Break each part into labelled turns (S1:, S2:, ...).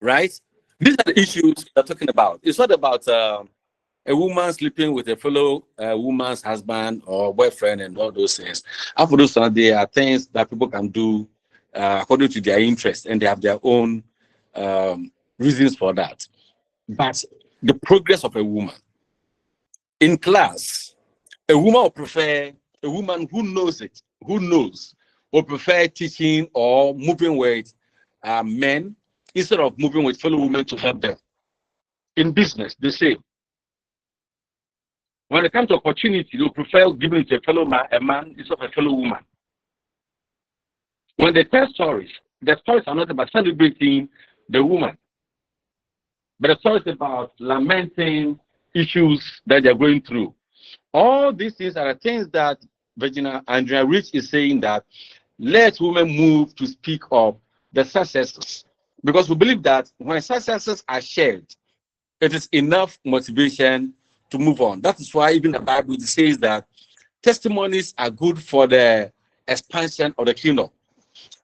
S1: right? These are the issues we're talking about. It's not about a woman sleeping with a fellow woman's husband or boyfriend and all those things. And for those, there are things that people can do according to their interest, and they have their own reasons for that. But the progress of a woman in class, a woman will prefer a woman who knows it, who knows, will prefer teaching or moving with men instead of moving with fellow women to help them. In business, the same. When it comes to opportunity, you prefer giving it to a fellow man, a man instead of a fellow woman. When they tell stories, the stories are not about celebrating the woman, but the stories about lamenting issues that they're going through. All these things are the things that Virginia Andrea Rich is saying, that let women move to speak of the successes. Because we believe that when successes are shared, it is enough motivation to move on. That is why even the Bible says that testimonies are good for the expansion of the kingdom.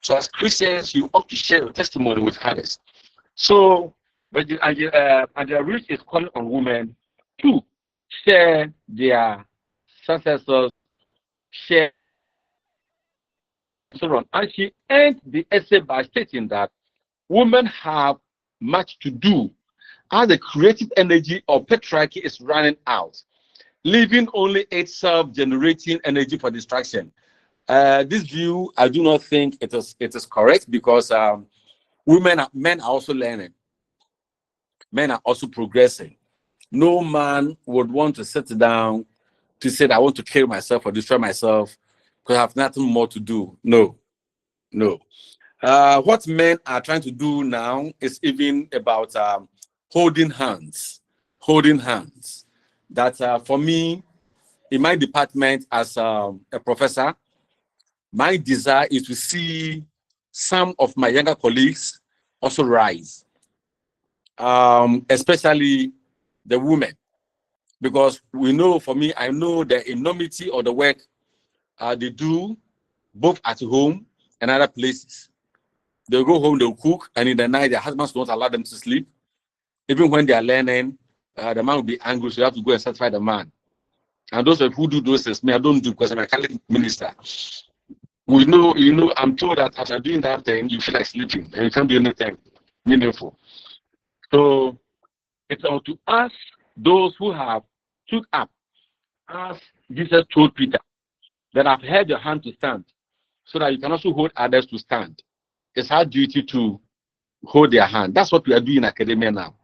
S1: So as Christians, you ought to share your testimony with others. So Andrea Rich is calling on women to share their successors, share so on. And she ends the essay by stating that women have much to do as the creative energy of patriarchy is running out, leaving only its self-generating energy for distraction. This view, I do not think it is correct, because men are also learning. Men are also progressing. No man would want to sit down to say that I want to kill myself or destroy myself because I have nothing more to do. No, no. What men are trying to do now is even about holding hands. Holding hands. That for me, in my department as a professor, my desire is to see some of my younger colleagues also rise, especially the women, because we know, for me, I know the enormity of the work they do both at home and other places. They'll go home, they'll cook, and in the night, their husbands don't allow them to sleep. Even when they are learning, the man will be angry, so you have to go and satisfy the man. And those who do those things, me, I don't do, because I'm a Catholic minister. We know, I'm told that after doing that thing, you feel like sleeping and you can't do anything meaningful. So it's up to us, those who have took up, as Jesus told Peter, that I've held your hand to stand, so that you can also hold others to stand. It's our duty to hold their hand. That's what we are doing in academia now.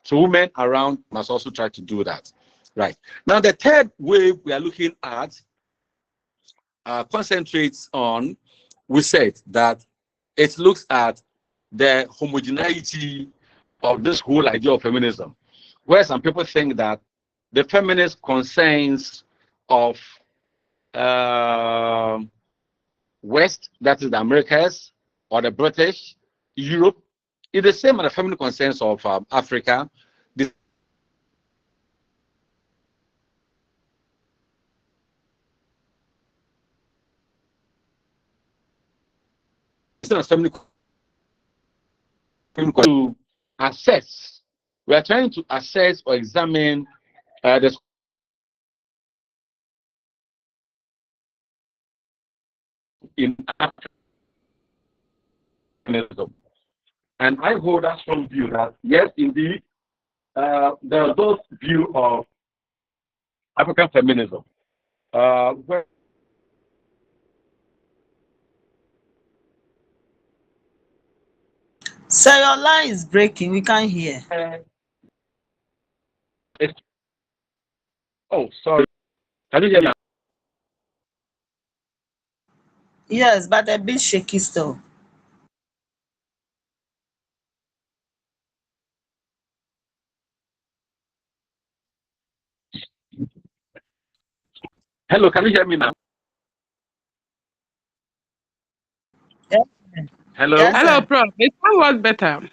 S1: So women around must also try to do that. Right. Now, the third wave we are looking at concentrates on, we said that it looks at the homogeneity of this whole idea of feminism, where some people think that the feminist concerns of West, that is the Americas, or the British, Europe, is the same as the feminist concerns of Africa. The to assess, we are trying to assess or examine the in feminism. And I hold that strong view that, yes, indeed, there are those view of African feminism. Where
S2: So your line is breaking. We can't hear.
S1: oh, sorry. Can you hear me?
S2: Yes, but a bit shaky still.
S1: Hello, can you hear me now?
S2: Yes,
S1: Hello?
S2: yes,
S3: Hello,
S2: sir.
S3: Prof. It can work better.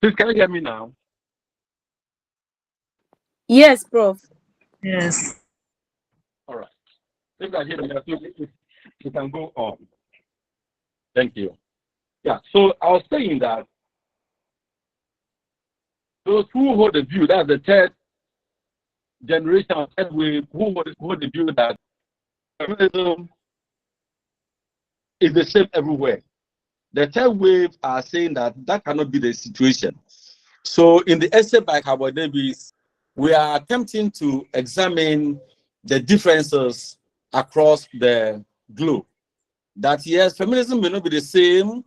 S1: Please, can you hear me now?
S3: Yes, Prof.
S2: Yes.
S1: All right. If I hear me, you can go on. Thank you. Yeah. So I was saying that those who hold the view, that's the third generation of third wave, who hold the view that feminism is the same everywhere. The third wave are saying that that cannot be the situation. So in the essay by Cabo Davis, we are attempting to examine the differences across the globe. That yes, feminism may not be the same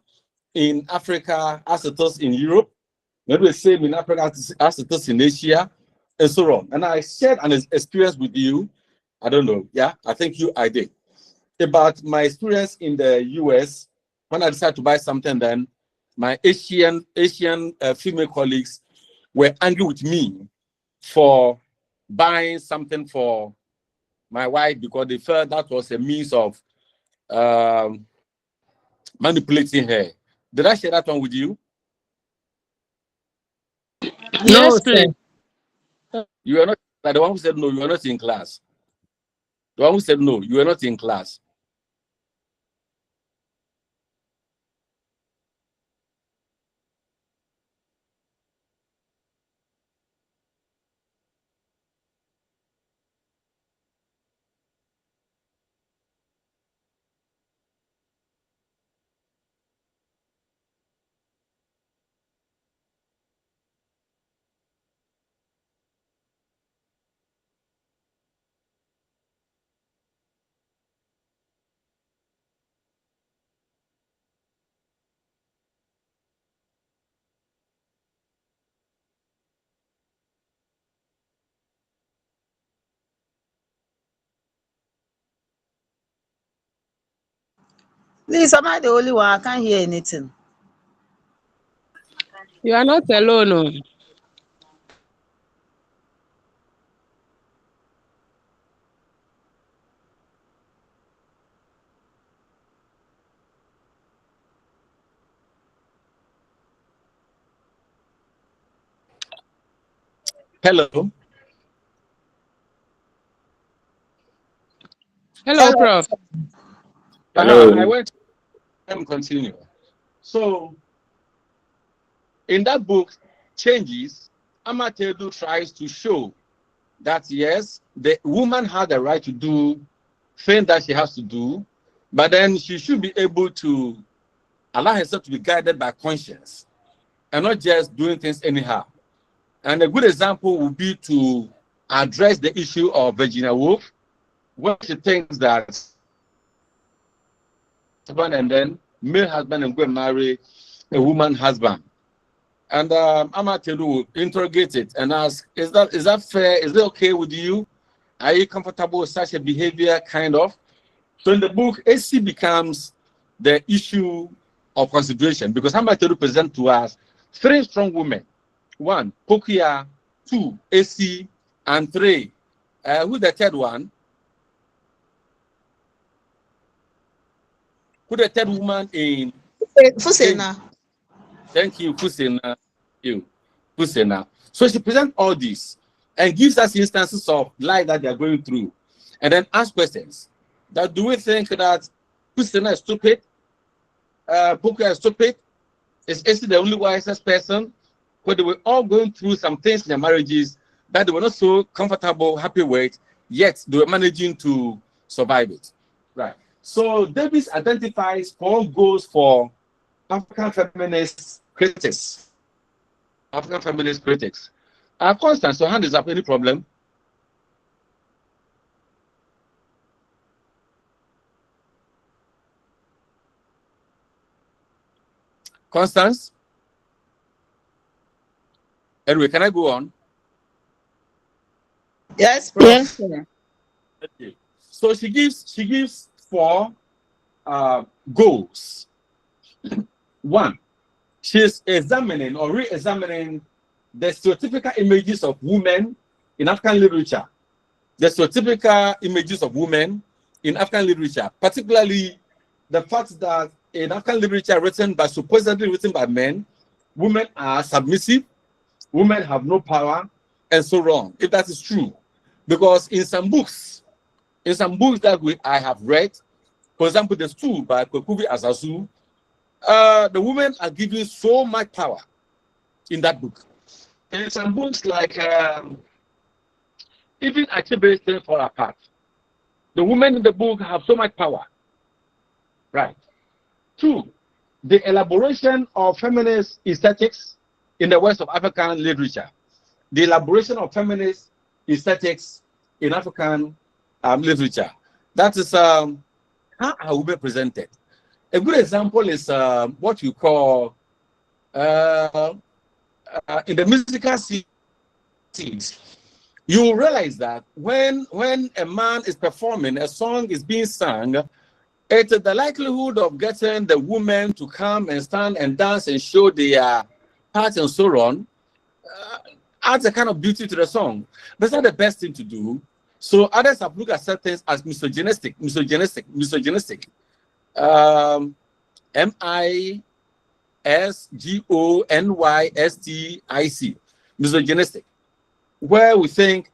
S1: in Africa as it is in Europe, maybe the same in Africa as it is in Asia, and so on. And I shared an experience with you. I don't know. Yeah, I think I did. About my experience in the US when I decided to buy something. Then my Asian female colleagues were angry with me for buying something for my wife because they felt that was a means of manipulating her. Did I share that one with you?
S2: No,
S3: Yes,
S2: sir.
S3: please.
S1: You are not like the one who said no, you are not in class. The one who said no, you are not in class.
S2: Please, am I the only one? I can't hear anything.
S3: You are not alone. Oh.
S1: Hello.
S3: Hello,
S2: Hello.
S3: Prof.
S1: I
S4: Hello.
S1: went. Let me continue. So in that book, Changes, Amatedu tries to show that yes, the woman had the right to do things that she has to do, but then she should be able to allow herself to be guided by conscience and not just doing things anyhow. And a good example would be to address the issue of Virginia Woolf, where she thinks that husband and then male husband and go and marry a woman husband. And Amatelu will interrogate it and ask, is that fair? Is it okay with you? Are you comfortable with such a behavior, kind of? So in the book, AC becomes the issue of consideration because Amatelu present to us three strong women. One, Pokia, two, AC, and three. Who's the third one? Who the third woman in Change?
S2: Fusena.
S1: Thank you, Kusina. Kusina. So she presents all this and gives us instances of life that they are going through, and then ask questions. That do we think that Kusina is stupid? Pokia is stupid? Is AC the only wisest person? But they were all going through some things in their marriages that they were not so comfortable, happy with, yet they were managing to survive it. Right. So Davis identifies 4 goals for African feminist critics. African feminist critics. Constance, your hand is up. Any problem? Constance? Anyway, can I go on?
S2: Yes,
S3: Yes,
S2: Prof.
S3: sir.
S1: Okay. So she gives 4 goals. One, she's examining or re-examining the stereotypical images of women in African literature. The stereotypical images of women in African literature, particularly the fact that in African literature supposedly written by men, women are submissive, women have no power, and so on. If that is true, because in some books that I have read, for example, the Stool by Kwekubi Asasu, the women are given so much power in that book. In some books like even Achebe Fall Apart, the women in the book have so much power. Right. Two, the elaboration of feminist aesthetics in the West of African literature. The elaboration of feminist aesthetics in African literature. That is how are women presented. A good example is what you call in the musical scenes. You will realize that when a man is performing, a song is being sung, it's the likelihood of getting the women to come and stand and dance and show their parts and so on adds a kind of beauty to the song. But it's not the best thing to do. So others have looked at certain things as misogynistic. MISGONYSTIC, misogynistic, where we think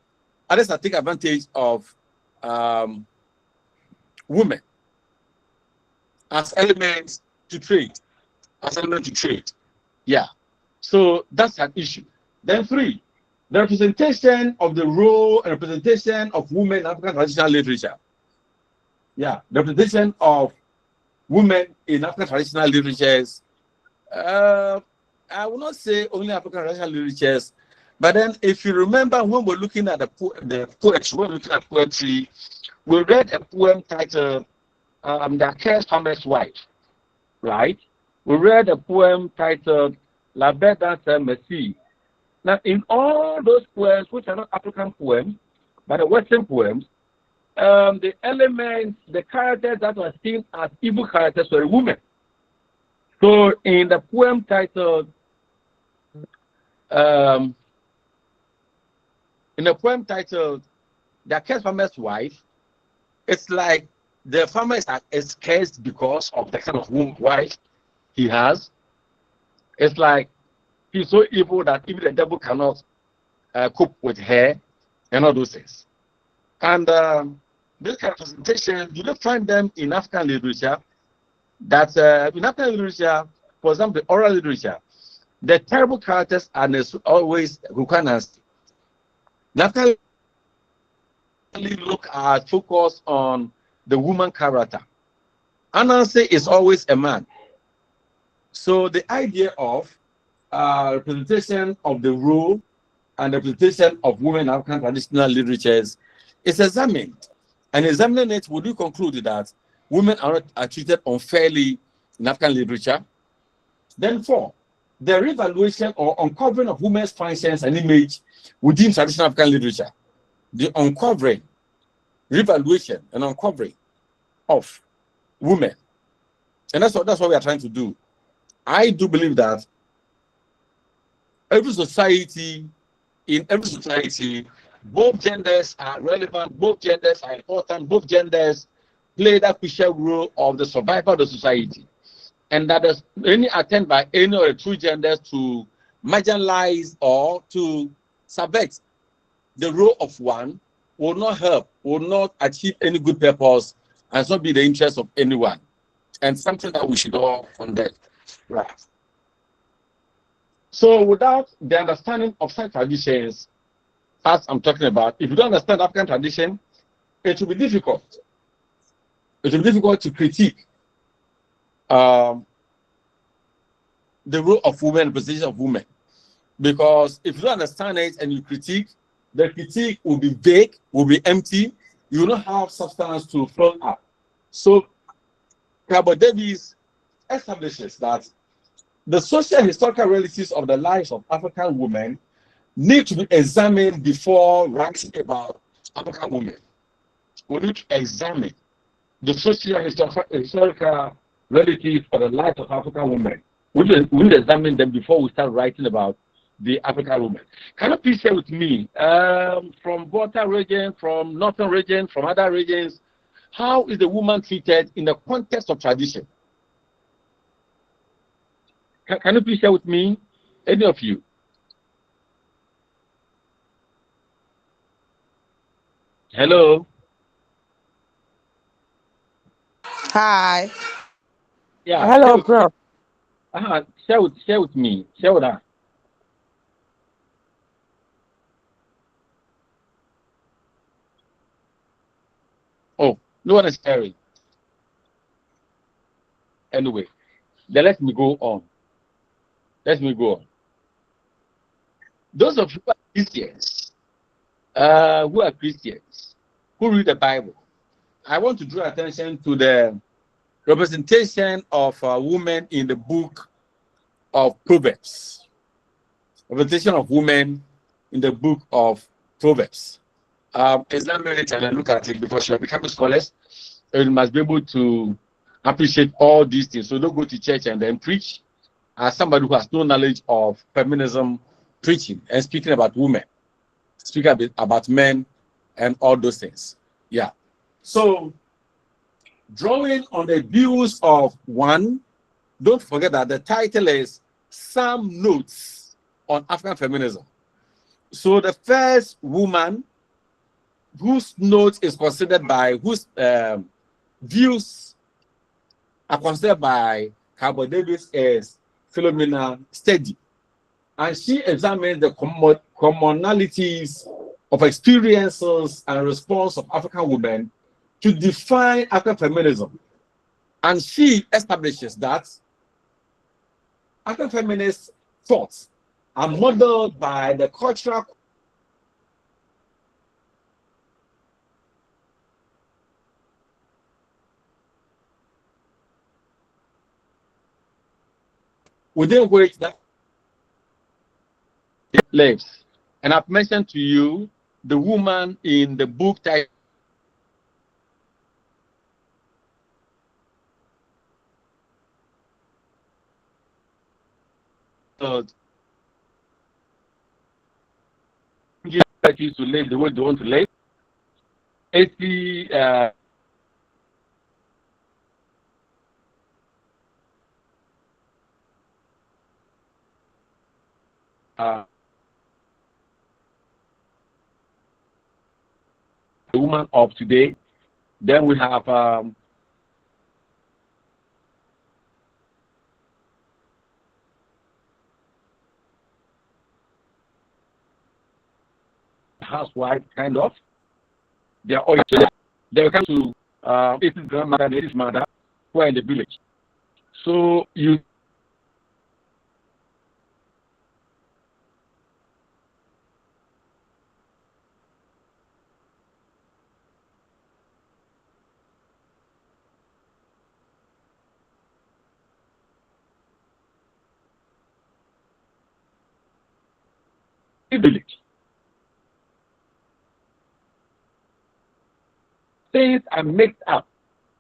S1: others are taking advantage of women as elements to trade, Yeah. So that's an issue. Then three, the representation of the role and representation of women in African traditional literature. Yeah, the representation of women in African traditional literatures. I will not say only African traditional literatures, but then if you remember when we're looking at the poetry, when we're looking at poetry, we read a poem titled The Cursed Farmer's Wife, right? We read a poem titled La Belle dans Merci. Now, in all those poems, which are not African poems, but the Western poems, the elements, the characters that were seen as evil characters were women. So, in the poem titled, The Cursed Farmer's Wife, it's like the farmer is cursed because of the kind of wife he has. It's like he's so evil that even the devil cannot cope with her and all those things. And this kind of presentation, you don't find them in African literature. That in African literature, for example, the oral literature, the terrible characters are always Rukanans. African look at focus on the woman character. Anansi is always a man. So the idea of representation of the role and representation of women in African traditional literatures is examined. And examining it, would you conclude that women are treated unfairly in African literature? Then four, the revaluation or uncovering of women's functions and image within traditional African literature. The uncovering, revaluation, and uncovering of women. And that's what we are trying to do. I do believe that in every society, both genders are relevant, both genders are important, both genders play that crucial role of the survival of the society. And that there's any attempt by any of the two genders to marginalize or to subvert the role of one will not help, will not achieve any good purpose, and not be the interest of anyone. And something that we should all condemn. Right. So without the understanding of such traditions, as I'm talking about, if you don't understand African tradition, it will be difficult. It will be difficult to critique the role of women, the position of women. Because if you don't understand it and you critique, the critique will be vague, will be empty. You will not have substance to fill up. So Cabo Davies establishes that the social historical realities of the lives of African women need to be examined before writing about African women. We need to examine the social historical realities of the lives of African women. We need to examine them before we start writing about the African women. Can you please share with me, from Volta region, from Northern region, from other regions, how is the woman treated in the context of tradition? Can you please share with me Any of you? Hello?
S2: Hi.
S1: Yeah,
S3: Hello, Prof.
S1: share with me. Share with us. Oh, no one is sharing. Anyway, then let me go on. Let me go on. Those of you who are Christians, who read the Bible, I want to draw attention to the representation of a woman in the book of Proverbs. Representation of women in the book of Proverbs. Islam military and look at it because you are becoming scholars, and you must be able to appreciate all these things. So don't go to church and then preach as somebody who has no knowledge of feminism preaching and speaking about women, speaking about men and all those things. Yeah. So drawing on the views of one, don't forget that the title is Some Notes on African Feminism. So the first woman whose note is considered by, whose views are considered by Cabo Davis is Philomena Steady. And she examines the commonalities of experiences and response of African women to define African feminism. And she establishes that African feminist thoughts are modeled by the cultural within which that lives. And I've mentioned to you the woman in the book titled to live the way they want to live. 80 the woman of today. Then we have housewife, kind of. They are all they come to 80's grandmother and 80's mother who are in the village. So you village. Things are mixed up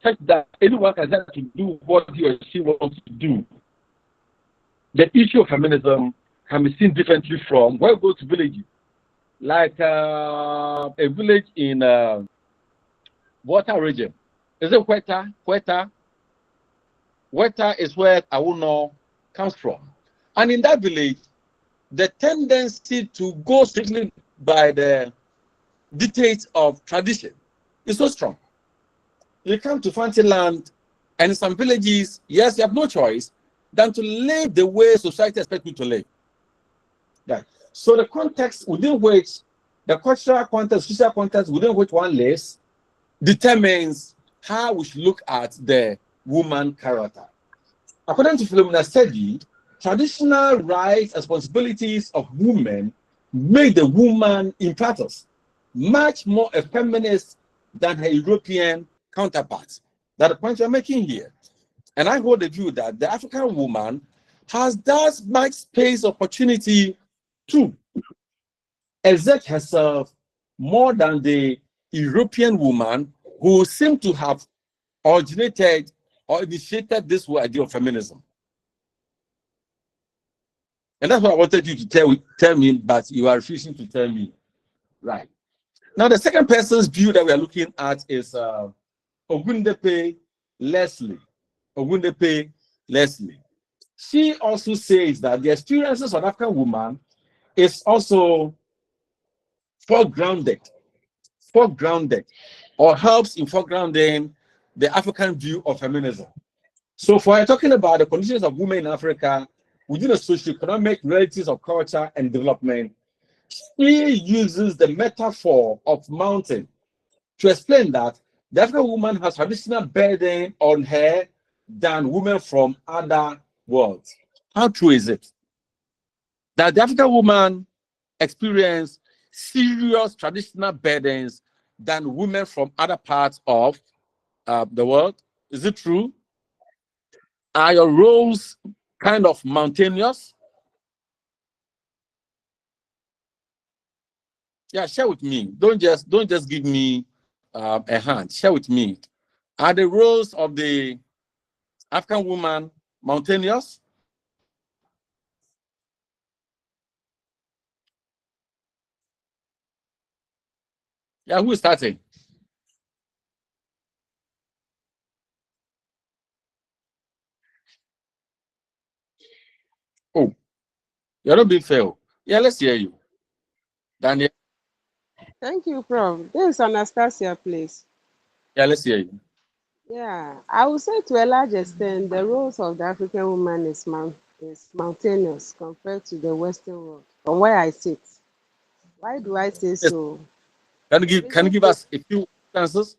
S1: such that anyone can start to do what he or she wants to do. The issue of feminism can be seen differently from where we go to villages. Like a village in water region. Is it Weta? Weta? Weta is where Awuno comes from. And in that village, the tendency to go strictly by the dictates of tradition is so strong. You come to fancy land, and in some villages, yes, you have no choice than to live the way society expects you to live. Right. So the context within which, the cultural context, social context within which one lives determines how we should look at the woman character. According to Philomena Study, traditional rights and responsibilities of women make the woman in practice much more a feminist than her European counterparts. That's the point you're making here. And I hold the view that the African woman has that much space opportunity to exert herself more than the European woman who seem to have originated or initiated this whole idea of feminism. And that's what I wanted you to tell me, but you are refusing to tell me. Right. Now, the second person's view that we are looking at is Ogundepe Leslie. Ogundepe Leslie. she also says that the experiences of African woman is also foregrounded, foregrounded, or helps in foregrounding the African view of feminism. So, for talking about the conditions of women in Africa within the socio-economic realities of culture and development, she uses the metaphor of mountain to explain that the African woman has traditional burden on her than women from other worlds. How true is it that the African woman experience serious traditional burdens than women from other parts of the world? Is it true? Are your roles kind of mountainous? Yeah, share with me. Don't just give me a hand. Share with me. Are the roles of the African woman mountainous? Yeah, who is starting? Oh, you're not being fair. Yeah, let's hear you. Daniel,
S3: Thank you, Prof. This is Anastasia, please.
S1: yeah, let's hear you.
S3: Yeah, I would say to a large extent, the roles of the African woman is mountainous compared to the Western world, from where I sit. Why do I say
S1: Yes.
S3: so? The
S1: Can you
S3: reason
S1: give
S3: being,
S1: us a few answers?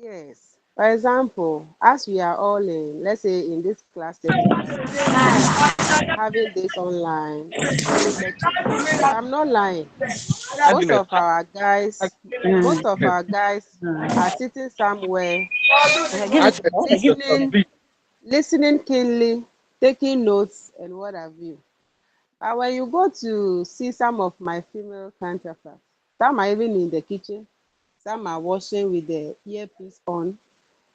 S3: yes. For example, as we are all in, let's say in this class setting right now, having this online, doing lectures. I'm not lying. Most
S1: Agnes,
S3: of our guys, most of
S1: Agnes,
S3: our guys are sitting somewhere,
S1: Agnes,
S3: listening,
S1: please.
S3: listening keenly, taking notes, and what have you. But when you go to see some of my female counterparts, some are even in the kitchen, some are washing with the earpiece on.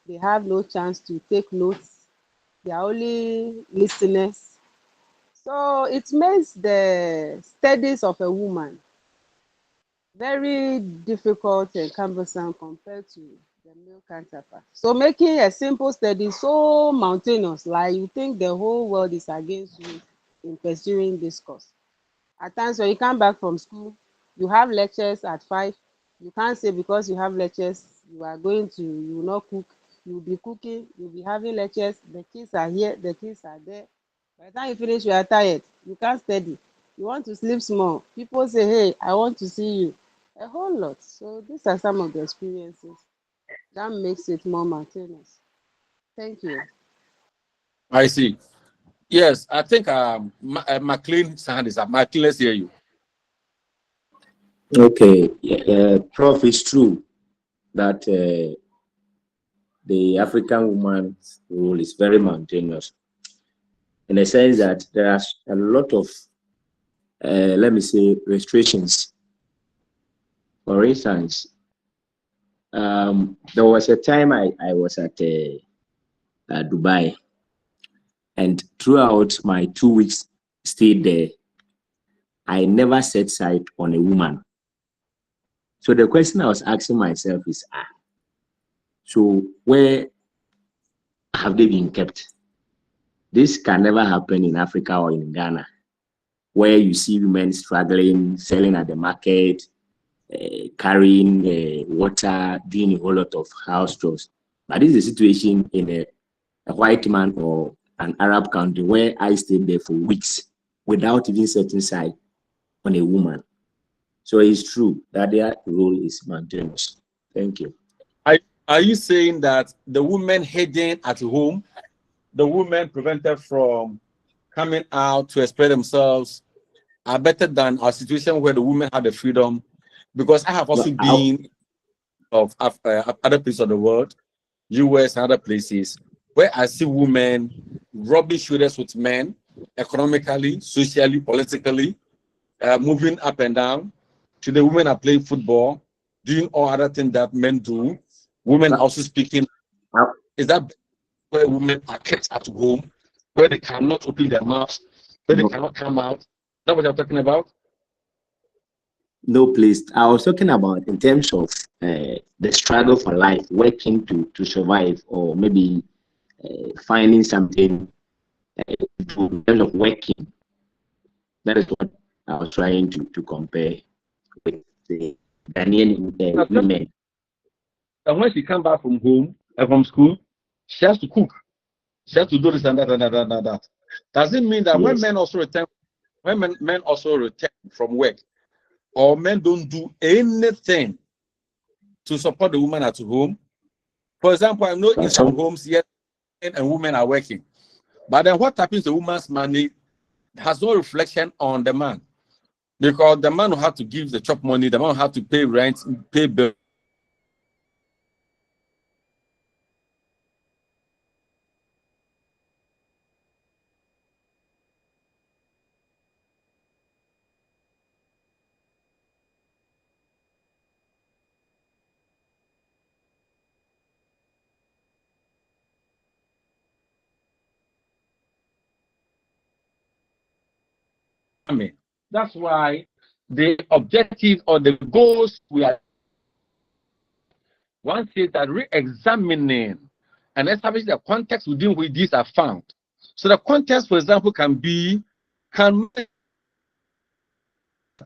S3: They have no chance to take notes. They are only listeners. So it makes the studies of a woman very difficult and cumbersome compared to the male counterpart. So making a simple study so mountainous, like you think the whole world is against you in pursuing this course. At times when you come back from school, you have lectures at 5. You can't say because you have lectures, you will not cook. You will be cooking, you'll be having lectures, the kids are here, the kids are there. By the time you finish, you are tired. You can't study. You want to sleep small. People say, hey, I want to see you. A whole lot. So these are some of the experiences that makes it more mountainous. Thank you.
S1: I see. Yes, I think McLean's hand is up. McLean, let's hear you.
S4: Okay, Prof, it's true that the African woman's role is very mountainous in the sense that there are a lot of, let me say, restrictions. For instance, there was a time I was at Dubai, and throughout my 2 weeks stay there, I never set sight on a woman. So the question I was asking myself is, so where have they been kept? This can never happen in Africa or in Ghana, where you see women struggling, selling at the market, carrying water, doing a whole lot of house chores. But this is a situation in a white man or an Arab country where I stayed there for weeks without even setting sight on a woman. So it's true that their role is mountainous. Thank you.
S1: Are, are you saying that the women hidden at home, the women prevented from coming out to express themselves, are better than our situation where the women have the freedom? Because I have also
S4: But
S1: been of other places of the world, US and other places, where I see women rubbing shoulders with men economically, socially, politically, moving up and down. To the women are playing football, doing all other things that men do. Women also speaking. Is that where women are kept at home, where they cannot open their mouths, where they
S4: no,
S1: cannot come out? Is that what you're talking about?
S4: no, please. I was talking about in terms of the struggle for life, working to survive, or maybe finding something in terms of working. That is what I was trying to compare with the Ghanaian women.
S1: And when she come back from home from school, she has to cook. She has to do this and that and that and that. Does it mean that when men also return, men also return from work, or men don't do anything to support the woman at home? For example, I know in some homes, yes, men and women are working, but then what happens to the woman's money has no reflection on the man, because the man will have to give the chop money, the man will have to pay rent, pay bills. That's why the objective or the goals we are one says that re-examining and establish the context within which these are found. So the context, for example,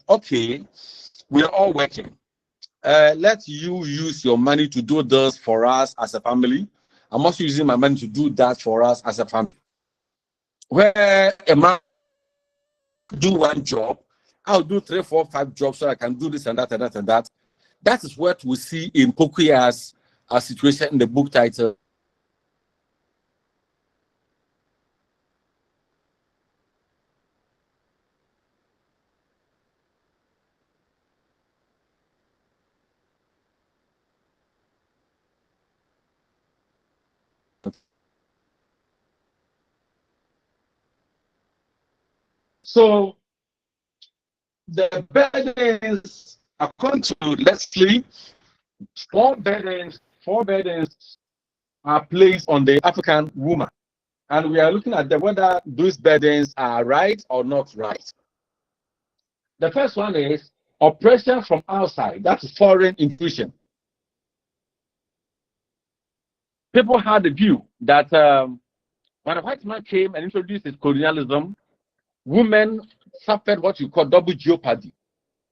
S1: okay, we're all working. Let you use your money to do this for us as a family. I'm also using my money to do that for us as a family. Where a man do one job, I'll do 3, 4, 5 jobs so I can do this and that and that and that. That is what we see in Pokuya's situation in the book title. So the burdens, according to Leslie, four burdens are placed on the African woman. And we are looking at whether those burdens are right or not right. The first one is oppression from outside. That's foreign intrusion. People had the view that when a white man came and introduced his colonialism, women suffered what you call double jeopardy.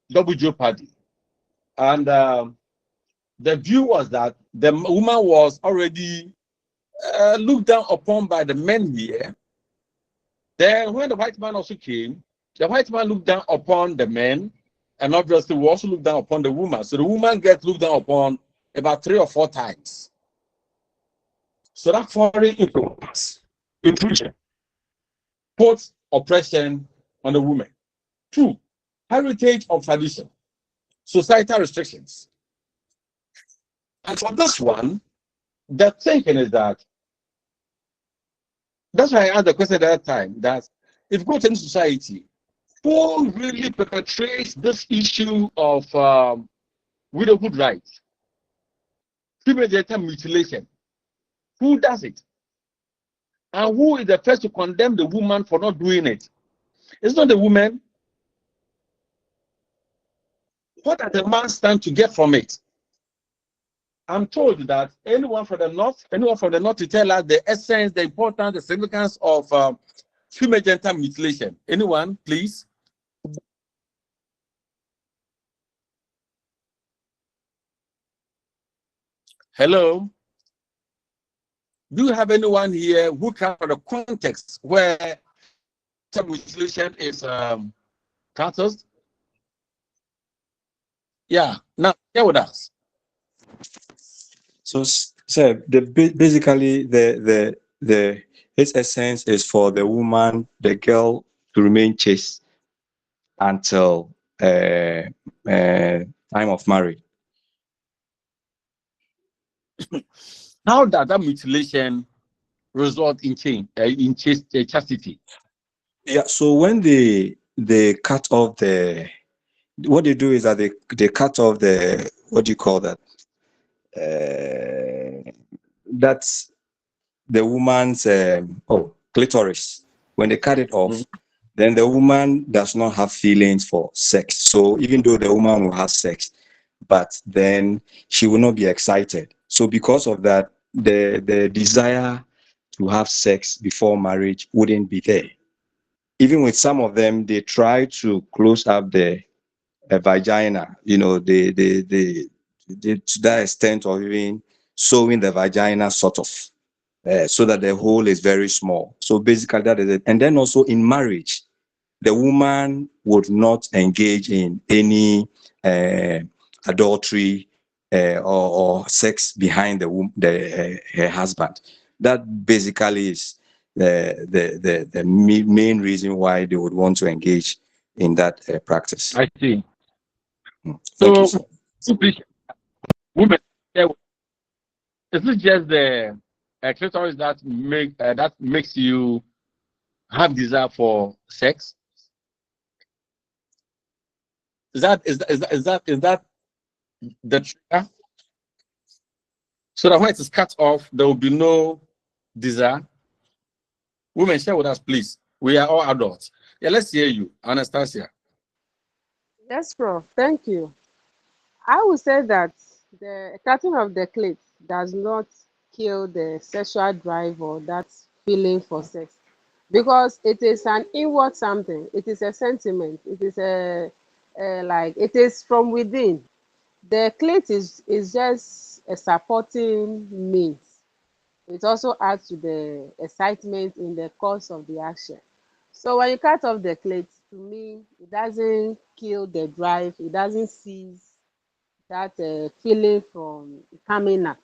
S1: Double jeopardy. And the view was that the woman was already looked down upon by the men here. Then when the white man also came, the white man looked down upon the men, and obviously we also looked down upon the woman. So the woman gets looked down upon about 3 or 4 times. So that foreign influence, intrusion, puts oppression on the woman. 2, heritage of tradition, societal restrictions. And for this one, the thinking is that, that's why I asked the question at that time, that if you go to any society, who really perpetrates this issue of widowhood rights, female genital mutilation? Who does it? And who is the first to condemn the woman for not doing it? It's not the woman. What does the man stand to get from it? I'm told that anyone from the north to tell us the essence, the importance, the significance of female genital mutilation. Anyone, please? Hello? Do you have anyone here who can from the context where mutilation is practiced? Yeah, now share with us.
S5: So, basically its essence is for the woman, the girl, to remain chaste until time of marriage.
S1: How does that mutilation result in chastity?
S5: Yeah. So when they cut off what they do is that they cut off the, what do you call that? That's the woman's clitoris. When they cut it off, then the woman does not have feelings for sex. So even though the woman will have sex, but then she will not be excited. So because of that, the desire to have sex before marriage wouldn't be there. Even with some of them, they try to close up the vagina, to that extent of even sewing the vagina sort of, so that the hole is very small. So basically that is it. And then also in marriage, the woman would not engage in any adultery or sex behind her husband. That basically is the main reason why they would want to engage in that practice.
S1: I see.
S5: Thank you,
S1: So,
S5: sir.
S1: please, women, is it just the clitoris that makes you have desire for sex? Is that the trigger? So that when it is cut off, there will be no desire. Women, share with us, please. We are all adults. Yeah, let's hear you, Anastasia.
S3: Yes, Prof. Thank you. I would say that the cutting of the clit does not kill the sexual drive or that feeling for sex, because it is an inward something. It is a sentiment. It is like it is from within. The clit is just a supporting means. It also adds to the excitement in the course of the action. So when you cut off the clit, to me, it doesn't kill the drive. It doesn't seize that feeling from coming up.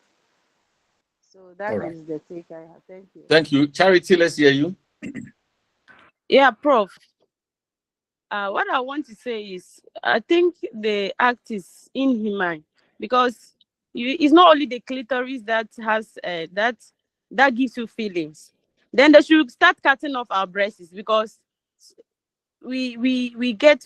S3: So
S1: All
S3: that
S1: right.
S3: is the take I have. Thank you.
S1: Thank you. Charity, let's hear you.
S2: Yeah, Prof. What I want to say is, I think the act is inhuman because it's not only the clitoris that has that gives you feelings. Then they should start cutting off our breasts because we get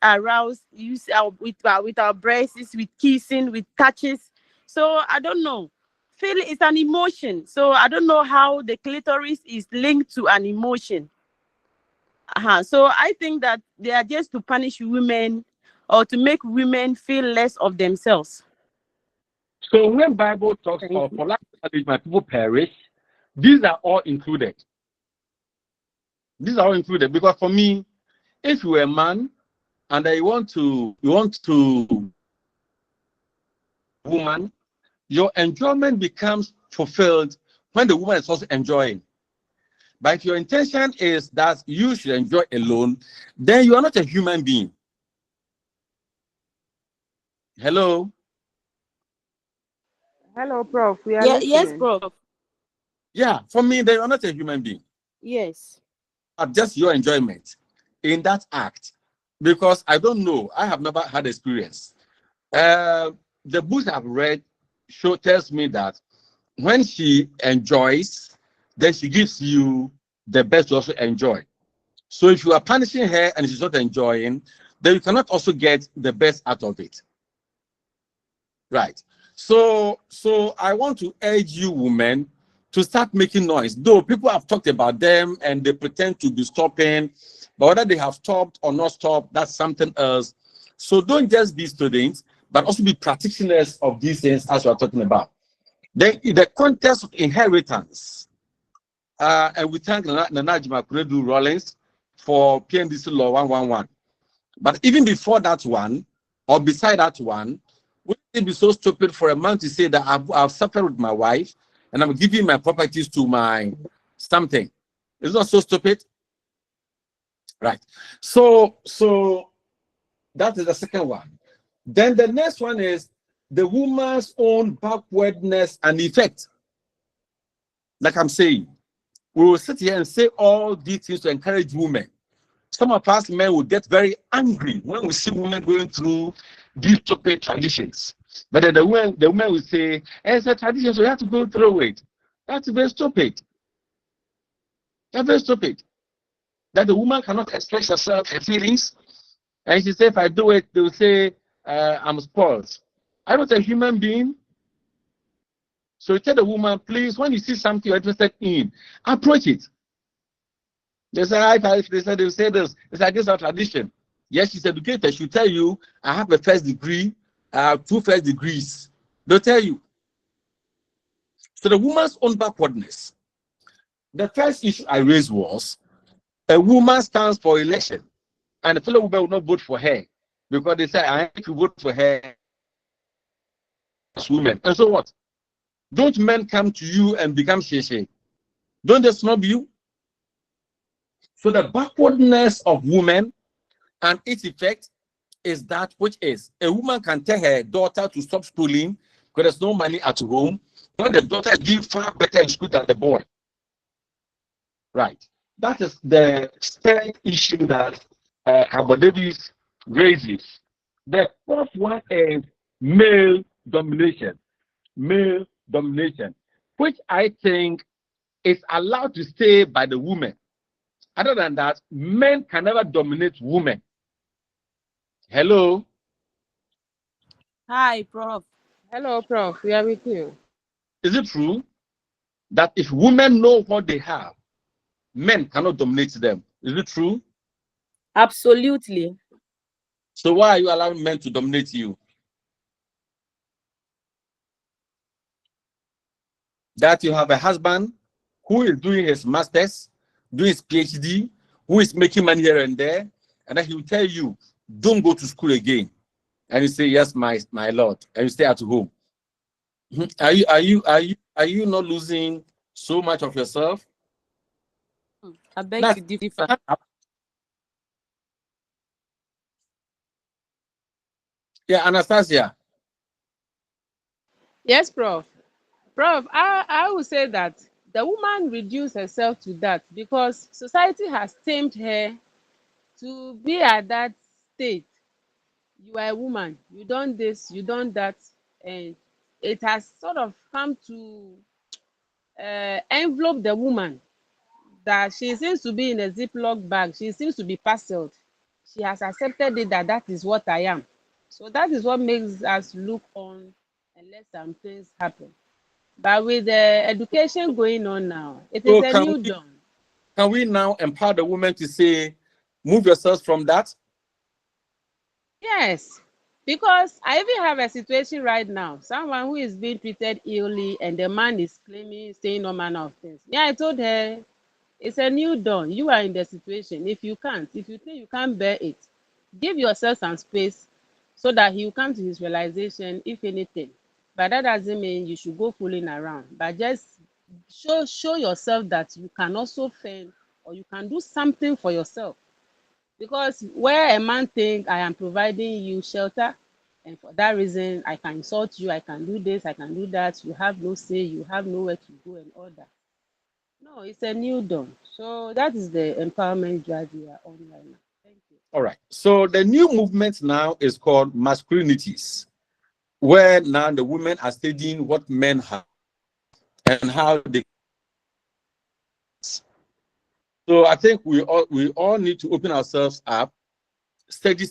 S2: aroused with our breasts, with kissing, with touches. So I don't know. Feeling is an emotion. So I don't know how the clitoris is linked to an emotion. So I think that they are just to punish women or to make women feel less of themselves.
S1: So when Bible talks
S2: Thank
S1: of
S2: you.
S1: for lack of knowledge, my people perish, these are all included. These are all included because for me, if you're a man and you want to woman, your enjoyment becomes fulfilled when the woman is also enjoying. But if your intention is that you should enjoy alone, then you are not a human being. Hello?
S3: Hello, Prof. We are
S2: Yeah, yes,
S3: listening.
S2: Prof.
S1: Yeah, for me, then you are not a human being.
S2: Yes.
S1: Just your enjoyment in that act. Because I don't know, I have never had experience. The books I've read tells me that when she enjoys, then she gives you the best to also enjoy. So if you are punishing her and she's not enjoying, then you cannot also get the best out of it. Right. So I want to urge you women to start making noise. Though people have talked about them and they pretend to be stopping, but whether they have stopped or not stopped, that's something else. So don't just be students, but also be practitioners of these things as we are talking about. The context of inheritance, and we thank Nana Jimakredu Rollins for PNDC Law 111. But even before that one, or beside that one, would it be so stupid for a man to say that I've suffered with my wife and I'm giving my properties to my something? It's not so stupid, right? So that is the second one. Then the next one is the woman's own backwardness and effect. Like I'm saying, we will sit here and say all these things to encourage women. Some of us men will get very angry when we see women going through these stupid traditions. But then the women will say, it's a tradition, so you have to go through it. That's very stupid. That's very stupid. That the woman cannot express herself, her feelings. And she says, if I do it, they will say, I'm spoiled. I'm not a human being. So you tell the woman, please, when you see something you're interested in, approach it. They say, they will say this. It's like this our tradition. Yes, she's educated. She'll tell you, I have a first degree, 2 first degrees. They'll tell you. So the woman's own backwardness. The first issue I raised was a woman stands for election, and the fellow woman will not vote for her because they say, I need to vote for her as women. And so what? Don't men come to you and become sheshe? Don't they snub you? So the backwardness of women and its effect is that which is a woman can tell her daughter to stop schooling because there's no money at home. When the daughter is doing far better in school than the boy. Right. That is the third issue that Cabo Davis raises. The fourth one is male domination. Male domination, which I think is allowed to stay by the women. Other than that, men can never dominate women. Hello?
S2: Hi, Prof.
S3: Hello, Prof. We are with you.
S1: Is it true that if women know what they have, men cannot dominate them? Is it true?
S2: Absolutely.
S1: So why are you allowing men to dominate you? That you have a husband who is doing his master's, doing his PhD, who is making money here and there, and then he will tell you, don't go to school again. And you say, yes, my lord, and you stay at home. Are you not losing so much of yourself?
S2: I beg
S1: Now,
S2: to differ.
S1: yeah, Anastasia.
S3: Yes, Prof. Prof, I would say that the woman reduced herself to that because society has tamed her to be at that state. You are a woman, you done this, you done that, and it has sort of come to envelope the woman that she seems to be in a Ziploc bag. She seems to be parceled. She has accepted it that that is what I am. So that is what makes us look on and let some things happen. But with the education going on now, it is
S1: So
S3: a new dawn.
S1: can we now empower the women to say, move yourselves from that?
S3: Yes, because I even have a situation right now. Someone who is being treated illy, and the man is claiming, saying all manner of things. Yeah, I told her, it's a new dawn. You are in the situation. If you think you can't bear it, give yourself some space so that he will come to his realization, if anything. But that doesn't mean you should go fooling around. But just show yourself that you can also fend or you can do something for yourself. Because where a man think I am providing you shelter, and for that reason I can insult you, I can do this, I can do that, you have no say, you have nowhere to go and all that. No, it's a new dawn. So that is the empowerment drive we are on right now. Thank you.
S1: All right. So the new movement now is called masculinities, where now the women are studying what men have and how they. So I think we all need to open ourselves up, study,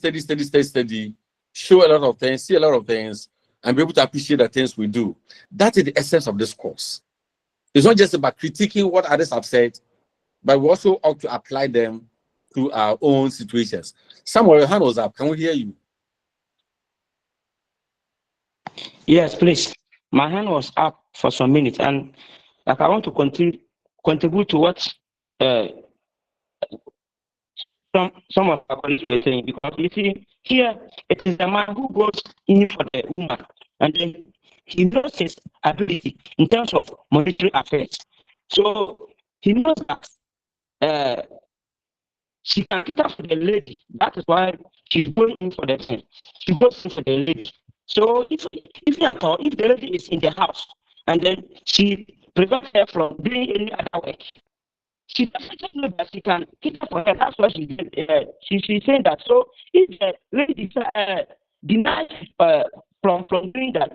S1: show a lot of things, see a lot of things, and be able to appreciate the things we do. That is the essence of this course. It's not just about critiquing what others have said, but we also ought to apply them to our own situations. Samuel, your hand was up. Can we hear you?
S6: Yes, please. My hand was up for some minutes, and like I want to contribute to what uh, some of our colleagues were saying, because you see, here it is the man who goes in for the woman, and then he knows his ability in terms of monetary affairs. So he knows that uh, she can cater for the lady. That is why she's going in for the thing. She goes in for the lady. So if the lady is in the house and then she prevents her from doing any other work, she doesn't know that she can cater for her. That's why she did. She's saying that. So if the lady denies from doing that,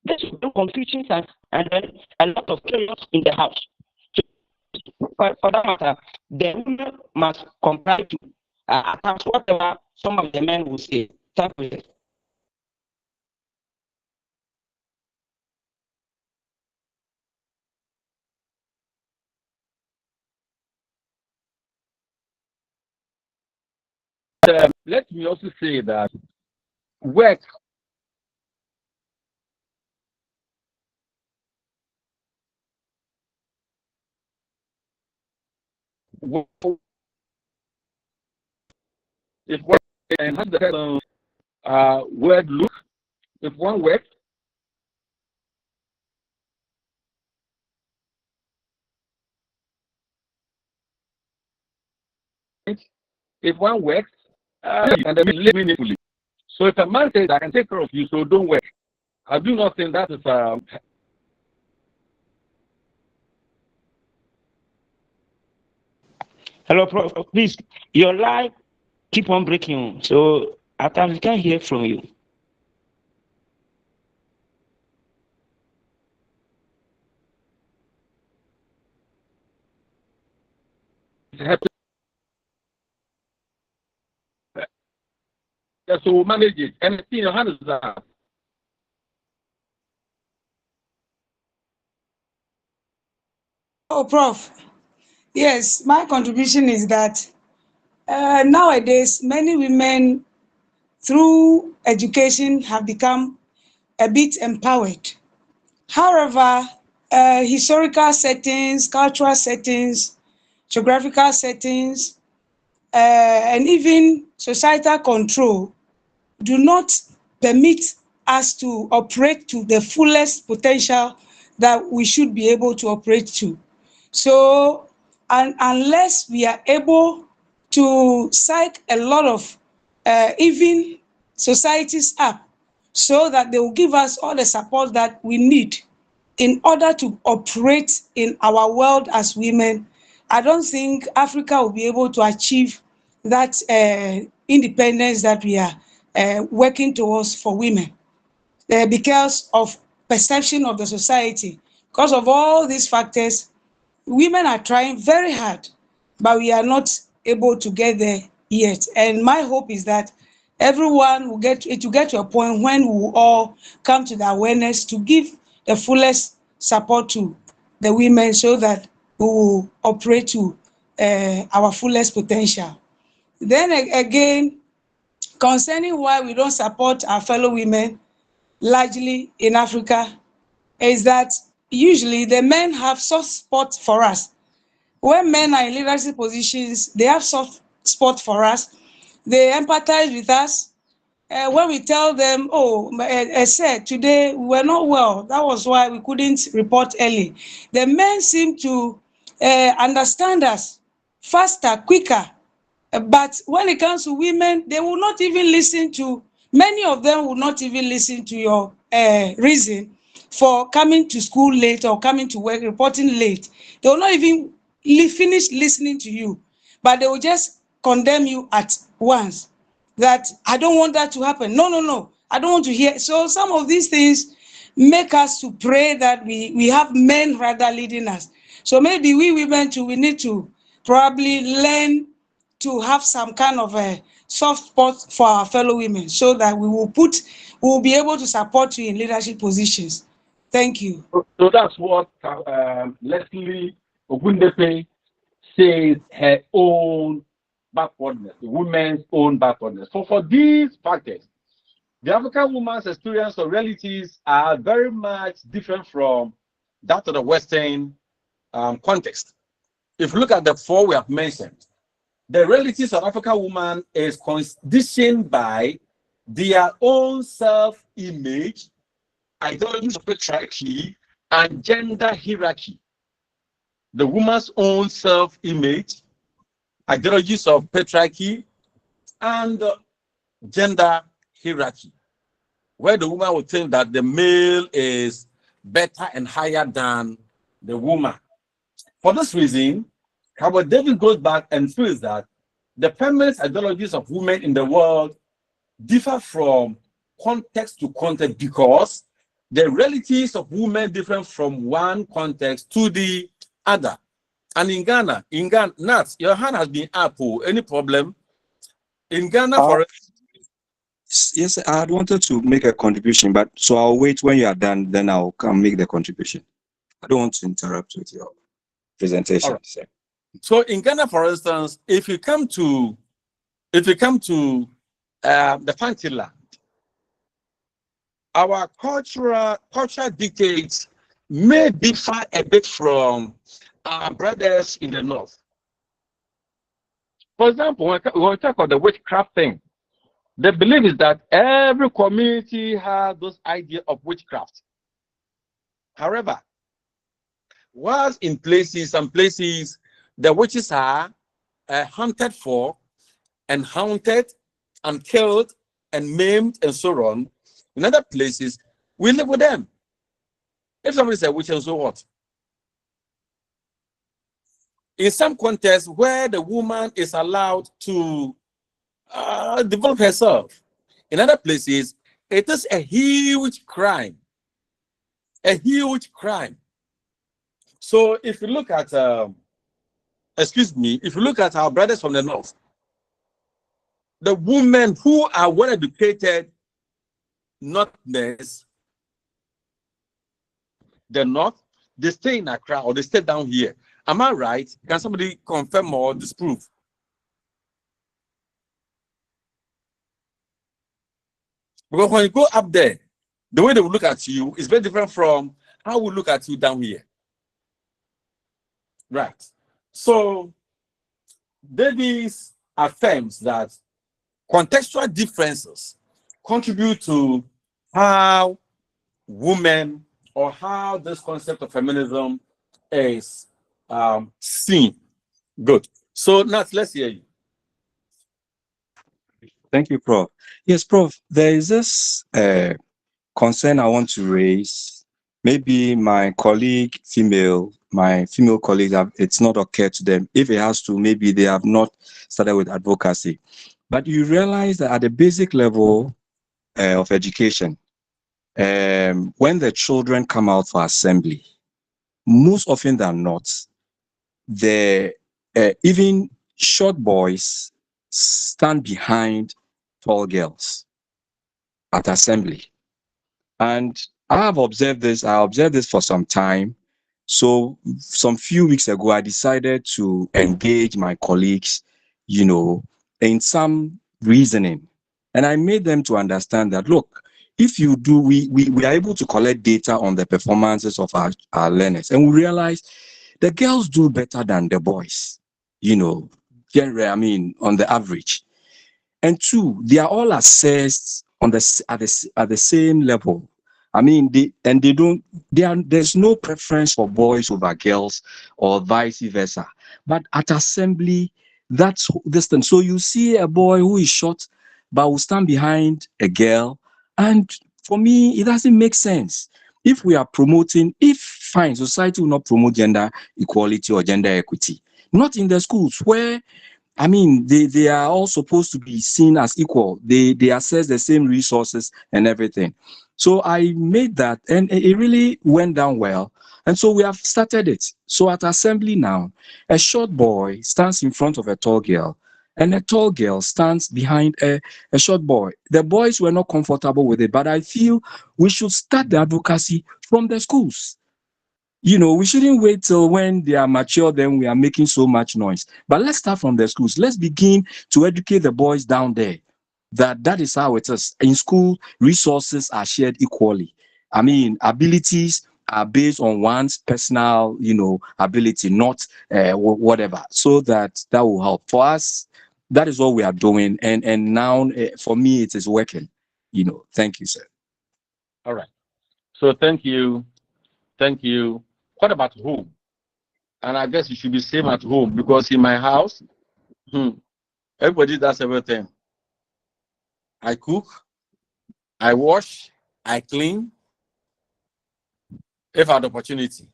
S6: this will bring confusion and then a lot of chaos in the house. For that matter, the women must comply to attach whatever some of the men will say. Thank you.
S1: Let me also say that work if one enhance the person's word look, if one works, if one works, and then live meaningfully. So if a man says, I can take care of you, so don't work, I do not think that is
S6: Hello, Prof. Please, your line keep on breaking. So at times we can't hear from you.
S1: yeah, so manage it. And in your hand is that.
S7: Oh, Prof. Yes, my contribution is that nowadays many women, through education, have become a bit empowered. However, historical settings, cultural settings, geographical settings, and even societal control do not permit us to operate to the fullest potential that we should be able to operate to. So, and unless we are able to psych a lot of even societies up so that they will give us all the support that we need in order to operate in our world as women, I don't think Africa will be able to achieve that independence that we are working towards for women because of perception of the society. Because of all these factors, women are trying very hard, but we are not able to get there yet. And my hope is that everyone will get it to get to a point when we will all come to the awareness to give the fullest support to the women so that we will operate to our fullest potential. Then again, concerning why we don't support our fellow women, largely in Africa, is that usually the men have soft spot for us. When men are in leadership positions, they have soft spot for us. They empathize with us. When we tell them, oh, I said today we were not well, that was why we couldn't report early. The men seem to understand us faster, quicker. But when it comes to women, they will not even listen to, many of them will not even listen to your reason for coming to school late or coming to work, reporting late. They will not even finish listening to you, but they will just condemn you at once. That I don't want that to happen. No, no, no. I don't want to hear. So some of these things make us to pray that we have men rather leading us. So maybe we women too, we need to probably learn to have some kind of a soft spot for our fellow women so that we will be able to support you in leadership positions. Thank you.
S1: So that's what Leslie Ogundepe says her own backwardness, the women's own backwardness. So for these factors, the African woman's experience of realities are very much different from that of the Western context. If you look at the four we have mentioned, the realities of African woman is conditioned by their own self-image, ideologies of patriarchy, and gender hierarchy. The woman's own self-image, ideologies of patriarchy, and gender hierarchy, where the woman would think that the male is better and higher than the woman. For this reason, Howard David goes back and feels that the feminist ideologies of women in the world differ from context to context because the realities of women differ from one context to the other. And in Ghana, Nats, your hand has been up. Any problem? In Ghana, for
S5: Yes, I had wanted to make a contribution, but so I'll wait when you are done, then I'll come make the contribution. I don't want to interrupt with your presentation.
S1: Right. So in Ghana, for instance, if you come to the Fanti land, our cultural dictates may differ a bit from our brothers in the north. For example, when we talk about the witchcraft thing, the belief is that every community has those ideas of witchcraft. However, whilst in some places, the witches are hunted for and haunted and killed and maimed and so on. In other places, we live with them. If somebody is a witch and so what? In some contexts where the woman is allowed to develop herself. In other places, it is a huge crime. A huge crime. So if you look at, if you look at our brothers from the north, the women who are well educated, not nurse, the north, they stay in Accra or they stay down here. Am I right? Can somebody confirm or disprove? Because when you go up there, the way they will look at you is very different from how we look at you down here. Right. So Davies affirms that contextual differences contribute to how women or how this concept of feminism is seen. Good. So now let's hear you.
S5: Thank you, Prof. Yes, Prof, there is this concern I want to raise. Maybe my female colleagues, it's not occurred to them. If it has to, maybe they have not started with advocacy. But you realize that at the basic level of education, when the children come out for assembly, most often than not, even short boys stand behind tall girls at assembly. And I observed this for some time. So some few weeks ago, I decided to engage my colleagues, in some reasoning. And I made them to understand that, look, if you do, we are able to collect data on the performances of our learners. And we realize the girls do better than the boys, on the average. And two, they are all assessed at the same level. There's no preference for boys over girls or vice versa. But at assembly, that's this thing. So you see a boy who is short, but will stand behind a girl. And for me, it doesn't make sense. If we are society will not promote gender equality or gender equity. Not in the schools where they are all supposed to be seen as equal. They access the same resources and everything. So I made that, and it really went down well. And so we have started it. So at assembly now, a short boy stands in front of a tall girl, and a tall girl stands behind a short boy. The boys were not comfortable with it, but I feel we should start the advocacy from the schools. We shouldn't wait till when they are mature, then we are making so much noise. But let's start from the schools. Let's begin to educate the boys down there that is how it is. In school, resources are shared equally. Abilities are based on one's personal, ability, not whatever. So that will help. For us, that is what we are doing. And now, for me, it is working. Thank you, sir.
S1: All right. So thank you. Thank you. What about home? And I guess you should be same at home, because in my house, everybody does everything. I cook, I wash, I clean. If I have the opportunity.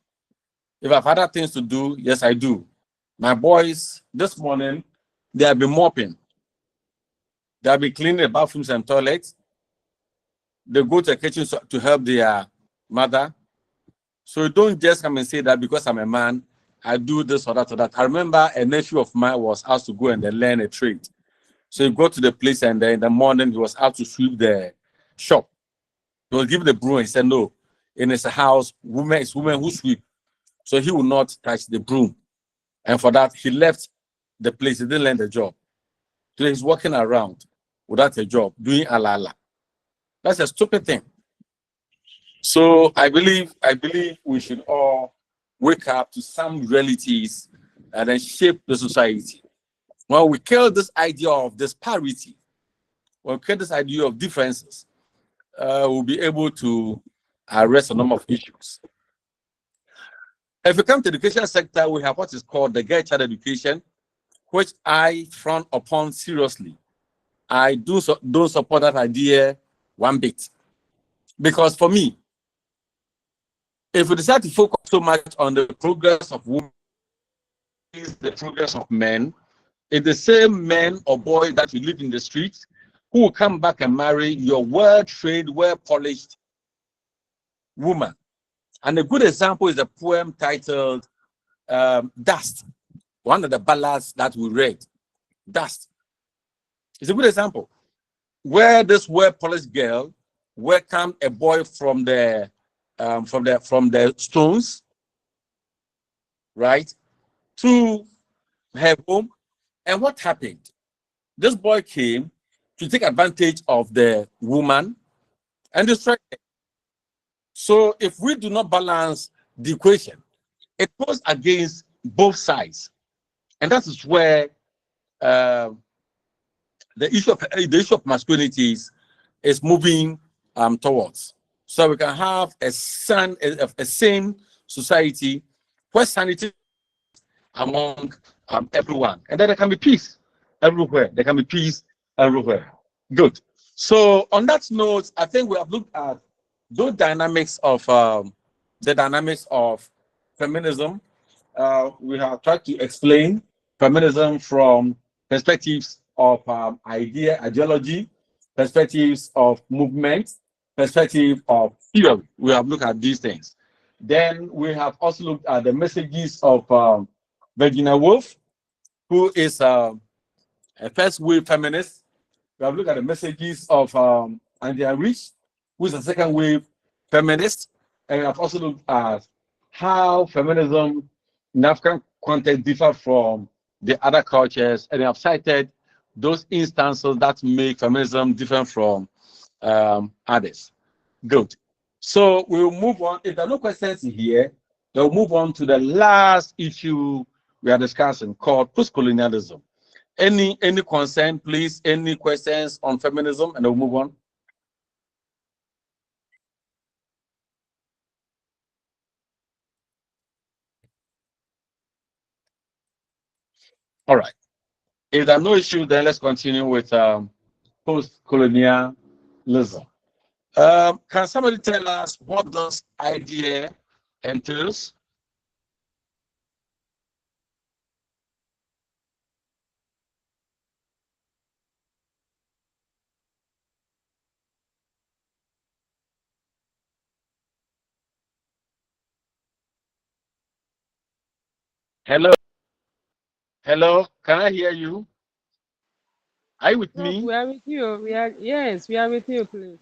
S1: If I have other things to do, yes, I do. My boys, this morning, they have been mopping. They have been cleaning the bathrooms and toilets. They go to the kitchen to help their mother. So don't just come and say that because I'm a man, I do this or that or that. I remember a nephew of mine was asked to go and then learn a trade. So he go to the place, and then in the morning he was out to sweep the shop. He was given the broom, and he said, no, in his house, it's women who sweep. So he will not touch the broom. And for that, he left the place. He didn't learn the job. So he's walking around without a job, doing alala. That's a stupid thing. So I believe we should all wake up to some realities and then shape the society. when we kill this idea of disparity, when we kill this idea of differences, we'll be able to address a number of issues. If we come to the education sector, we have what is called the girl child education, which I frown upon seriously. I don't support that idea one bit. Because for me, if we decide to focus so much on the progress of women, the progress of men, it's the same men or boys that you live in the streets who will come back and marry your well-trained, well-polished woman. And a good example is a poem titled Dust, one of the ballads that we read. Dust. It's a good example where this well-polished girl welcomed a boy from the stones, right, to her home. And what happened? This boy came to take advantage of the woman and destroy her. So if we do not balance the equation, it goes against both sides. And that is where the issue of masculinity is moving towards. So we can have a sane society where sanity among everyone, and then there can be peace everywhere. There can be peace everywhere. Good. So on that note, I think we have looked at those dynamics of feminism. We have tried to explain feminism from perspectives of ideology, perspectives of movement, perspective of theory. We have looked at these things. Then we have also looked at the messages of Virginia Woolf, who is a first wave feminist. We have looked at the messages of Andrea Rich, who is a second wave feminist. And we have also looked at how feminism in African context differ from the other cultures, and they have cited those instances that make feminism different from others. Good. So we'll move on. If there are no questions here, we'll move on to the last issue we are discussing, called post-colonialism. Any concern, please? Any questions on feminism, and we'll move on. All right. If there are no issues, then let's continue with post-colonialism. Can somebody tell us what this idea entails? Hello? Hello? Can I hear you? Are you with
S3: Prof,
S1: me?
S3: we are with you. Yes, we are with you, please.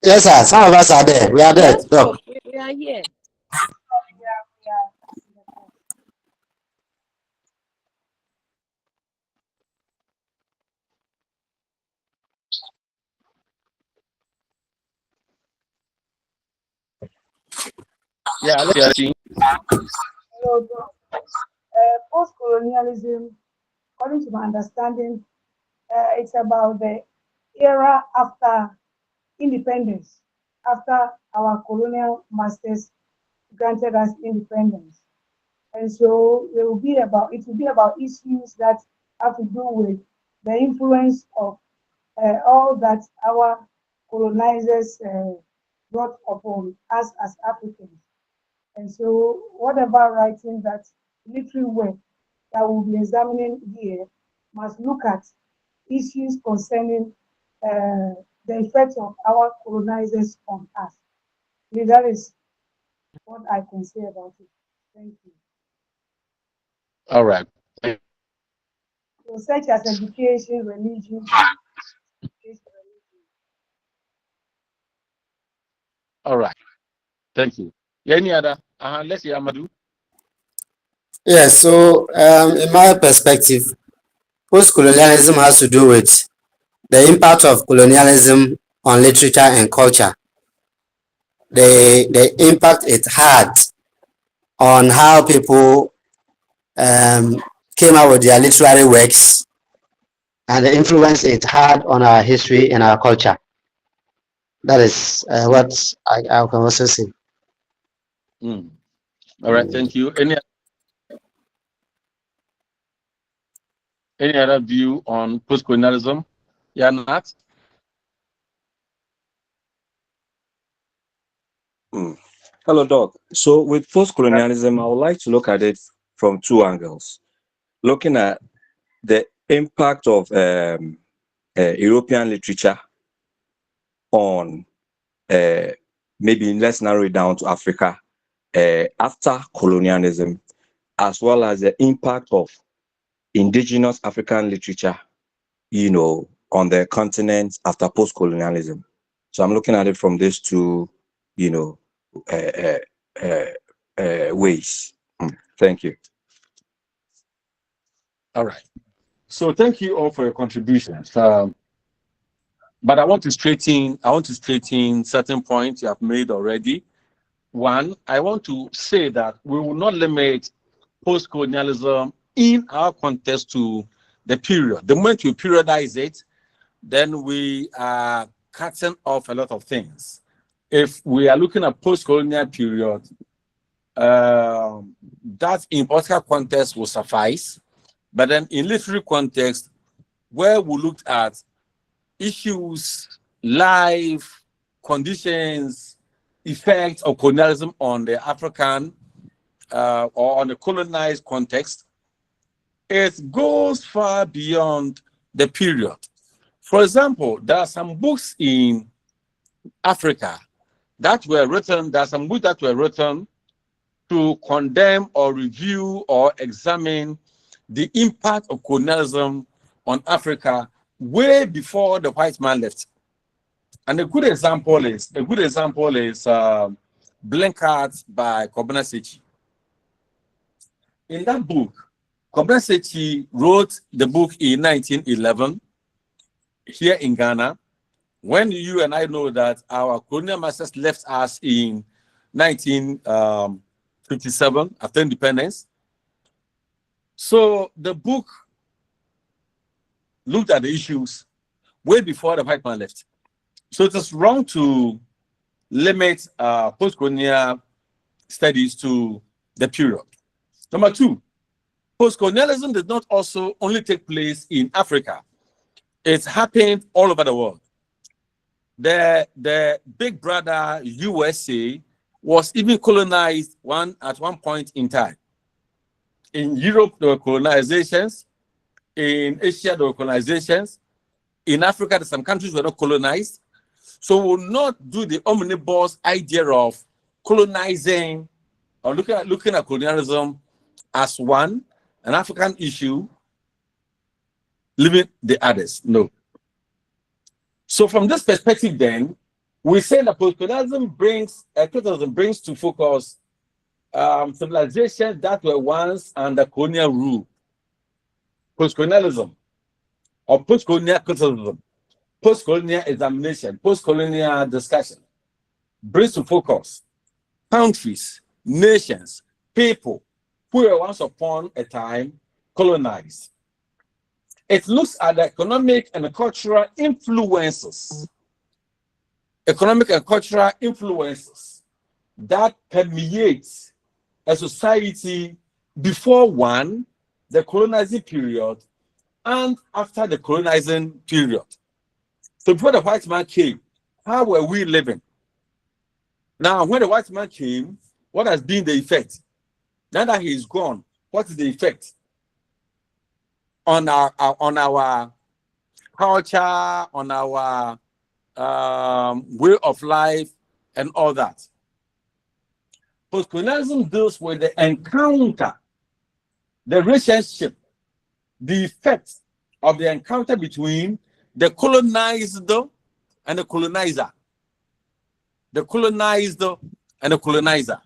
S8: Yes, sir. Some of us are there. We are there.
S2: Yes, Prof. We are here.
S1: Yeah, let's see.
S7: Hello, post-colonialism, according to my understanding, it's about the era after independence, after our colonial masters granted us independence. And so it will be about issues that have to do with the influence of all that our colonizers brought upon us as Africans. And so whatever writing that literary work that we'll be examining here must look at issues concerning the effects of our colonizers on us. That is what I can say about it. Thank you.
S1: All right.
S7: So such as education, religion.
S1: All right. Thank you. Any other? Let's see, Amadou.
S8: Yes, so in my perspective, post-colonialism has to do with the impact of colonialism on literature and culture. The impact it had on how people came out with their literary works, and the influence it had on our history and our culture. That is what I can also say.
S1: Mm. All right, thank you. Any other view on post-colonialism? Yeah, Nat?
S5: Hello, Doc. So with post-colonialism, I would like to look at it from two angles. Looking at the impact of European literature on, maybe let's narrow it down to Africa after colonialism, as well as the impact of indigenous African literature, on the continent after post-colonialism. So I'm looking at it from these two, uh, uh, ways. Thank you.
S1: All right. So thank you all for your contributions. But I want to straighten certain points you have made already. One, I want to say that we will not limit post-colonialism in our context to the period. The moment we periodize it, then we are cutting off a lot of things. If we are looking at post-colonial period, that in political context will suffice. But then in literary context, where we looked at issues, life, conditions, effects of colonialism on the African or on the colonized context, it goes far beyond the period. For example, there are some books in Africa that were written, there are some books that were written to condemn or review or examine the impact of colonialism on Africa way before the white man left. And a good example is Blinkards by Kobena Sechi. In that book, Kobena Sechi wrote the book in 1911 here in Ghana, when you and I know that our colonial masters left us in 1957 after independence. So the book looked at the issues way before the white man left. So it is wrong to limit post-colonial studies to the period. Number two, post-colonialism did not also only take place in Africa. It happened all over the world. The big brother USA was even colonized at one point in time. In Europe, there were colonizations. In Asia, there were colonizations. In Africa, some countries were not colonized. So we will not do the omnibus idea of colonizing or looking at colonialism as an African issue, leaving the others. No. So from this perspective, then, we say that post-colonialism brings to focus civilizations that were once under colonial rule. Post-colonialism or post-colonial criticism, post-colonial examination, post-colonial discussion brings to focus countries, nations, people who were once upon a time colonized. It looks at the economic and cultural influences that permeates a society before the colonizing period and after the colonizing period. So before the white man came, how were we living? Now, when the white man came, what has been the effect? Now that he is gone, what is the effect on our culture, on our way of life, and all that? Post-colonialism deals with the encounter, the relationship, the effect of the encounter between the colonized and the colonizer. The colonized and the colonizer.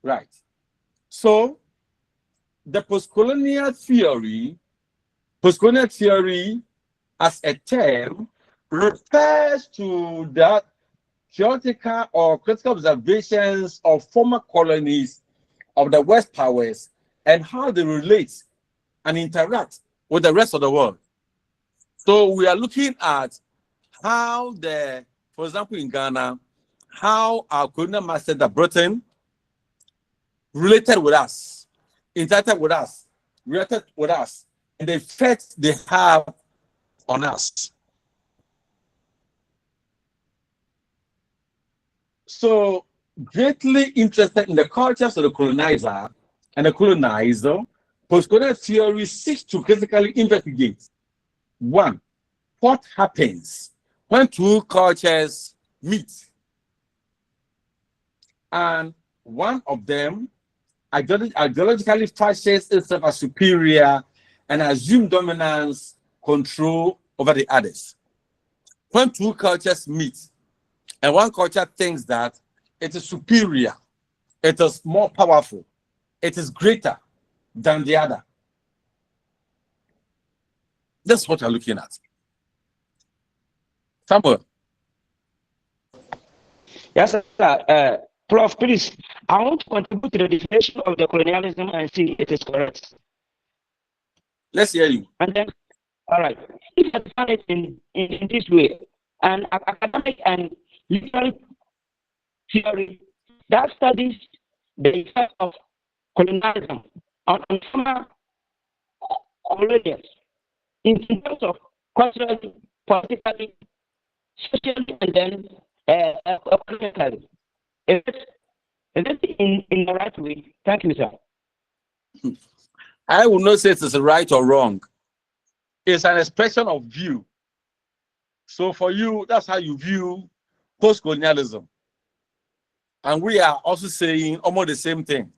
S1: Right. So the post-colonial theory as a term refers to the theoretical or critical observations of former colonies of the West powers and how they relate and interact with the rest of the world. So we are looking at how for example, in Ghana, how our colonial masters, the Britain, related with us, interacted with us, related with us, and the effect they have on us. So, greatly interested in the cultures of the colonizer and the colonizer, postcolonial theory seeks to critically investigate one, what happens when two cultures meet, and one of them ideologically fashions itself as superior and assume dominance, control over the others. When two cultures meet, and one culture thinks that it is superior, it is more powerful, it is greater than the other. That's what you're looking at. Samuel.
S6: Yes, sir. Prof, please, I want to contribute to the definition of the colonialism and see if it is correct.
S1: Let's hear you.
S6: And then, all right, if I define it in this way, an academic and literary theory that studies the effect of colonialism on former colonials in terms of culturally, politically, socially, and then economically. Is it in the right way? Thank you, sir.
S1: I will not say it is right or wrong. It's an expression of view. So for you, that's how you view post-colonialism. And we are also saying almost the same thing,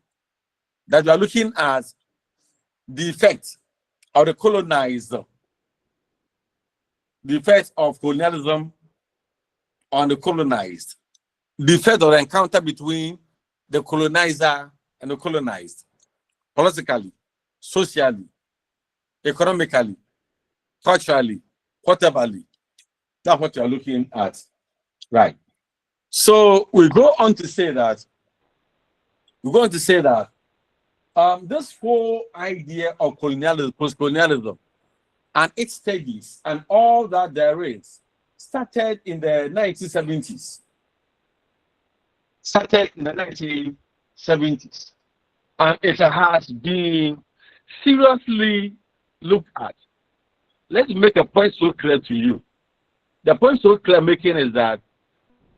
S1: that we are looking at the effect of the colonizer, the effect of colonialism on the colonized, the effect of the encounter between the colonizer and the colonized, politically, socially, economically, culturally, whateverly. That's what you're looking at, right? So we go on to say that, this whole idea of colonialism, post-colonialism, and its stages and all that there is started in the 1970s. And it has been seriously looked at. Let me make a point so clear to you. The point so clear making is that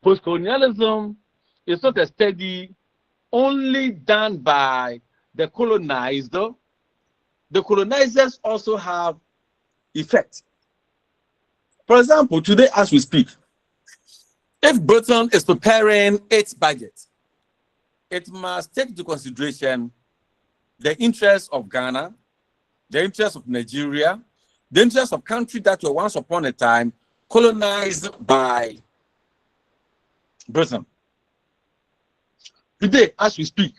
S1: post-colonialism is not a study only done by the colonized. The colonizers also have effect. For example, today as we speak, if Britain is preparing its budget, it must take into consideration the interests of Ghana, the interests of Nigeria, the interests of countries that were once upon a time colonized by Britain. Today, as we speak,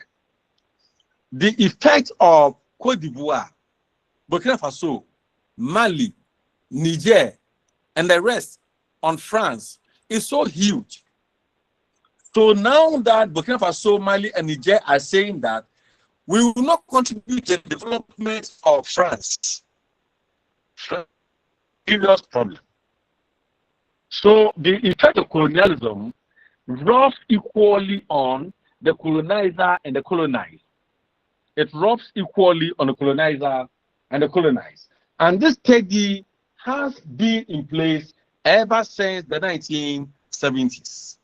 S1: the effect of Cote d'Ivoire, Burkina Faso, Mali, Niger, and the rest on France is so huge. So now that Burkina Faso, Mali, and Niger are saying that we will not contribute to the development of France, serious problem. So the effect of colonialism rubs equally on the colonizer and the colonized. It rubs equally on the colonizer and the colonized. And this study has been in place ever since the 1970s.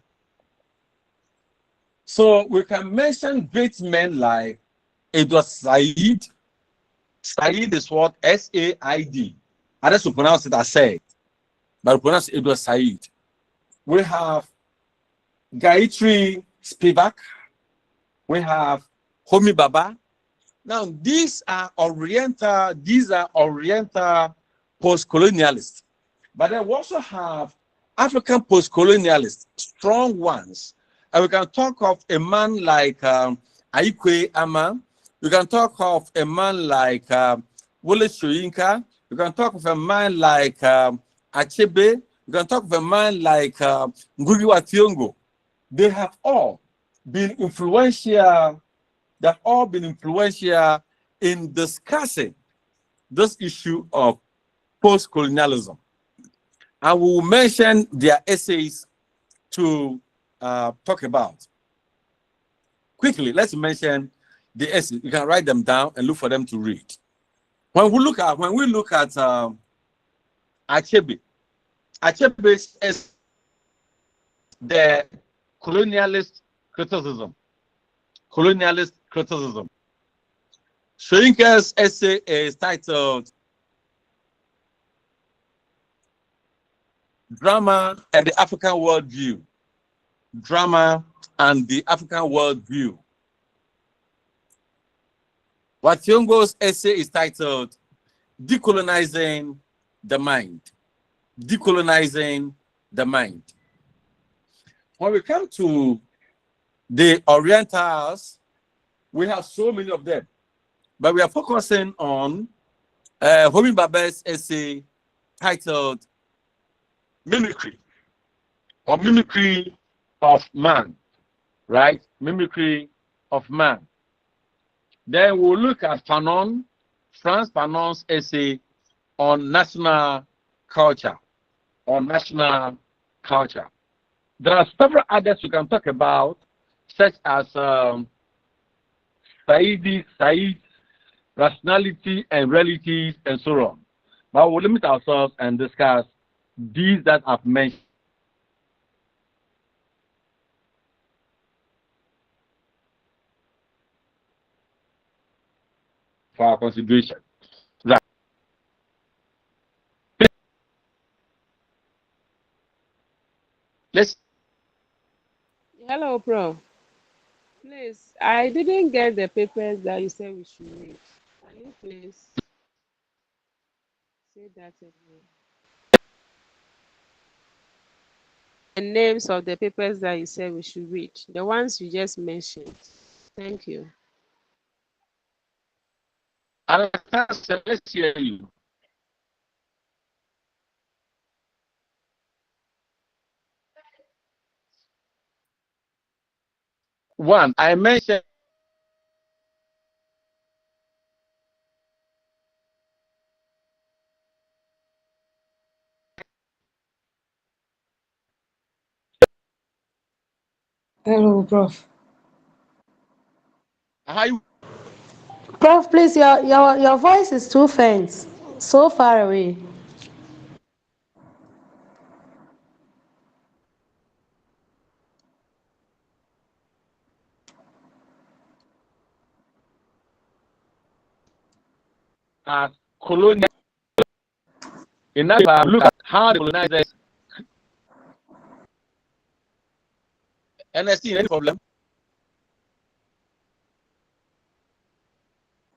S1: So we can mention great men like Edward Said. Said is what? S-A-I-D. I just to pronounce it as said, but I pronounce Edward Said. We have Gayatri Spivak. We have Homi Baba. Now, these are Oriental post-colonialists. But then we also have African post-colonialists, strong ones. And we can talk of a man like Aikwe Ama. We can talk of a man like Wole Soyinka. We can talk of a man like Achebe. You can talk of a man like Ngugi wa Thiong'o. They have all been influential. They've all been influential in discussing this issue of post-colonialism. I will mention their essays to talk about. Quickly, let's mention the essays. You can write them down and look for them to read. When we look at Achebe is the colonialist criticism. Soyinka's essay is titled Drama and the African Worldview. Drama and the African Worldview. Wationgo's essay is titled Decolonizing the Mind. Decolonizing the Mind. When we come to the Orientals, we have so many of them, but we are focusing on Homi Baba's essay titled Mimicry, or Mimicry of Man, right? Mimicry of Man. Then we'll look at Fanon, Frantz Fanon's essay on national culture, There are several others we can talk about, such as Said's rationality and realities, and so on. But we'll limit ourselves and discuss these that I've mentioned. For our consideration. Right. Let's.
S3: Hello, Prof. Please, I didn't get the papers that you said we should read. Can you please say that again? The names of the papers that you said we should read, the ones you just mentioned. Thank you.
S1: Let's hear you. One, I mentioned
S7: Hello, Prof.
S1: how you
S9: Prof, please, your voice is too faint, so far away.
S1: colonial. In that, look at how the colonizers. NSC, any problem?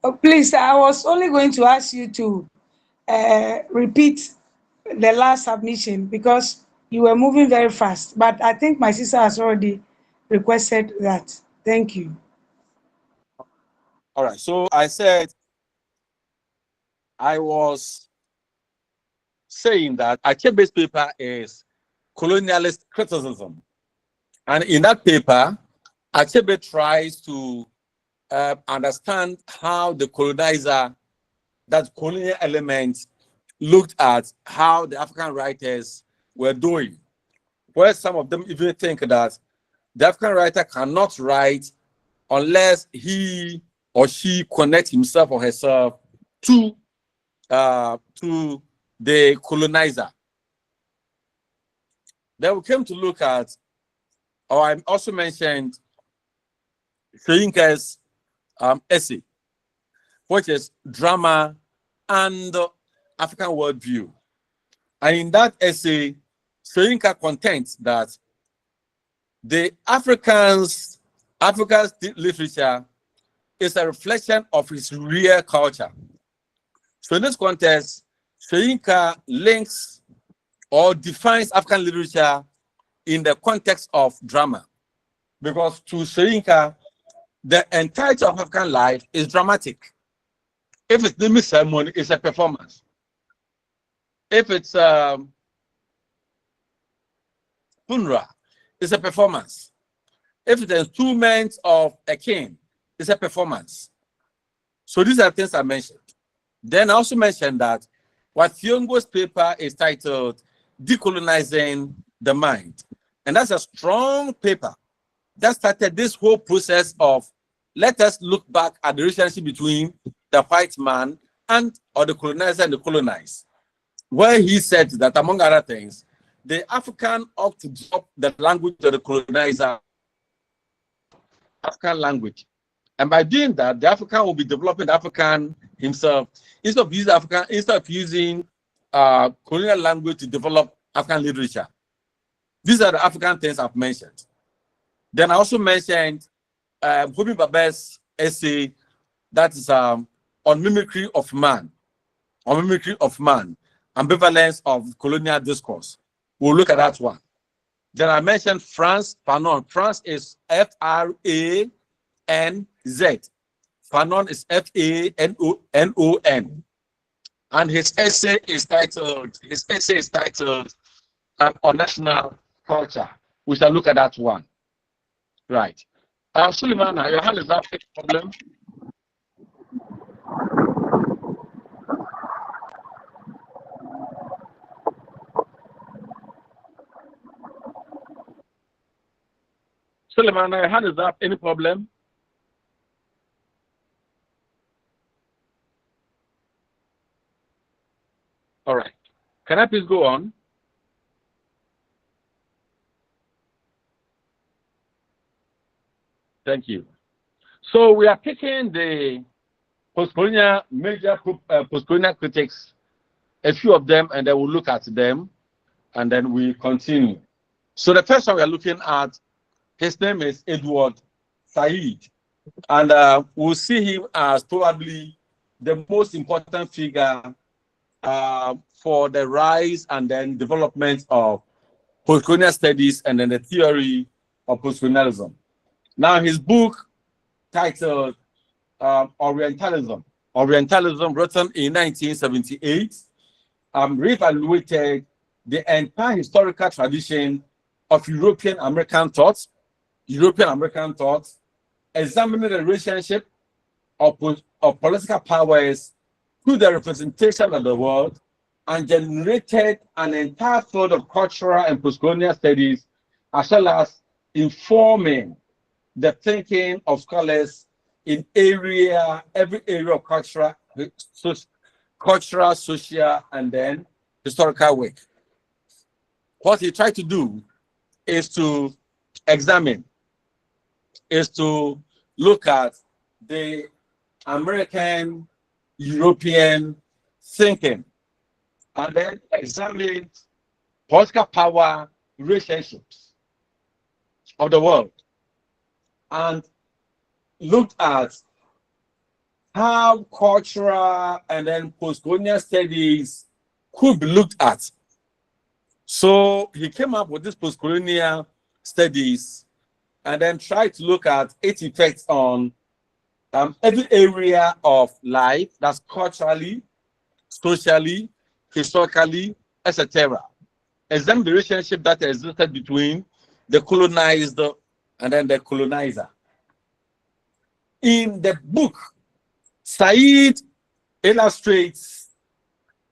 S7: Oh, please, I was only going to ask you to repeat the last submission because you were moving very fast. But I think my sister has already requested that. Thank you.
S1: All right. So I said I was saying that Achebe's paper is colonialist criticism. And in that paper, Achebe tries to understand how the colonizer, that colonial element, looked at how the African writers were doing. Where some of them even think that the African writer cannot write unless he or she connects himself or herself to the colonizer. Then we came to look at, or I also mentioned Soyinka's essay, which is Drama and African Worldview. And in that essay, Soyinka contends that the Africa's literature is a reflection of his real culture. So in this context, Soyinka links or defines African literature in the context of drama. Because to Soyinka, the entirety of African life is dramatic. If it's naming ceremony, it's a performance. If it's funeral, it's a performance. If it's the instrument of a king, it's a performance. So these are things I mentioned. Then I also mentioned that what Thiongo's paper is titled Decolonizing the Mind. And that's a strong paper that started this whole process of let us look back at the relationship between the white man or the colonizer and the colonized, where he said that, among other things, the African ought to drop the language of the colonizer, African language. And by doing that, the African will be developing the African himself instead of using colonial language to develop African literature. These are the African things I've mentioned. Then I also mentioned Homi Babe's essay that is on mimicry of man, ambivalence of colonial discourse. We'll look at that one. Then I mentioned Frantz Fanon. Frantz is F-R-A-N-Z. Fanon is F-A-N-O-N. And his essay is titled On National Culture. We shall look at that one. Right. Suleiman, your hand is up. Problem? Suleiman, your hand is up. Any problem? All right. Can I please go on? Thank you. So we are taking the major postcolonial critics, a few of them, and then we'll look at them, and then we continue. So the first one we are looking at, his name is Edward Said, and we'll see him as probably the most important figure for the rise and then development of postcolonial studies and then the theory of postcolonialism. Now, his book titled Orientalism, written in 1978, reevaluated the entire historical tradition of European American thought, examining the relationship of political powers to the representation of the world, and generated an entire field of cultural and postcolonial studies, as well as informing the thinking of scholars in every area of cultural, social, and then historical work. What he tried to do is to examine, is to look at the American, European thinking, and then examine political power relationships of the world, and looked at how cultural and then postcolonial studies could be looked at. So he came up with this postcolonial studies and then tried to look at its effects on every area of life, that's culturally, socially, historically, etc. Examine the relationship that existed between the colonized and then the colonizer. In the book, Said illustrates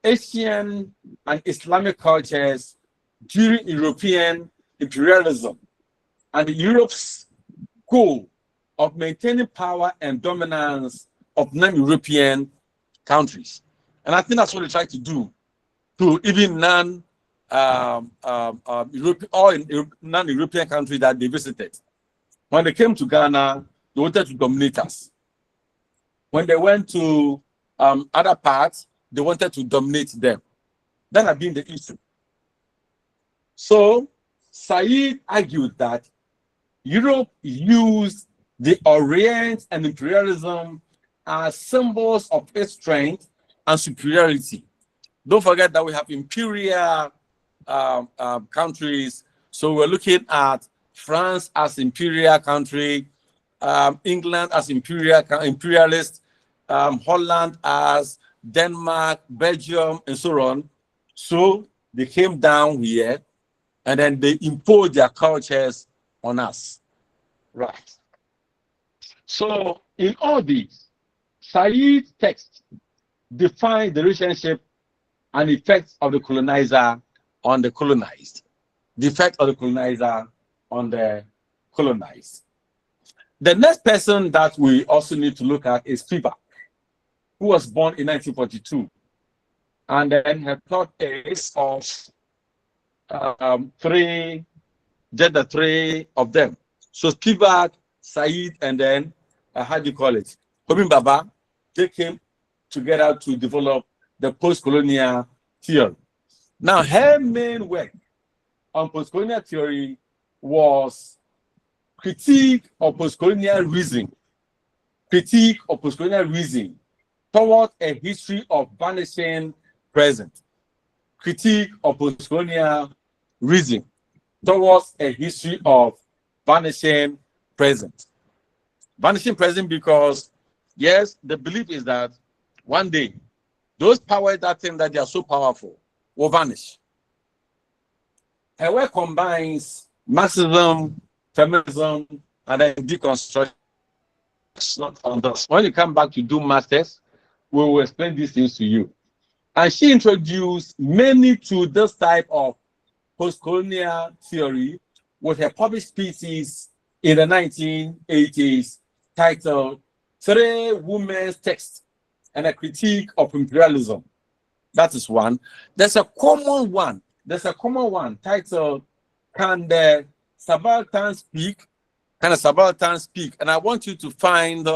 S1: Asian and Islamic cultures during European imperialism and Europe's goal of maintaining power and dominance of non-European countries. And I think that's what they try to do to even non-European countries that they visited. When they came to Ghana, they wanted to dominate us. When they went to other parts, they wanted to dominate them. That had been the issue. So Said argued that Europe used the Orient and imperialism as symbols of its strength and superiority. Don't forget that we have imperial countries. So we're looking at France as imperial country, England as imperialist, Holland as Denmark, Belgium, and so on. So they came down here and then they impose their cultures on us. Right. So in all these, Said's text defines the relationship and effects of the colonizer on the colonized. The effect of the colonizer on the colonized. The next person that we also need to look at is Fiba, who was born in 1942. And then her plot is of three of them. So Spivak, Said, and then how do you call it? Homi Baba, they came together to develop the post-colonial theory. Now, her main work on post-colonial theory was critique of post-colonial reasoning, towards a history of vanishing present. Critique of post-colonial reasoning towards a history of vanishing present. Vanishing present because, yes, the belief is that one day, those powers that think that they are so powerful will vanish. Her work combines Marxism, feminism, and then deconstruction. Not on this. When you come back to do masters, we will explain these things to you. And she introduced many to this type of post-colonial theory with her published pieces in the 1980s titled Three Women's Texts and a Critique of Imperialism. That is one. There's a common one titled Can the Subaltern Speak? Can a Subaltern Speak? And I want you to find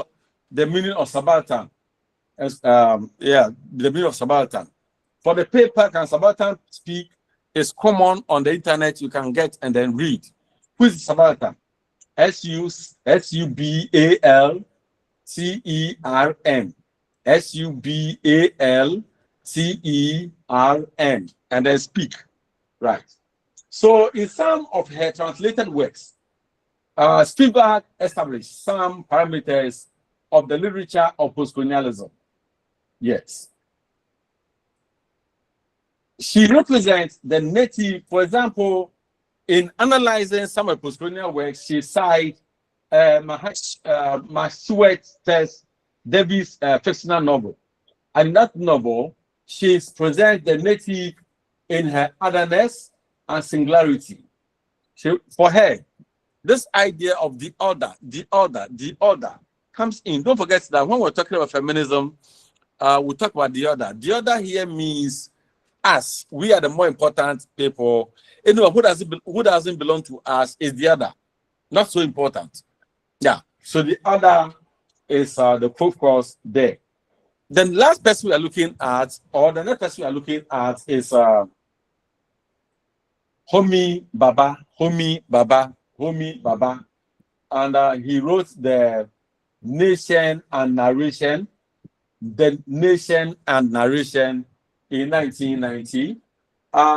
S1: the meaning of subaltern. The meaning of subaltern. For the paper, Can Subaltern Speak? Is common on the internet. You can get and then read. Who is subaltern? S-U-B-A-L-T-E-R-N. S-U-B-A-L-T-E-R-N. And then speak. Right. So in some of her translated works, Spivak established some parameters of the literature of postcolonialism. Yes. She represents the native, for example, in analyzing some of postcolonial works, she cites Massachusetts Davis' fictional novel. And in that novel, she presents the native in her otherness and singularity. For her, this idea of the order comes in. Don't forget that when we're talking about feminism, we talk about the order. The order here means us. We are the more important people. Anyone who doesn't belong to us is the other. Not so important. Yeah. So the other is the focus there. The last person we are looking at, or the next person we are looking at, is Homi Baba, and he wrote the Nation and Narration in 1990.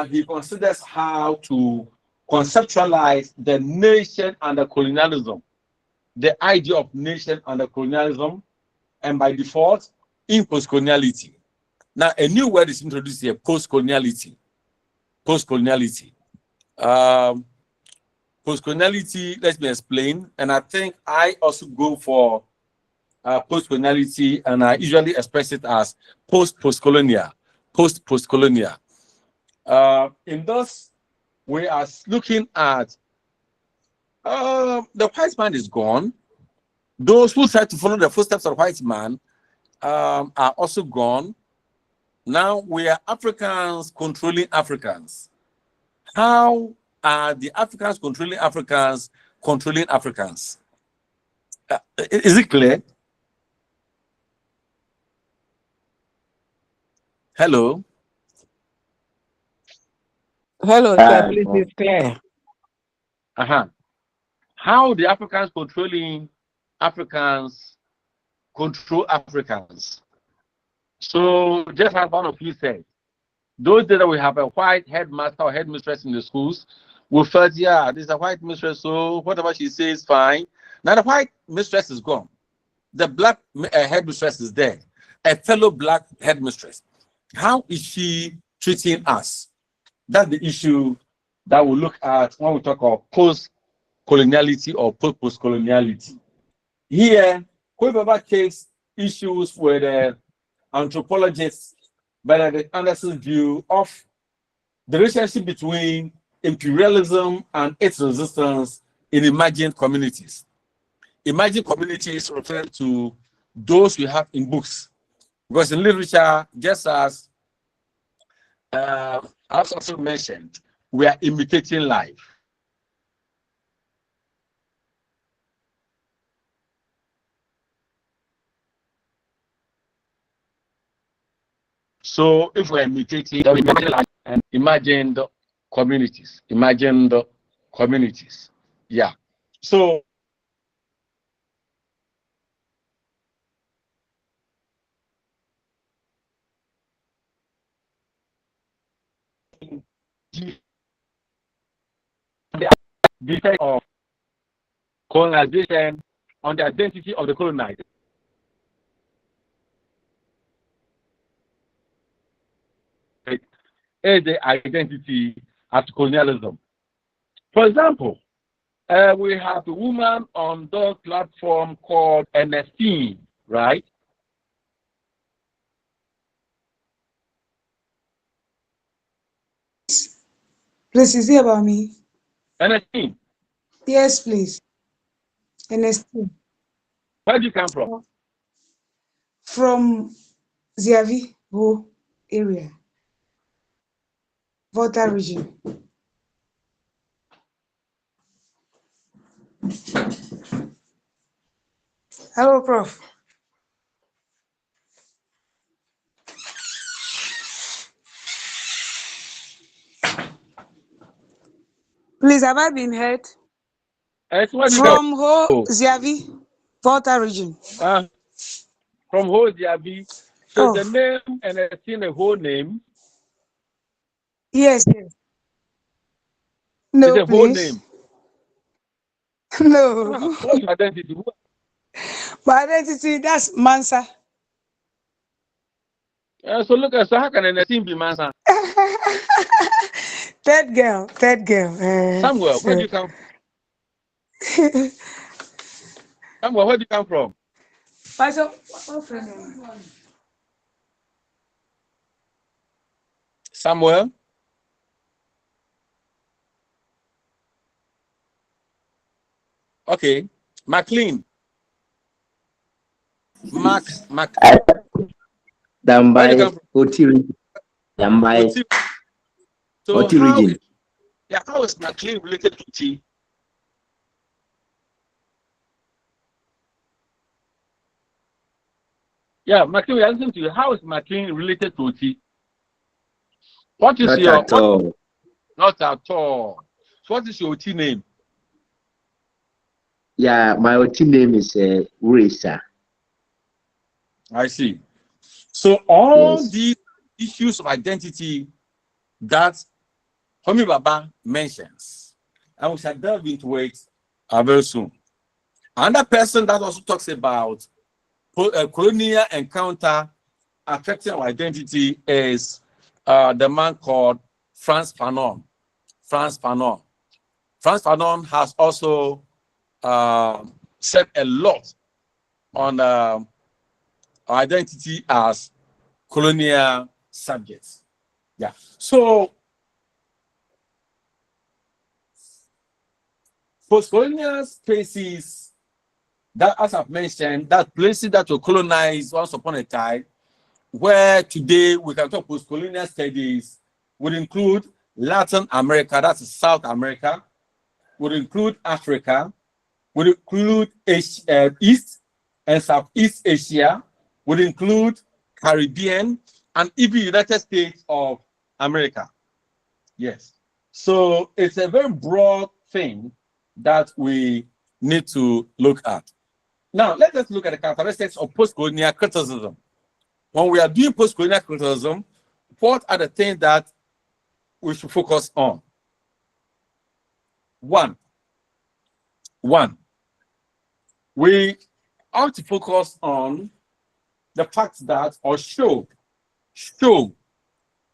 S1: He considers how to conceptualize the nation and the colonialism, the idea of nation and the colonialism, and by default, in postcoloniality. Now, a new word is introduced here, postcoloniality. Postcoloniality, let me explain. And I think I also go for postcoloniality, and I usually express it as postcolonial. In this, we are looking at the white man is gone. Those who try to follow the footsteps of the white man are also gone. Now we are Africans controlling Africans. How are the Africans controlling Africans controlling Africans? Is it clear? Hello?
S6: Hello, sir. Please, it's clear.
S1: How the Africans controlling Africans control Africans. So just as one of you said, those days that we have a white headmaster or headmistress in the schools, we felt, yeah, this is a white mistress, so whatever she says, fine. Now the white mistress is gone. The black headmistress is there. A fellow black headmistress. How is she treating us? That's the issue that we look at when we talk of post-coloniality or post-coloniality. Here, whoever takes issues with anthropologists, Benedict Anderson's view of the relationship between imperialism and its resistance in emerging communities. Emerging communities refer to those we have in books, because in literature, just as I also mentioned, we are imitating life. So if we're imitating, then we imagine life and imagine the communities. Imagine the communities. Yeah. So the effect of colonization on the identity of the colonized is the identity of colonialism. For example, we have a woman on the platform called Ernestine, right?
S7: Please, is it about me?
S1: Ernestine,
S7: Yes, please. NST.
S1: where do you come from?
S7: From Ziavi, Bo area, Volta region. Hello, Prof. Please, have I been heard? From Ziavi, Volta region.
S1: From Ziavi. So
S7: Oh.
S1: the name Ernestine, the whole name?
S7: Yes, yes. No,
S1: It's a whole
S7: please.
S1: name.
S7: No.
S1: What's your identity?
S7: My identity, that's Mansa.
S1: So look at, so how can Ernestine be Mansa?
S7: Third girl, third girl.
S1: Samuel, where do you come from? Samuel, where do you come from? Samuel? Okay. McLean. Max.
S4: Dambai, Oti region. Dambai,
S1: So
S4: Oti region.
S1: how is McLean related to T? Yeah, McLean, we are listening to you. How is McLean related to T? What is
S4: Not
S1: your
S4: at all.
S1: Not at all. So what is your T name?
S4: Yeah, my Oti name is Urisa.
S1: I see. So all
S4: Yes.
S1: these issues of identity that Homi Baba mentions, and we shall delve into it very soon. Another person that also talks about colonial encounter affecting our identity is the man called Frantz Fanon. Frantz Fanon. Frantz Fanon has also said a lot on our identity as colonial subjects. Yeah. So post-colonial spaces that, as I've mentioned, that places that were colonized once upon a time, where today we can talk post-colonial studies, would include Latin America, that's South America, would include Africa, would include East and Southeast Asia, would include Caribbean, and even United States of America. Yes. So it's a very broad thing that we need to look at. Now, let us look at the characteristics of post-colonial criticism. When we are doing post-colonial criticism, what are the things that we should focus on? One, we ought to focus on the fact that, or show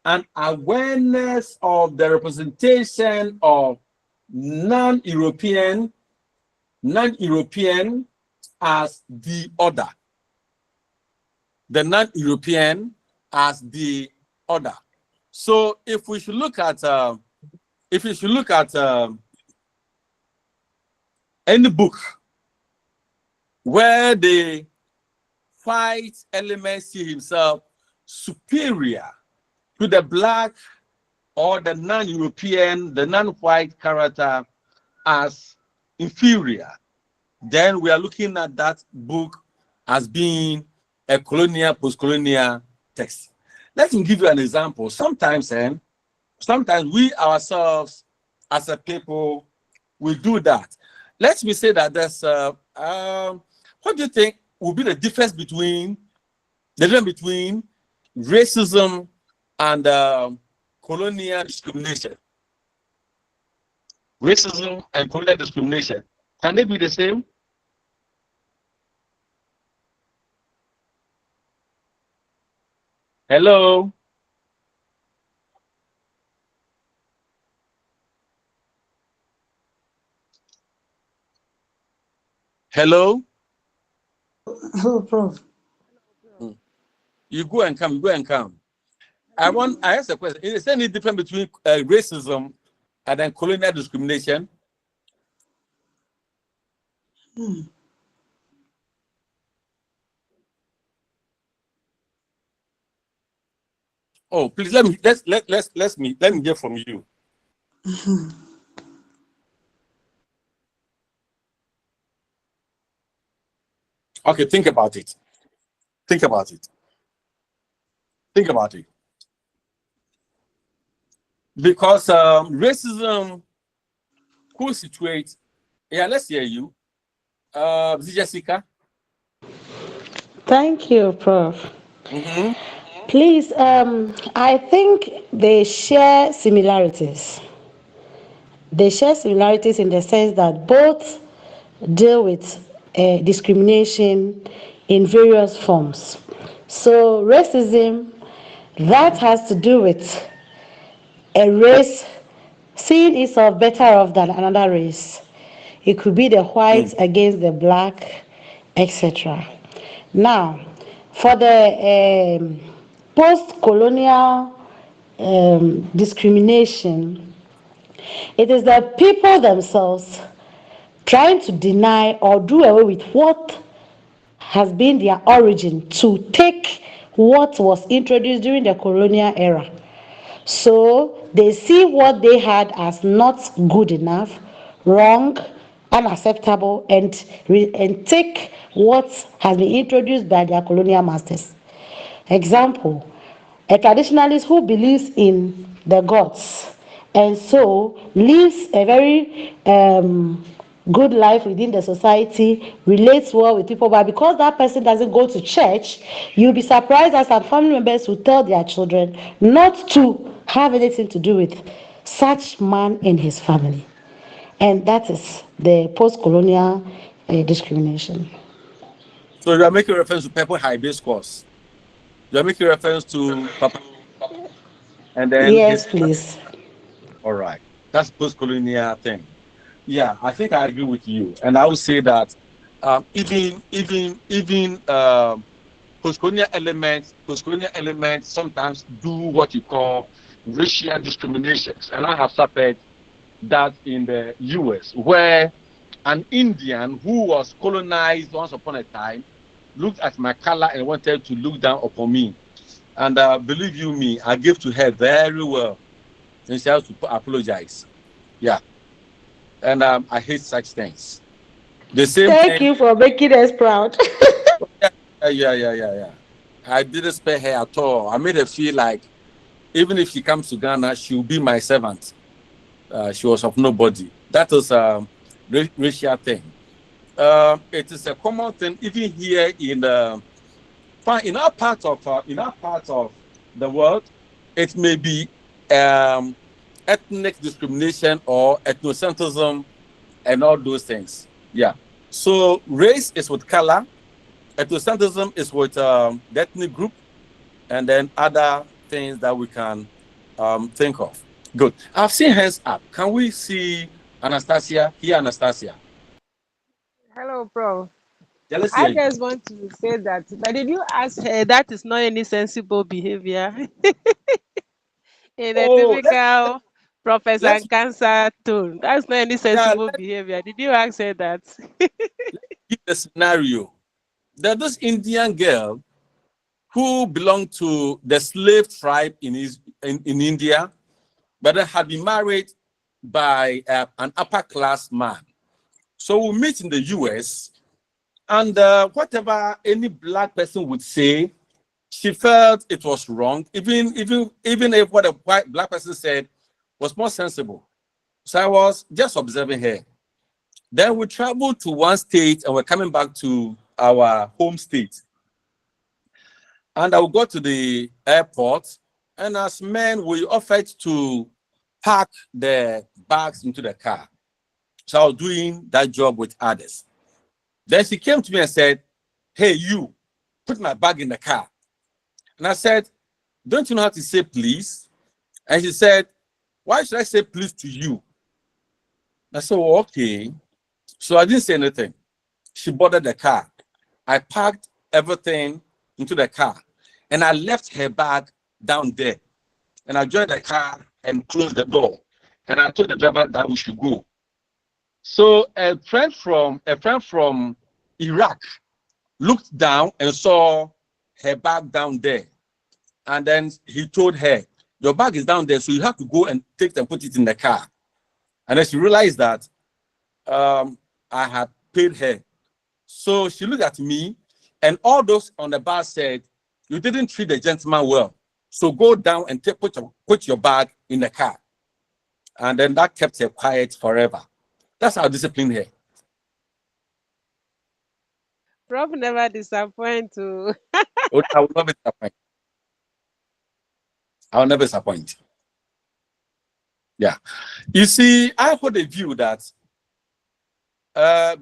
S1: an awareness of the representation of non-European as the other. The non-European as the other. So if we should look at any book where the white element see himself superior to the black or the non-European, the non-white character as inferior, then we are looking at that book as being a colonial, post-colonial text. Let me give you an example. Sometimes we ourselves as a people, we do that. Let me say that there's what do you think will be the difference between racism and colonial discrimination? Racism and colonial discrimination, can they be the same? Hello? Hello?
S7: Oh, Prof.
S1: You go and come. I ask a question. Is there any difference between racism and then colonial discrimination? Oh, please let me hear from you. Okay, think about it. Because racism could situate. Yeah, let's hear you. Jessica.
S9: Thank you, Prof.
S1: Mm-hmm.
S9: Please, I think they share similarities. They share similarities in the sense that both deal with discrimination in various forms. So, racism, that has to do with a race seeing itself better off than another race. It could be the whites against the black, etc. Now, for the post-colonial discrimination, it is the people themselves trying to deny or do away with what has been their origin to take what was introduced during the colonial era. So they see what they had as not good enough, wrong, unacceptable, and take what has been introduced by their colonial masters. Example, a traditionalist who believes in the gods and so lives a very good life within the society, relates well with people, but because that person doesn't go to church, you'll be surprised that some family members will tell their children not to have anything to do with such man in his family. And that is the post-colonial discrimination.
S1: So you are making reference to purple hibiscus. You are making reference to Papa, and then
S9: Yes, please.
S1: all right. That's post-colonial thing. Yeah, I think I agree with you, and I would say that even post-colonial elements sometimes do what you call racial discriminations, and I have suffered that in the U.S., where an Indian who was colonized once upon a time looked at my color and wanted to look down upon me. And believe you me, I gave to her very well. And she has to apologize. Yeah. And I hate such things. The same
S9: Thank
S1: thing.
S9: you for making us proud.
S1: Yeah. I didn't spare her at all. I made her feel like even if she comes to Ghana, she'll be my servant. She was of nobody. That is a racial thing. It is a common thing even here in our part of the world. It may be ethnic discrimination or ethnocentrism and all those things. Yeah. So race is with color, ethnocentrism is with the ethnic group, and then other things that we can think of. Good. I've seen hands up. Can we see Anastasia? Here, Anastasia.
S3: Hello, Prof.
S1: Yeah, let's
S3: I
S1: hear you.
S3: just want to say that, but did you ask her that is not any sensible behavior in a
S1: Oh,
S3: typical professor
S1: let's
S3: and cancer tone? That's not any
S1: yeah,
S3: sensible behavior. Did you ask her that?
S1: give the scenario. There's this Indian girl who belonged to the slave tribe in India, but had been married by an upper class man. So we meet in the US, and whatever any black person would say, she felt it was wrong, even if what a white black person said was more sensible. So I was just observing her. Then we traveled to one state and we're coming back to our home state. And I will go to the airport, and as men, we offered to pack the bags into the car. So I was doing that job with others. Then she came to me and said, "Hey, you, put my bag in the car." And I said, "Don't you know how to say please?" And she said, "Why should I say please to you?" I said, "Well, okay." So I didn't say anything. She boarded the car. I packed everything into the car, and I left her bag down there. And I joined the car and closed the door. And I told the driver that we should go. So a friend from Iraq looked down and saw her bag down there. And then he told her, "Your bag is down there, so you have to go and take it and put it in the car." And then she realized that I had paid her. So she looked at me, and all those on the bus said, "You didn't treat the gentleman well. So go down and put your bag in the car." And then that kept her quiet forever. That's how I disciplined her.
S3: Prof never disappoint. Oh.
S1: Oh, I will never disappoint. I will never disappoint. Yeah. You see, I hold a view that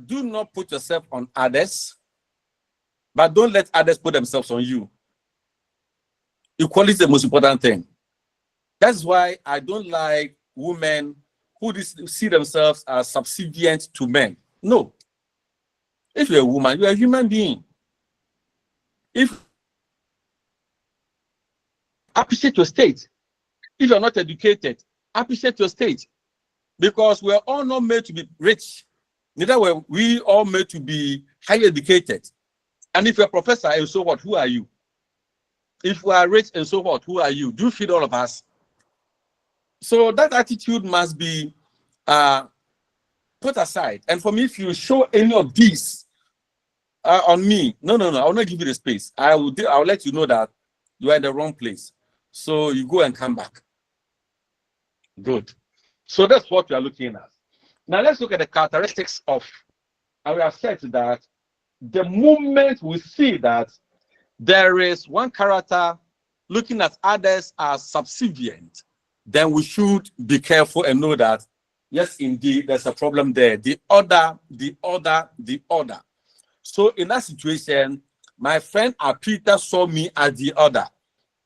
S1: do not put yourself on others, but don't let others put themselves on you. Equality is the most important thing. That's why I don't like women who see themselves as subservient to men. No. If you're a woman, you're a human being. If appreciate your state. If you're not educated, appreciate your state. Because we're all not made to be rich. Neither were we all made to be highly educated. And if you're a professor, and so what, who are you? If we are rich and so what, who are you? Do you feed all of us? So that attitude must be put aside. And for me, if you show any of these on me, no, I will not give you the space. I will let you know that you are in the wrong place. So you go and come back. Good. So that's what we are looking at. Now let's look at the characteristics of, and we have said that the moment we see that there is one character looking at others as subservient, then we should be careful and know that, yes, indeed, there's a problem there. The order. So in that situation, my friend Apita saw me as the other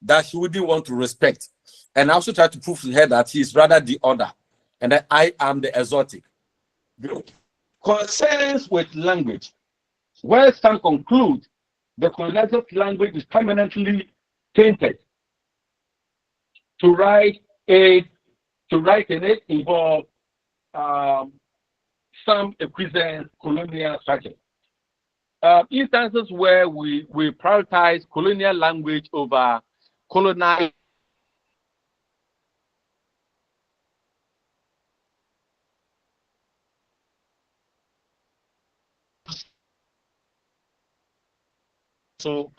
S1: that she wouldn't want to respect. And I also tried to prove to her that he is rather the other and that I am the exotic. Concerns with language. Where some conclude the colonizer language is permanently tainted. To write in it involve some acquiescent colonial structure. Instances where we prioritize colonial language over colonized. So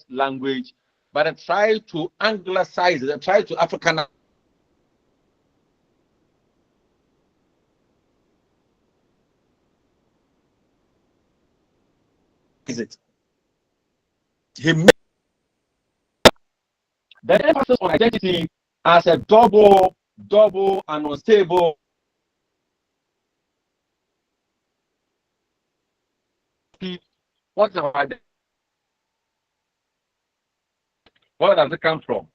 S1: language, but I try to anglicize it, I try to Africanize it. He made the emphasis on identity as a double and unstable. What's our identity? Where does it come from?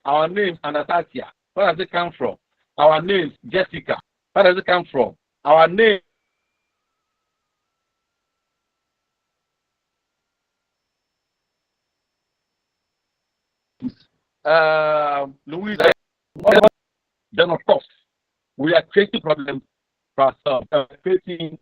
S1: Our name, Anastasia. Where does it come from? Our name, Jessica. Where does it come from? Our name. Louise. Then, of course, we are creating problems for ourselves. Creating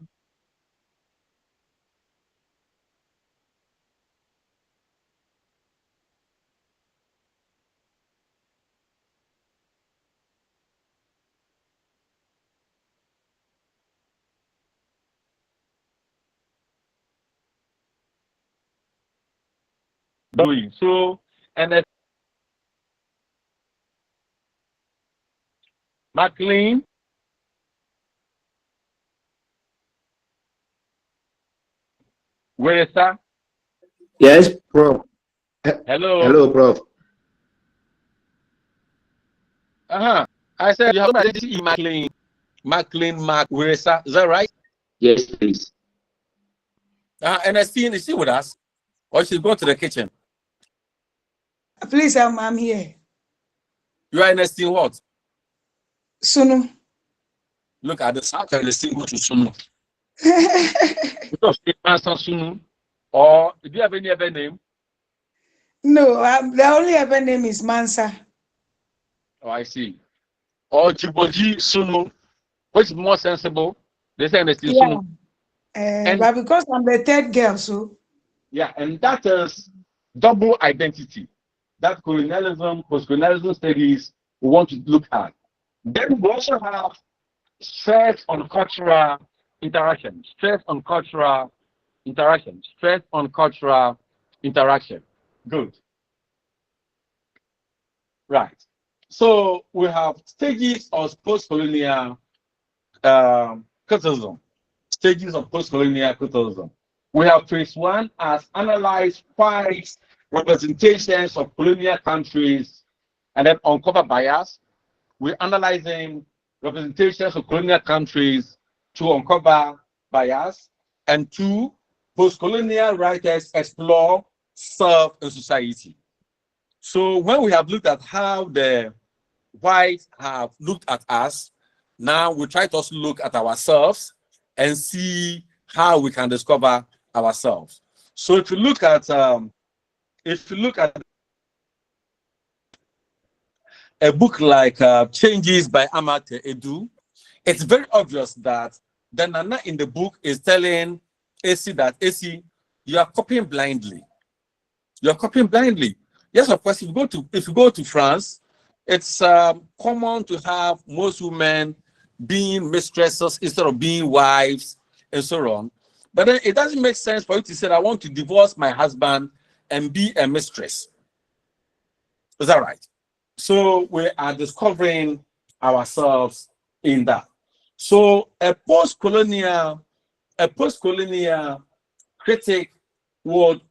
S1: doing so, and then McLean. Where is that?
S4: Yes, Prof.
S1: Hello.
S4: Hello, Prof.
S1: I said you have identity McLean. McLean Mark Weresa. Is that right?
S4: Yes, please.
S1: Ernestine, is she with us? Or she's going to the kitchen?
S7: Please, I'm here.
S1: You are Ernestine what?
S7: Sunu.
S1: Look at the South Ernestine go to Sunu. Because they answer Sunu. Or do you have any other name?
S7: No, the only other name is Mansa.
S1: Oh, I see. Or Chiboji Sunu, which is more sensible. They say Ernestine Sunu.
S7: But because I'm the third girl, so.
S1: Yeah, and that is double identity. That colonialism, post-colonialism studies we want to look at. Then we also have stress on cultural interaction. Stress on cultural interaction. Stress on cultural interaction. Good. Right. So we have stages of post-colonial criticism. Stages of post-colonial criticism. We have phase one as analyzed five representations of colonial countries and then uncover bias. We're analyzing representations of colonial countries to uncover bias. And two, post-colonial writers explore self and society. So when we have looked at how the whites have looked at us, now we try to also look at ourselves and see how we can discover ourselves. So if you look at a book like Changes by Amate Edu, it's very obvious that the Nana in the book is telling AC that AC, you are copying blindly. You are copying blindly. Yes, of course, if you go to France, it's common to have most women being mistresses instead of being wives and so on. But then it doesn't make sense for you to say, I want to divorce my husband and be a mistress. Is that right? So we are discovering ourselves in that. So a post-colonial critic would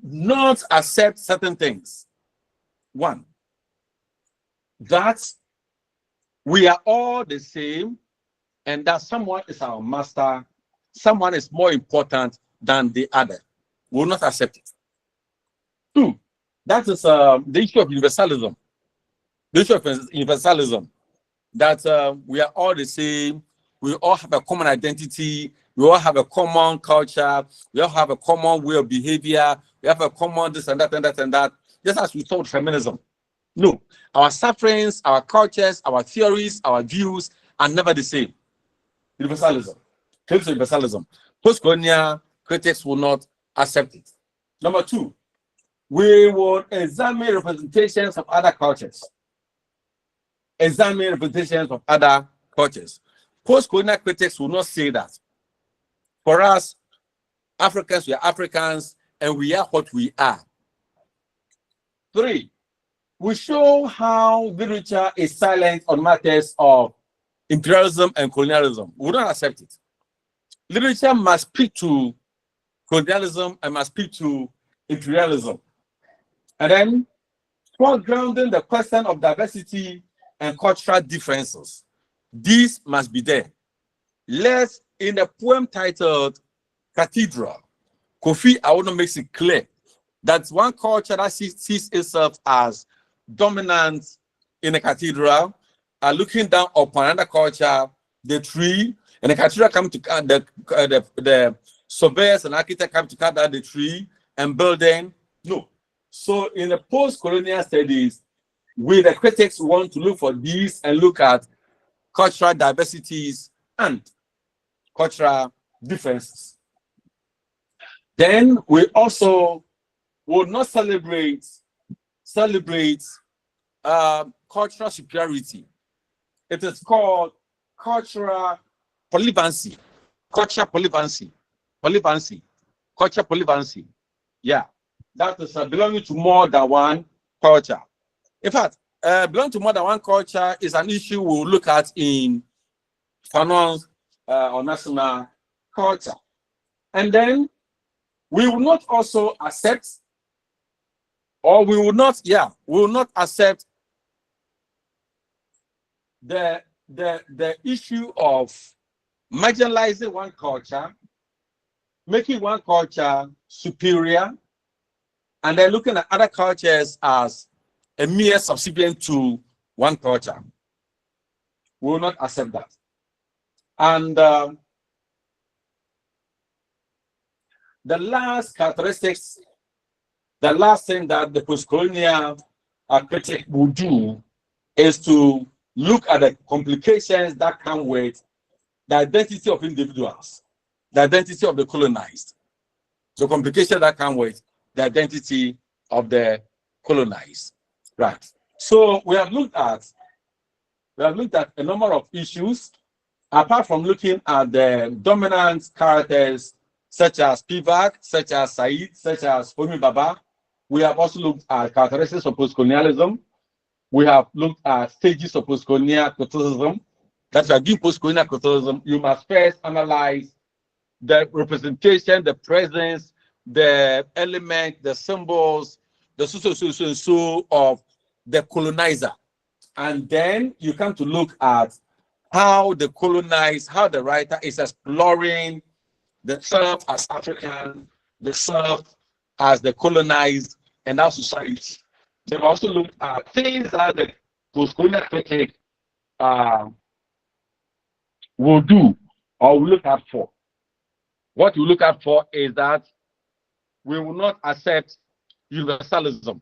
S1: not accept certain things. One, that we are all the same and that someone is our master, someone is more important than the other. We will not accept it. Two, that is the issue of universalism. The issue of universalism, that we are all the same, we all have a common identity, we all have a common culture, we all have a common way of behavior, we have a common this and that and that and that, just as we thought feminism. No, our sufferings, our cultures, our theories, our views are never the same. Universalism. Claims of universalism. Post-colonial critics will not accept it. Number two, we will examine representations of other cultures. Examine representations of other cultures. Post-colonial critics will not say that. For us, Africans, we are Africans, and we are what we are. Three, we show how literature is silent on matters of imperialism and colonialism. We don't accept it. Literature must speak to colonialism and must speak to imperialism. And then, foregrounding the question of diversity and cultural differences. These must be there. Let's, in a poem titled Cathedral, Kofi Awono makes it clear that one culture that sees itself as dominant in a cathedral are looking down upon another culture, the tree, and the cathedral come to the surveyors and architects come to cut down the tree and building. No. So in the post-colonial studies, we the critics want to look for these and look at cultural diversities and cultural differences. Then we also will not celebrate cultural superiority. It is called cultural polyvancy. Cultural polyvancy. Cultural polyvancy. Yeah, that is belonging to more than one culture. In fact, belonging to more than one culture is an issue we'll look at in finance or national culture. And then we will not also accept, or we will not accept the issue of marginalizing one culture, making one culture superior, and then looking at other cultures as a mere subservient to one culture. We will not accept that. And the last characteristics, the last thing that the postcolonial critic will do is to look at the complications that come with the identity of individuals, the identity of the colonized, the complications that come with the identity of the colonized. Right. So we have looked at a number of issues, apart from looking at the dominant characters such as Pivak, such as Said, such as Homi Baba. We have also looked at characteristics of postcolonialism. We have looked at stages of postcolonial criticism. That's why doing postcolonial criticism, you must first analyze the representation, the presence, the element, the symbols, the so of the colonizer. And then you come to look at how the colonized, how the writer is exploring the self as African, the self as the colonized, and our society. They've also looked at things that the post-colonial critic will do or will look out for. What we look out for is that we will not accept universalism.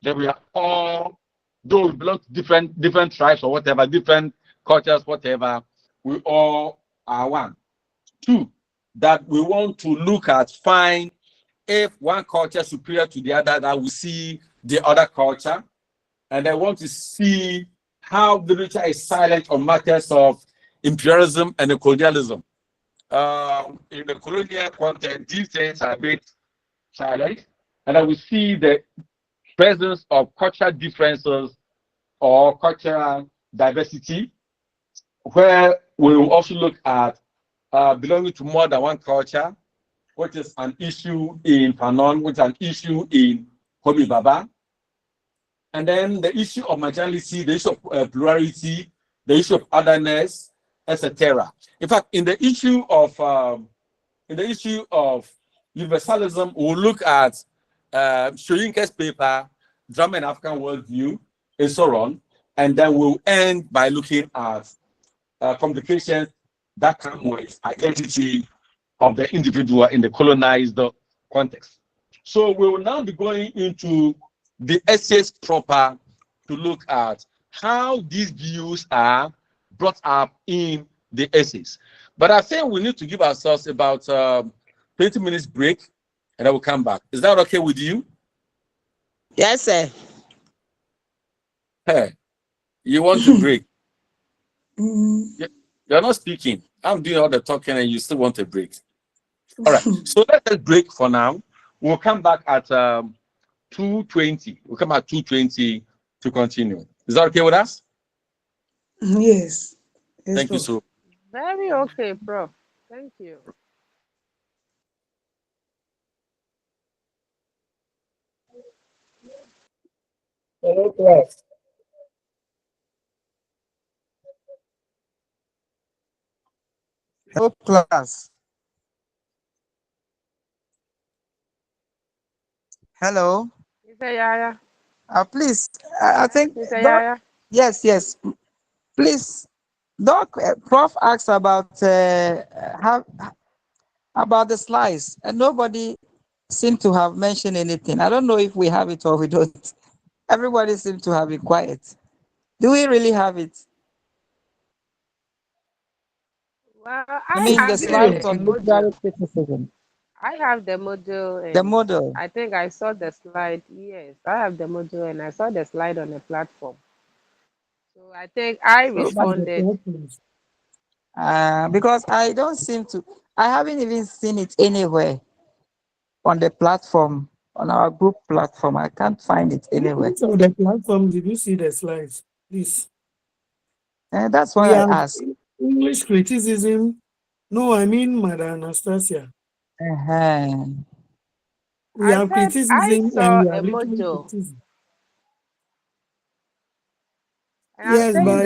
S1: That we are all, though we belong to different tribes or whatever, different cultures, whatever, we all are one. Two, that we want to look at, find if one culture is superior to the other, that we see the other culture, and I want to see how the literature is silent on matters of imperialism and colonialism. In the colonial content, these things are a bit silent, and I will see the presence of cultural differences or cultural diversity, where we will also look at belonging to more than one culture, which is an issue in Fanon, which is an issue in Homi Baba. And then the issue of marginality, the issue of plurality, the issue of otherness, etc. In fact, in the issue of universalism, we'll look at Shoyinke's paper, Drama and African Worldview, and so on. And then we'll end by looking at complications that come with identity of the individual in the colonized context. So we will now be going into the essays proper to look at how these views are brought up in the essays. But I think we need to give ourselves about 20 minutes break, and I will come back. Is that okay with you?
S3: Yes, sir.
S1: Hey, you want to break? You're not speaking. I'm doing all the talking, and you still want a break. All right. So let's break for now. We'll come back at 2:20. We'll come at 2:20 to continue. Is that okay with us?
S7: Yes.
S1: Thank you so.
S3: Very okay, Prof. Thank you.
S1: Hello, class.
S10: Hello, class. Hello.
S3: Mr. Yaya.
S10: Please, I think
S3: Mr. Yaya.
S10: Yes, yes. Please, Doc, Prof asked about the slides, and nobody seemed to have mentioned anything. I don't know if we have it or we don't. Everybody seemed to have been quiet. Do we really have it?
S3: Well,
S10: I
S3: I
S10: mean, the
S3: have
S10: slides
S3: the
S10: on
S3: module.
S10: literary criticism.
S3: I have the module,
S10: The
S3: and
S10: model.
S3: I think I saw the slide. Yes, I have the module, and I saw the slide on the platform. So I think I
S10: So, but
S3: responded.
S10: because I don't seem to, I haven't even seen it anywhere on the platform, on our group platform. I can't find it anywhere.
S11: So the platform, did you see the slides? Please.
S10: And that's
S11: We
S10: why I
S11: have
S10: asked.
S11: English criticism. No, I mean Madam Anastasia.
S10: Uh-huh.
S11: We
S3: I
S11: have
S3: said I
S11: criticism and
S3: saw
S11: we
S3: a
S11: have literary
S3: module,
S11: criticism.
S3: and I'm
S11: Yes,
S3: saying
S11: but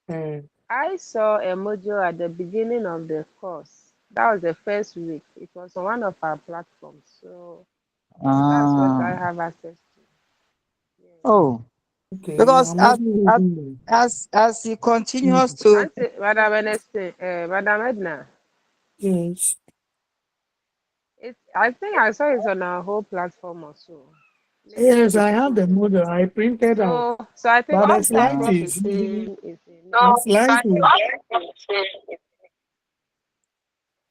S3: that I saw a module at the beginning of the course. That was the first week. It was on one of our platforms. So that's what I
S10: Ah,
S3: have access to. Yes.
S10: oh,
S11: okay,
S10: because
S11: I'm also reading
S10: as he
S11: them.
S10: continues to,
S3: Auntie, Madam Ernestine, Madam Edna,
S11: Yes.
S3: I think I saw it on our whole platform also. Literary
S11: Yes, I have the
S3: criticism.
S11: model. I printed out.
S3: So I think
S11: But the
S3: what
S11: slide
S3: Prof is
S11: is
S3: saying is
S11: the
S3: enough.
S11: slide is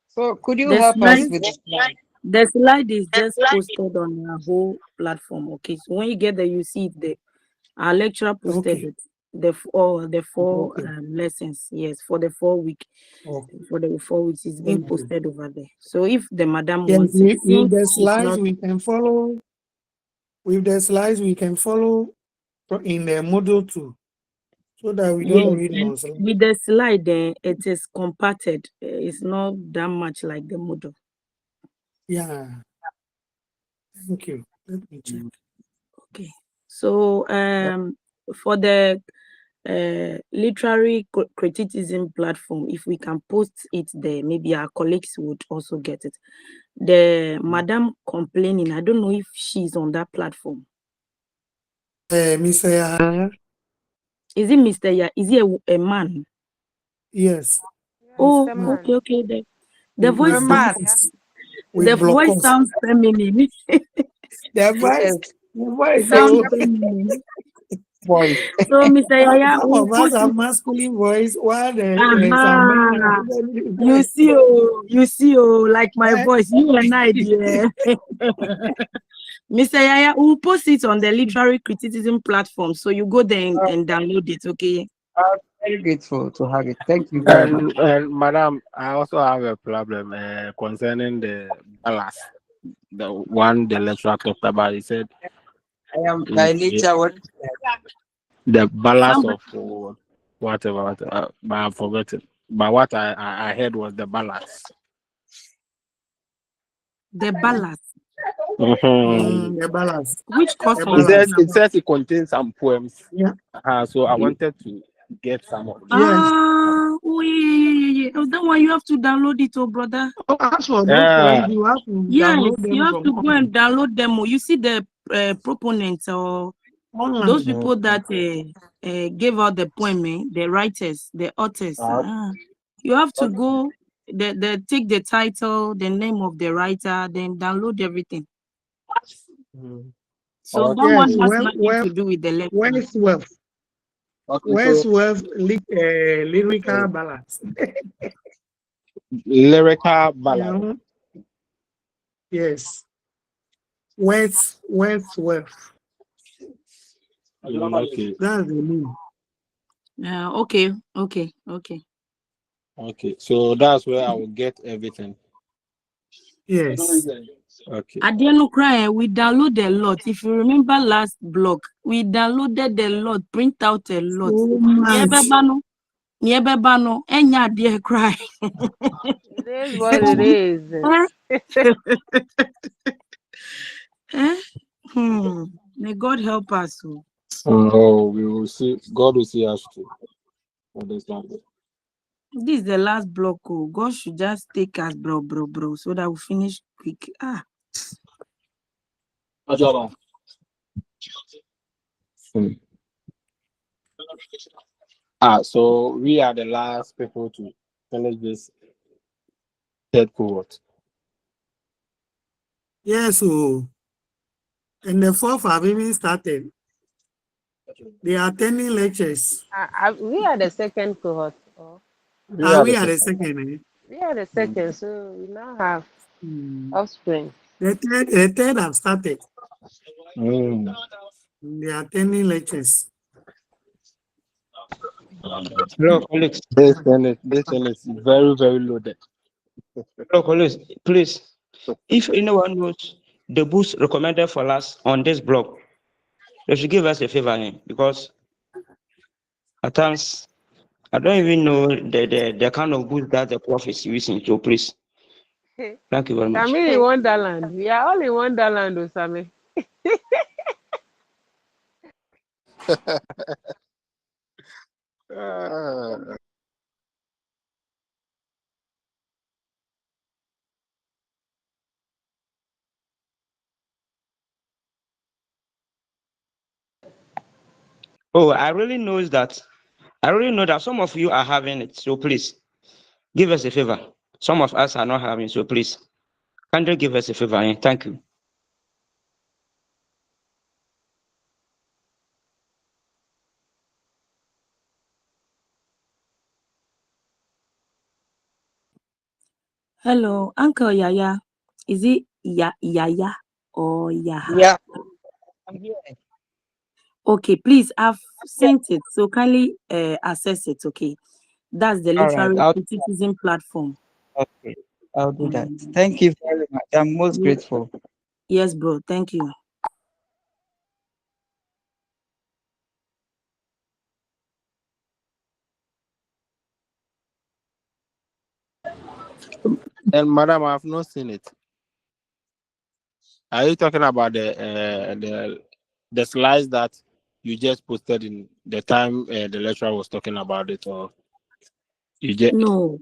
S10: so could you
S12: The
S10: help us
S12: slide,
S10: with the slide?
S12: the slide is just posted on our whole platform. Okay, so when you get there, you see it there. Our lecturer posted
S11: okay.
S12: it. The four
S11: Okay.
S12: lessons. Yes, for the 4 week.
S11: Okay.
S12: For the 4 weeks, it's being
S11: Thank you.
S12: posted over there. So if the madam
S11: Yes,
S12: wants it,
S11: with
S12: since
S11: the
S12: it's
S11: slides
S12: not
S11: we can follow. With the slides we can follow in the model too, so that we don't
S12: yes,
S11: read
S12: and
S11: nonsense.
S12: with the slide, then it is compacted. It's not that much like the model.
S11: Yeah. Thank you. Let me check.
S12: Okay. So for the literary criticism platform, if we can post it there, maybe our colleagues would also get it. The madam complaining, I don't know if she's on that platform.
S11: Mr. Yahaya?
S12: Is it Mr. Ya? Is he a man?
S11: Yes.
S12: Oh,
S3: Mr. Man.
S12: okay. The voice
S11: With
S12: sounds
S11: blockers.
S12: the
S11: With
S12: voice
S11: blockers.
S12: sounds feminine.
S11: The voice.
S12: Sounds
S11: So
S12: feminine.
S10: Voice.
S12: So Mr. Yaya
S11: some
S12: will
S11: of us
S12: post
S11: have
S12: it.
S11: masculine voice, while there's some men
S12: Aha.
S11: with feminine
S12: You see, like my
S11: voice.
S12: voice, you and I, dear. Mr. Yaya, we'll post it on the literary criticism platform. So you go there and download it, okay?
S10: I'm very grateful to have it. Thank you very much.
S13: And madam, I also have a problem concerning the ballast. The one the lecturer talked about. He said
S10: I am by nature what?
S13: the ballast
S12: Somebody,
S13: of whatever, but I've forgotten. But what I heard was the ballast.
S12: the ballast.
S11: The balance.
S12: Which course
S11: The
S12: are you
S11: balance.
S12: talking
S13: It
S12: about?
S13: says it contains some poems.
S11: Yeah.
S13: So I wanted to get some of them.
S11: Yes.
S12: Oh, yeah. Oh, that one you have to download it, oh, brother.
S11: Oh, as for those points, you have to
S12: Yes,
S11: download
S12: you
S11: them
S12: have
S11: from
S12: to go and download them. You see the proponents or
S11: online.
S12: those people that gave out the poem, the writers, the authors. You have to go, take the title, the name of the writer, then download everything. So that
S11: Yes,
S12: one has nothing to do with the lecture.
S11: Wordsworth. Wordsworth lyrical balance.
S13: Lyrical ballad.
S11: Yes. Wordsworth.
S13: Okay.
S11: That's the name.
S12: Okay.
S13: Okay. So that's where I will get everything.
S11: Yes.
S13: Okay.
S12: At the end of crying, we download a lot. If you remember last blog, we downloaded a lot, print out a lot. Niebebano, enya dear cry.
S3: It is what it is.
S12: May God help us.
S13: Oh, we will see. God will see us to understand it.
S12: This is the last block. Oh, God should just take us, bro, so that we finish quick.
S13: So we are the last people to finish this third cohort.
S11: Yes, so and the fourth have even started. They are attending lectures.
S3: We are the second cohort. Oh,
S13: We are
S11: We
S13: the
S11: are the
S13: second.
S11: second.
S3: we are the second, so we now have offspring.
S11: The third have started.
S13: Mm.
S11: They are attending lectures.
S6: Hello, colleagues.
S13: This one is very, very loaded.
S6: Hello, colleagues. Please, if anyone knows the books recommended for us on this blog, they should give us a favor, because at times I don't even know the kind of books that the prof is using. So please, thank you very much.
S3: Sami in Wonderland. We are all in Wonderland, Osame.
S13: Uh,
S6: Oh, I really know that some of you are having it. So please, give us a favor. Some of us are not having. So please, can you give us a favor? Thank you.
S12: Hello, Uncle Yaya. Is it Yaya or Yaha?
S10: Yeah, I'm here.
S12: Okay, please, I've sent it. So kindly access it. Okay, that's the
S10: All right.
S12: literary criticism platform.
S10: Okay, I'll do that.
S12: Mm.
S10: Thank you very much. I'm most
S12: Ye-
S10: grateful.
S12: Yes, bro. Thank you.
S13: and madam, I have not seen it. Are you talking about the slides that you just posted in the time the lecturer was talking about it, or you just?
S12: No,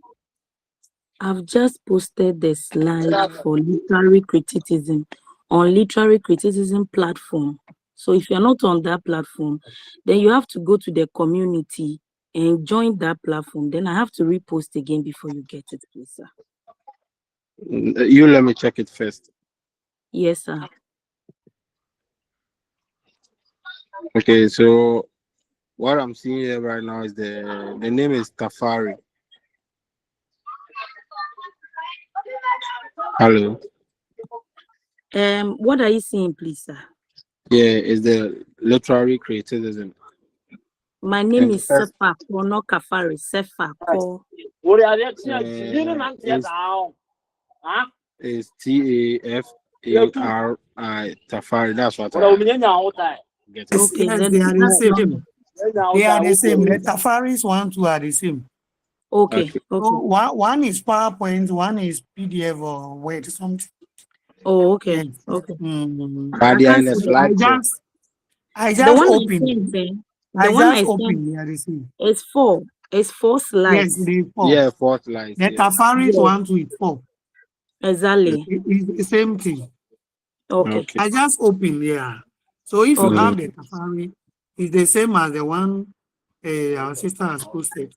S12: I've just posted the slide for literary criticism on literary criticism platform. So if you're not on that platform, then you have to go to the community and join that platform. Then I have to repost again before you get it, please, sir.
S13: You let me check it first.
S12: Yes, sir.
S13: Okay, so what I'm seeing here right now is the name is Tafari. Hello.
S12: What are you seeing, please, sir?
S13: Yeah, it's the literary criticism.
S12: My name
S13: And the
S12: is
S13: first
S12: Sefa Kono Kafari. Sefa Ko.
S13: is Tafari. Tafari. That's what I get it.
S11: Yes,
S12: Okay,
S11: yes,
S12: then
S11: they are the
S12: that's not me.
S11: same. They are the same. The Tafaris 1, 2 are the same.
S12: Okay,
S13: Okay.
S11: So
S12: okay.
S11: one is PowerPoint, one is PDF or Word, something.
S12: Oh, okay,
S11: Yes.
S12: okay.
S13: But
S12: I
S13: they are
S12: can't
S13: in the
S12: see
S11: I
S13: slideshow.
S11: I
S12: the
S11: just
S12: one I
S11: opened.
S12: sent. The
S11: I
S12: one
S11: just
S12: I sent
S11: opened. They are the same.
S12: is four. It's four
S11: Yes,
S12: slides.
S11: it is 4.
S13: Yeah, fourth slides.
S11: The
S13: Yeah.
S11: Tafaris
S12: Yes,
S11: 1, 2 is 4.
S12: exactly.
S11: It's the same thing.
S12: Okay,
S13: Okay.
S11: I just opened, yeah. So if you
S12: okay.
S11: have the Tafari, it's the same as the one our sister has posted.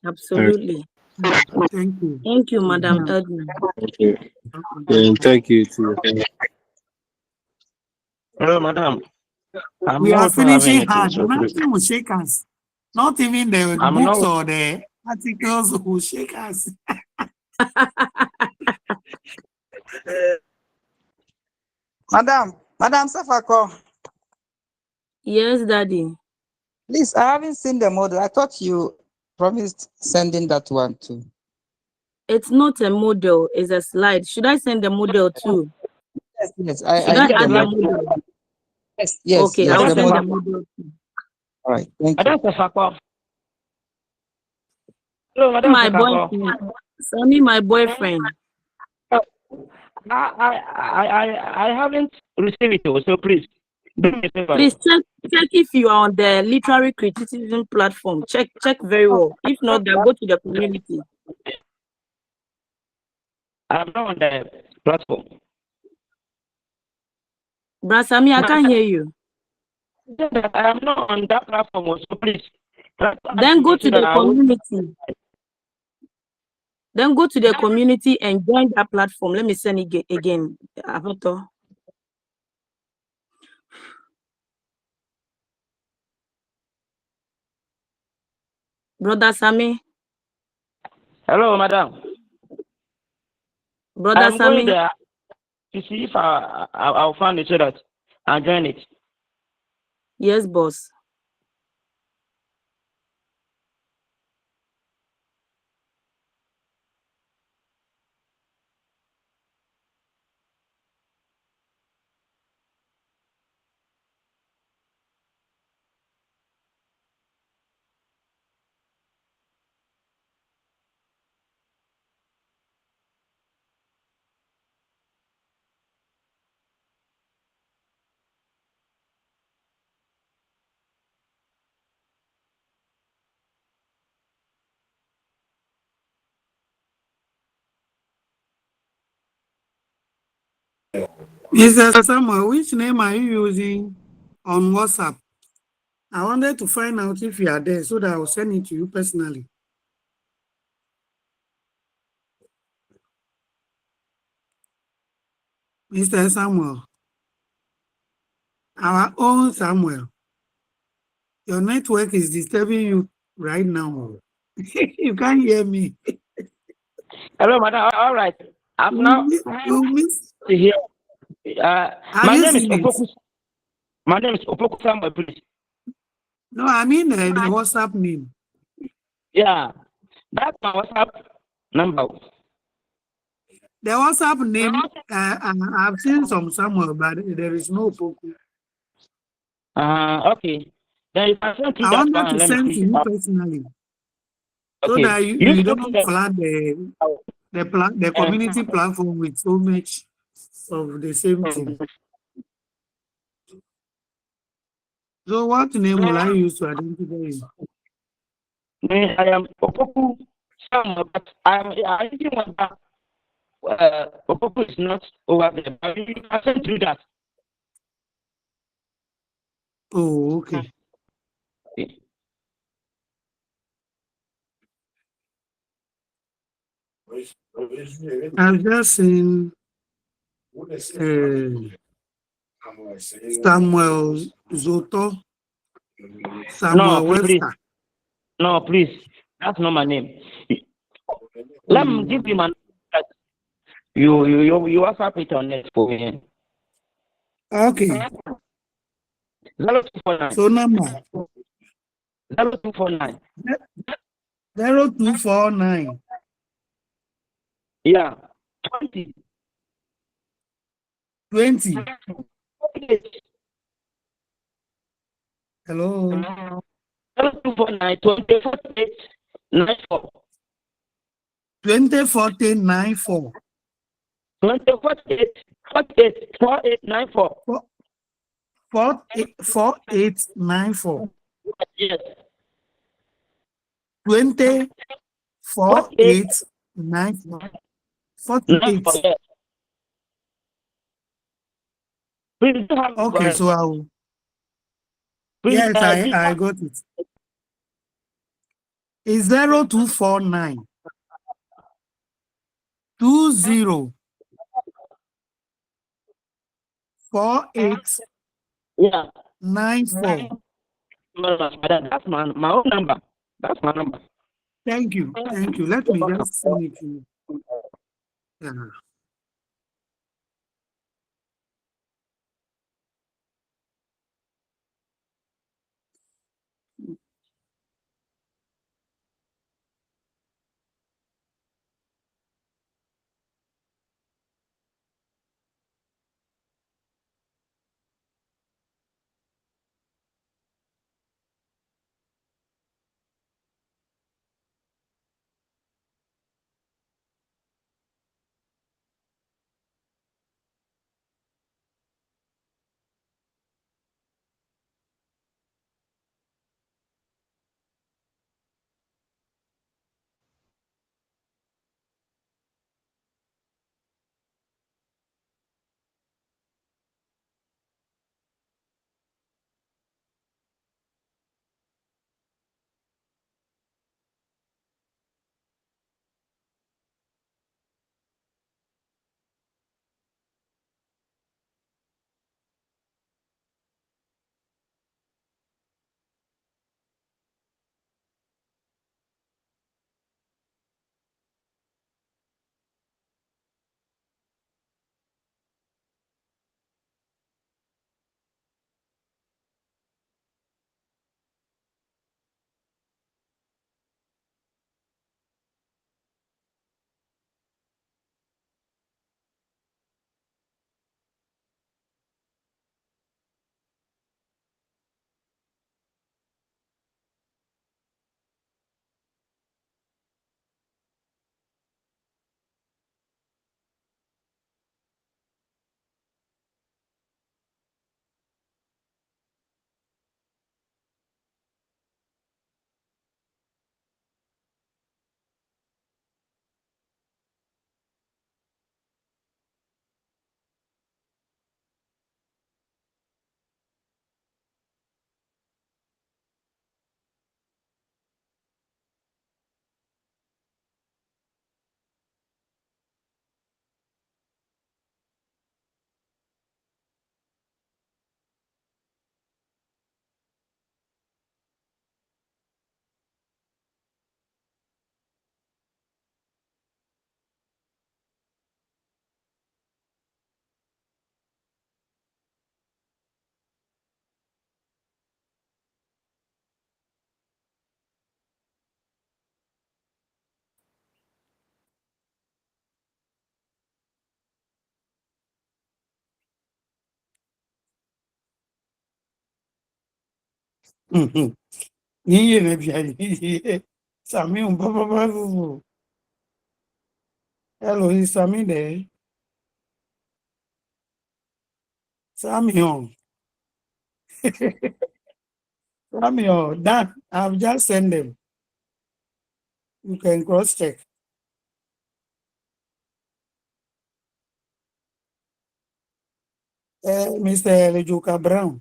S12: Absolutely.
S11: Thank you.
S12: Thank you, Madam Edna.
S13: Okay. And thank you too.
S6: Hello, madam. I'm
S11: We are
S6: also having
S11: finishing
S6: it too.
S11: hard.
S6: So please,
S11: Nothing will shake us. Not even the
S6: I'm
S11: books
S6: not.
S11: or the articles will shake us.
S10: Madam Safako,
S12: Yes, Daddy.
S10: please, I haven't seen the model. I thought you promised sending that one too.
S12: It's not a model, it's a slide. Should I send the model too?
S10: Yes,
S12: Should
S10: I
S12: I
S10: need the
S12: add the
S10: model.
S12: model?
S10: Yes,
S12: Okay, I'll
S10: the
S12: send the
S10: model.
S12: model too.
S10: All right, thank you.
S6: Madam Sefako. Hello, Madam
S12: My
S6: Sefako.
S12: boyfriend. Send me my boyfriend.
S6: I haven't received it, so please do me a favor.
S12: Please check if you are on the literary criticism platform. Check very well. If not, then go to the community.
S6: I'm not on the platform.
S12: Brasami, I can't hear you.
S6: That I am not on that platform, so please.
S12: Then go to the community. Then go to the community and join that platform. Let me send it again. Avatar. Brother Sammy.
S6: Hello, madam.
S12: Brother
S6: I'm
S12: Sammy.
S6: going there to see if I'll find it so that I'll join it.
S12: Yes, boss.
S11: Mr. Samuel, which name are you using on WhatsApp? I wanted to find out if you are there so that I will send it to you personally. Mr. Samuel, our own Samuel, your network is disturbing you right now. You can't hear me.
S6: Hello, madam. All right. I've now
S11: You miss.
S6: to hear.
S11: Have
S6: My
S11: you
S6: name is
S11: seen it?
S6: Opoku. My name is Opoku Samuel, please.
S11: No, I mean the WhatsApp name.
S6: Yeah, that's my WhatsApp number.
S11: The WhatsApp name, I've seen some Samuel, but there is no Poku.
S6: Okay. Then if I send through
S11: I
S6: that
S11: wanted
S6: one,
S11: to
S6: let me
S11: send to
S6: see.
S11: you personally so
S6: Okay.
S11: that
S6: You
S11: you
S6: put
S11: don't
S6: the
S11: flood the community platform with so much of the same thing. So what name will I use to identify you?
S6: I am Opoku Samuel, but I didn't want that. Opoku is not over there, but you can send through that.
S11: Oh, okay. I've just seen Samuel Zoto, Samuel
S6: No, please.
S11: Webster.
S6: No, please. That's not my name. Let me give you
S11: Oh,
S6: my number. You WhatsApp it on it for me.
S11: okay.
S6: 0249.
S11: So number
S6: 0249.
S11: 0249.
S6: Yeah. 20.
S11: 20. Hello.
S6: 0249 2048 94.
S11: 204094.
S6: 2048 48 4894.
S11: 4894.
S6: Yes. 48
S11: 204894.
S6: 94.
S11: 48.
S6: Yes. Please do have
S11: Okay, so I'll.
S6: please
S11: Yes, I got it. It's 0249 20
S6: yeah.
S11: 4894.
S6: No, that's my own number. That's my number.
S11: Thank you. Thank you. Let me just send it to you. Yeah. Niye ne biya Sami un papa. Hello, is Sami there? Sami on. Sami on. That I've just sent them. You can cross check. Mr. Lejuka Brown,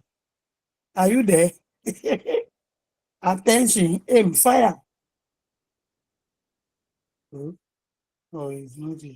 S11: are you there? Attention, aim, fire. Oh, oh, it's not here.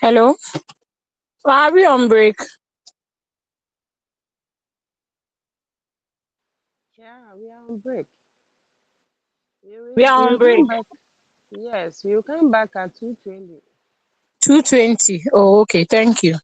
S14: Hello? Are we on break?
S3: Yeah, we are on break.
S14: We are on
S3: We'll
S14: break.
S3: come back. Yes, we'll come back at 2:20.
S14: 2:20. Oh, okay. Thank you.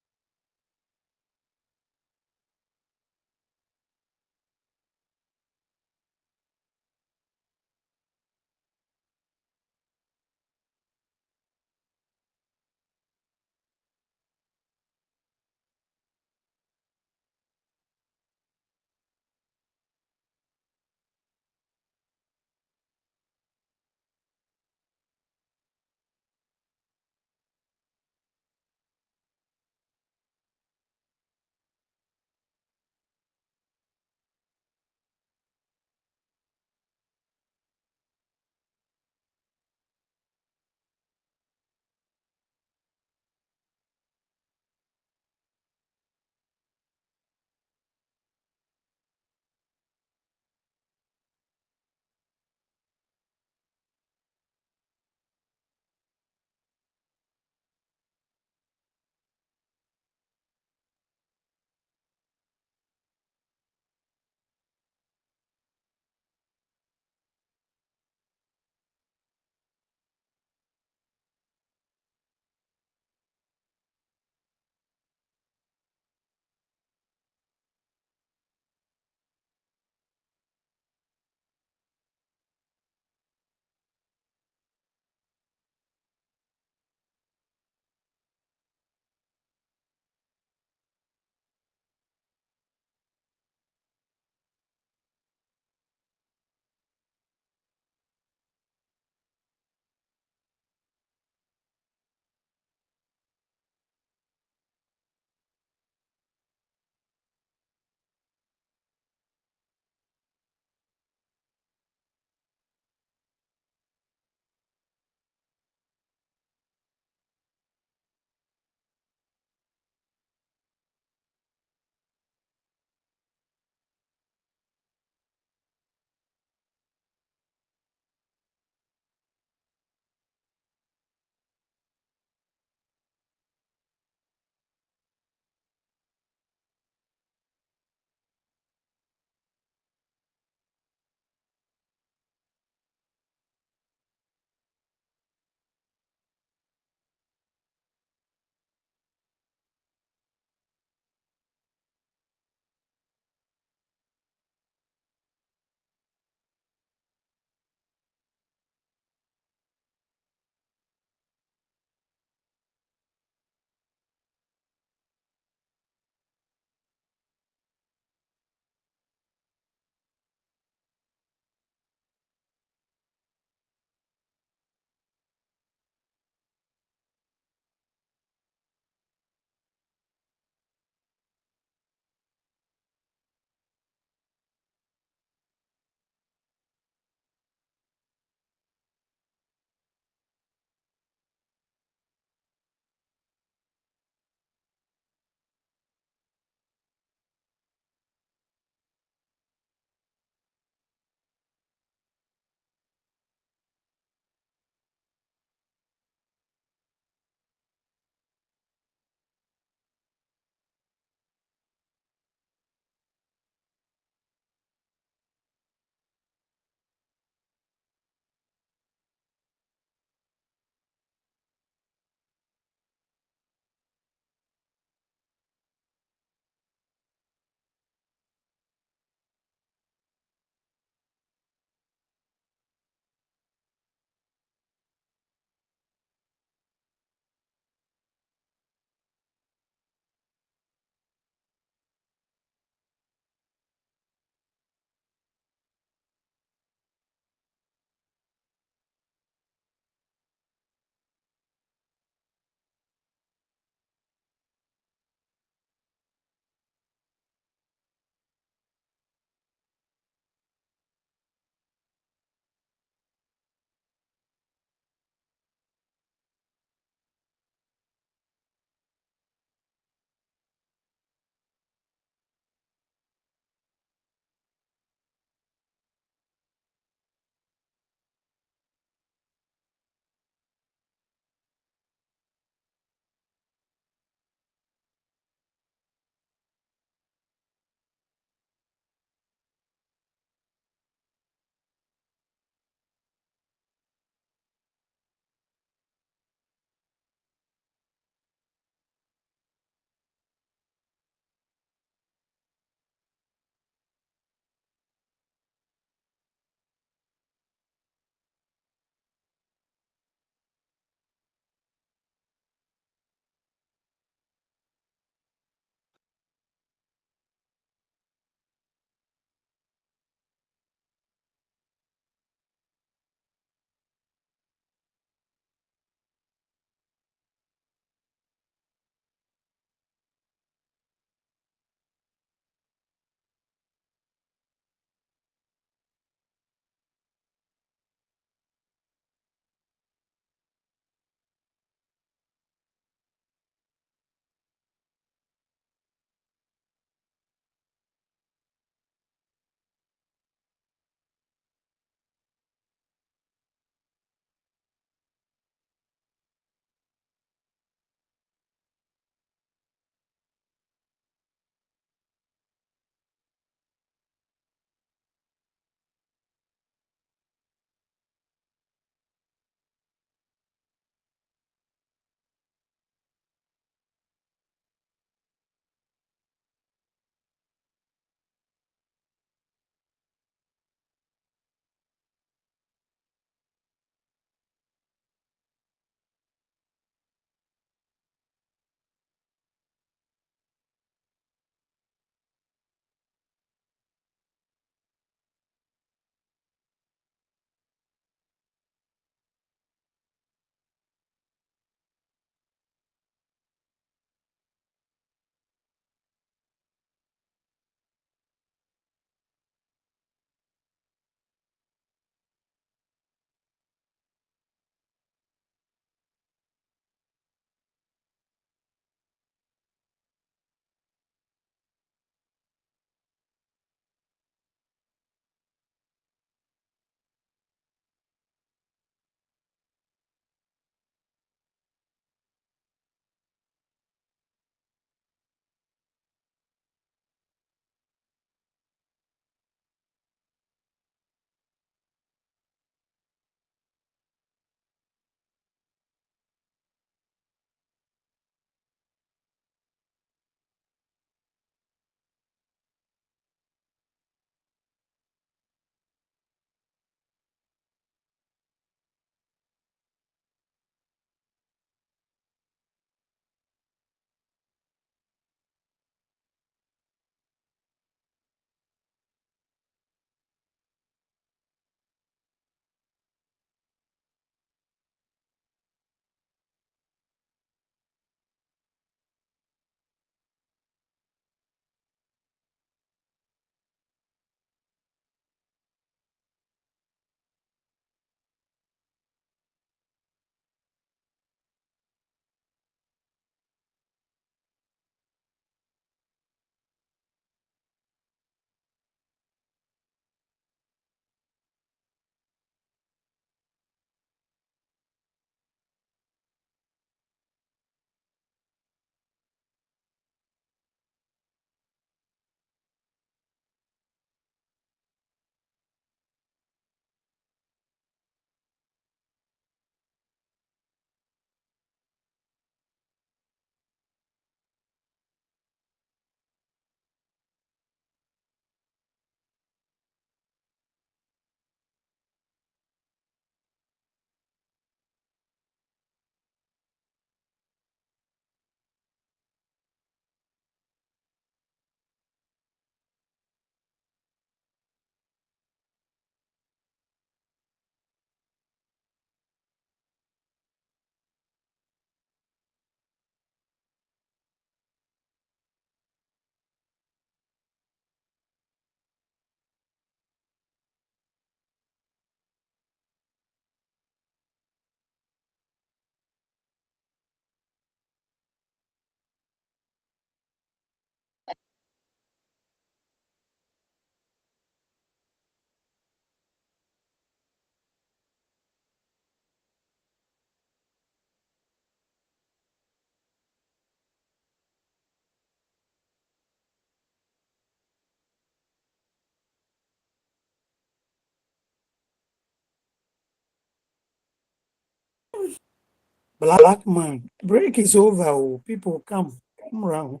S11: Black man, break is over. Oh, people come round.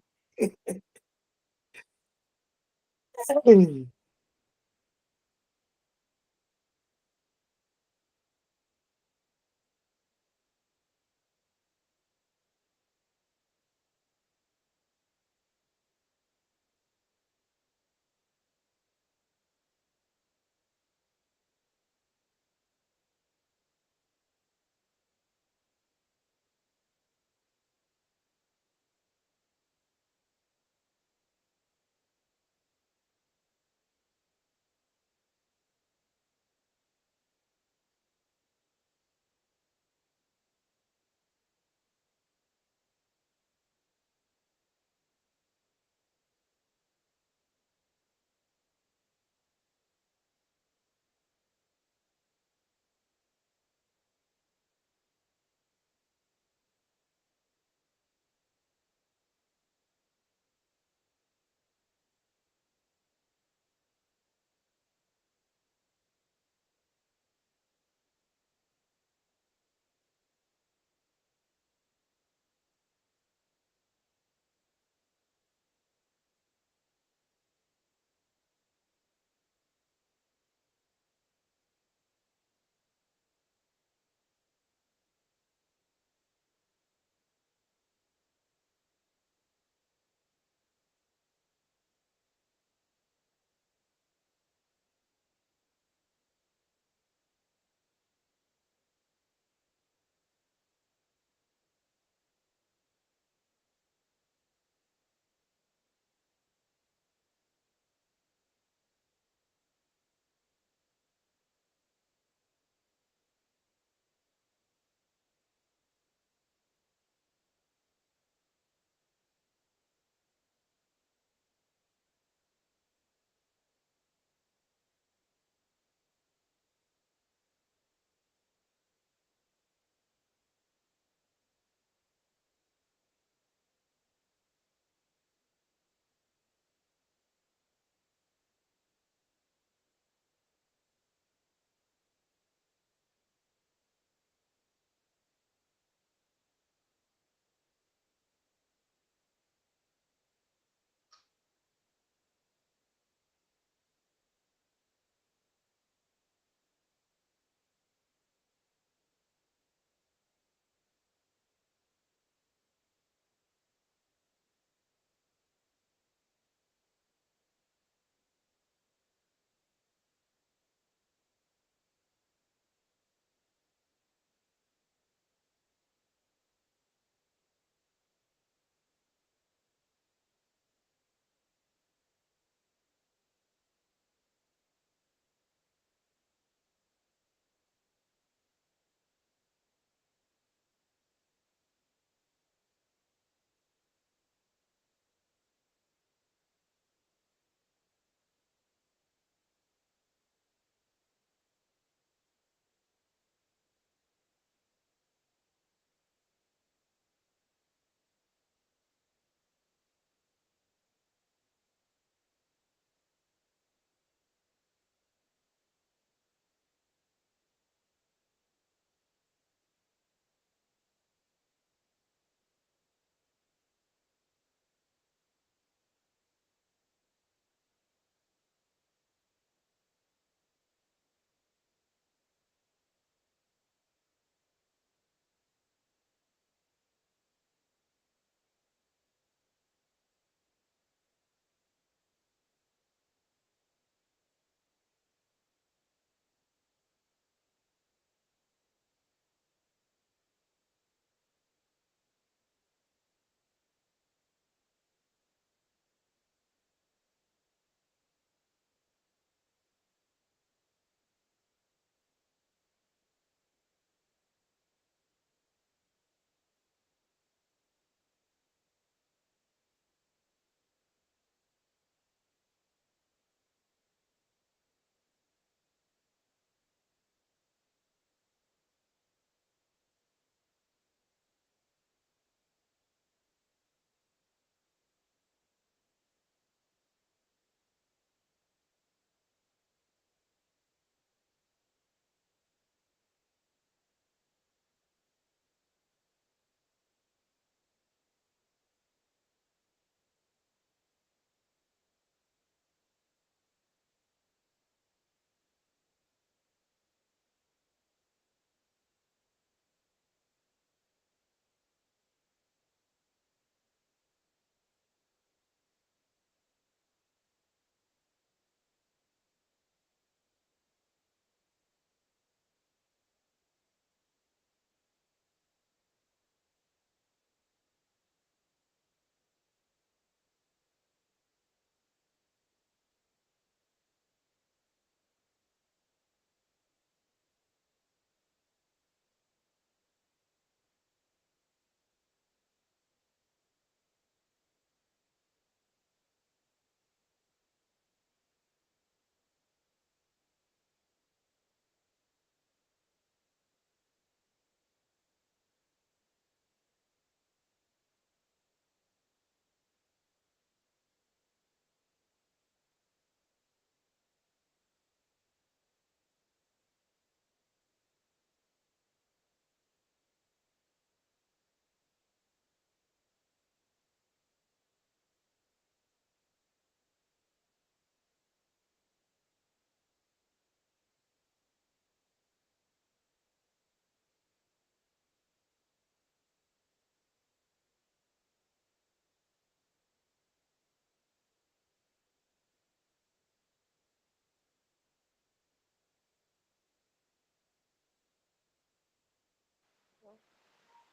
S11: Hey.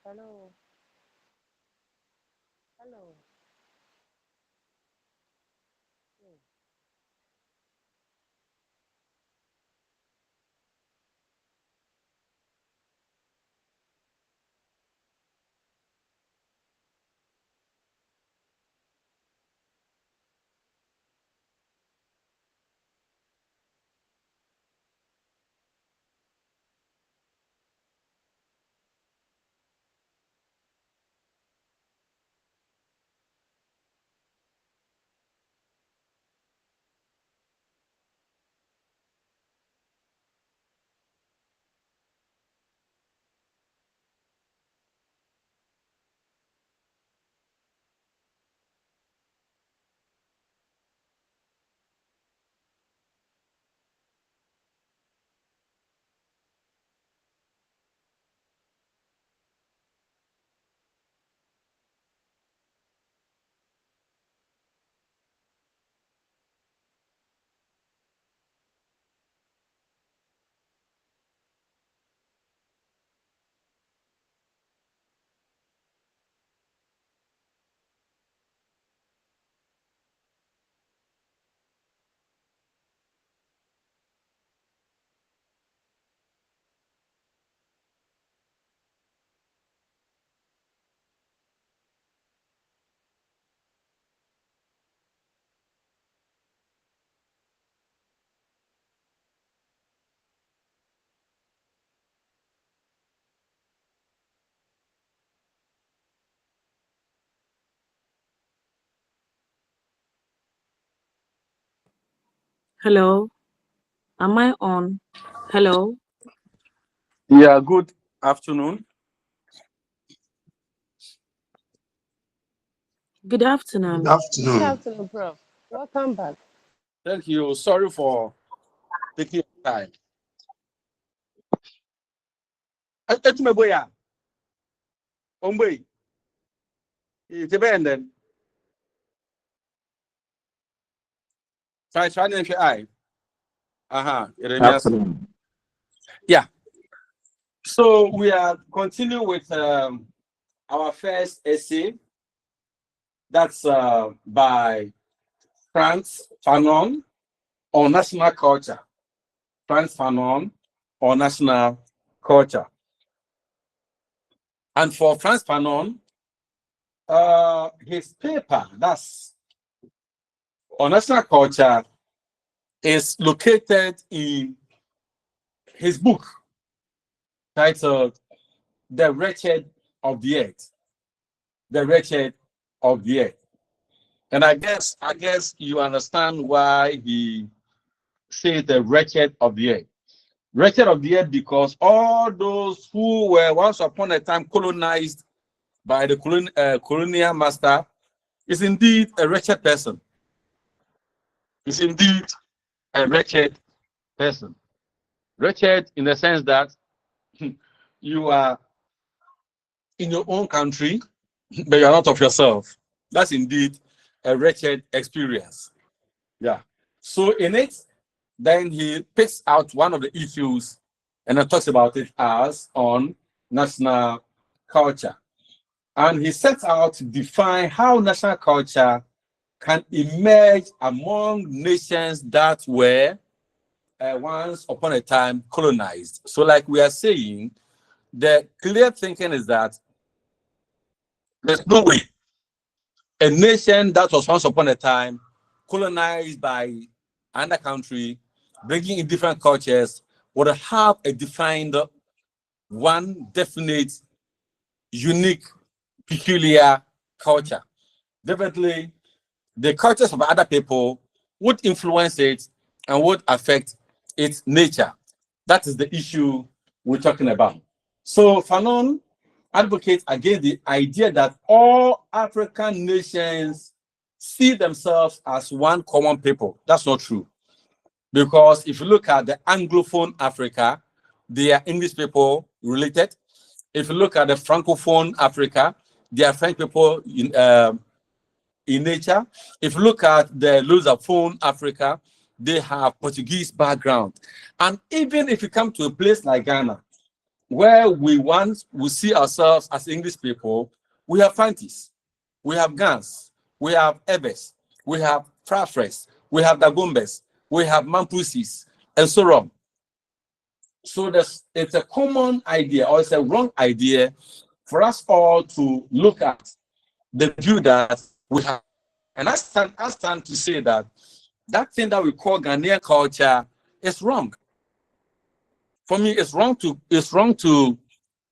S3: Hello. Hello.
S12: Hello, am I on? Hello.
S1: Yeah, good afternoon.
S12: Good afternoon.
S3: Good afternoon, Prof. Welcome back.
S1: Thank you. Sorry for taking your time. Etumeboya. Ombe. Itebenden. Try to eye. Jeremias.
S4: Afternoon.
S1: Yeah. So we are continuing with our first essay. That's by Frantz Fanon on national culture. Frantz Fanon on national culture. And for Frantz Fanon, his paper, that's on national culture, is located in his book titled The Wretched of the Earth. The Wretched of the Earth. And I guess you understand why he says the wretched of the earth. Wretched of the earth because all those who were once upon a time colonized by the colonial master is indeed a wretched person. Is indeed a wretched person. Wretched in the sense that you are in your own country, but you're not of yourself. That's indeed a wretched experience. Yeah. So in it, then he picks out one of the issues and then talks about it as on national culture. And he sets out to define how national culture can emerge among nations that were once upon a time colonized. So like we are saying, the clear thinking is that there's no way a nation that was once upon a time colonized by another country, bringing in different cultures, would have a defined one definite, unique, peculiar culture. Definitely, the cultures of other people would influence it and would affect its nature. That is the issue we're talking about. So Fanon advocates against the idea that all African nations see themselves as one common people. That's not true. Because if you look at the Anglophone Africa, they are English people related. If you look at the Francophone Africa, they are French people in nature. If you look at the Lusophone Africa, they have Portuguese background. And even if you come to a place like Ghana, where we see ourselves as English people, we have Fantis, we have Gans, we have Ebes, we have Frafres, we have Dagombes, we have Mampusis, and so on. So it's a common idea, or it's a wrong idea for us all to look at the view that we have. And I stand to say that that thing that we call Ghanaian culture is wrong. For me, it's wrong to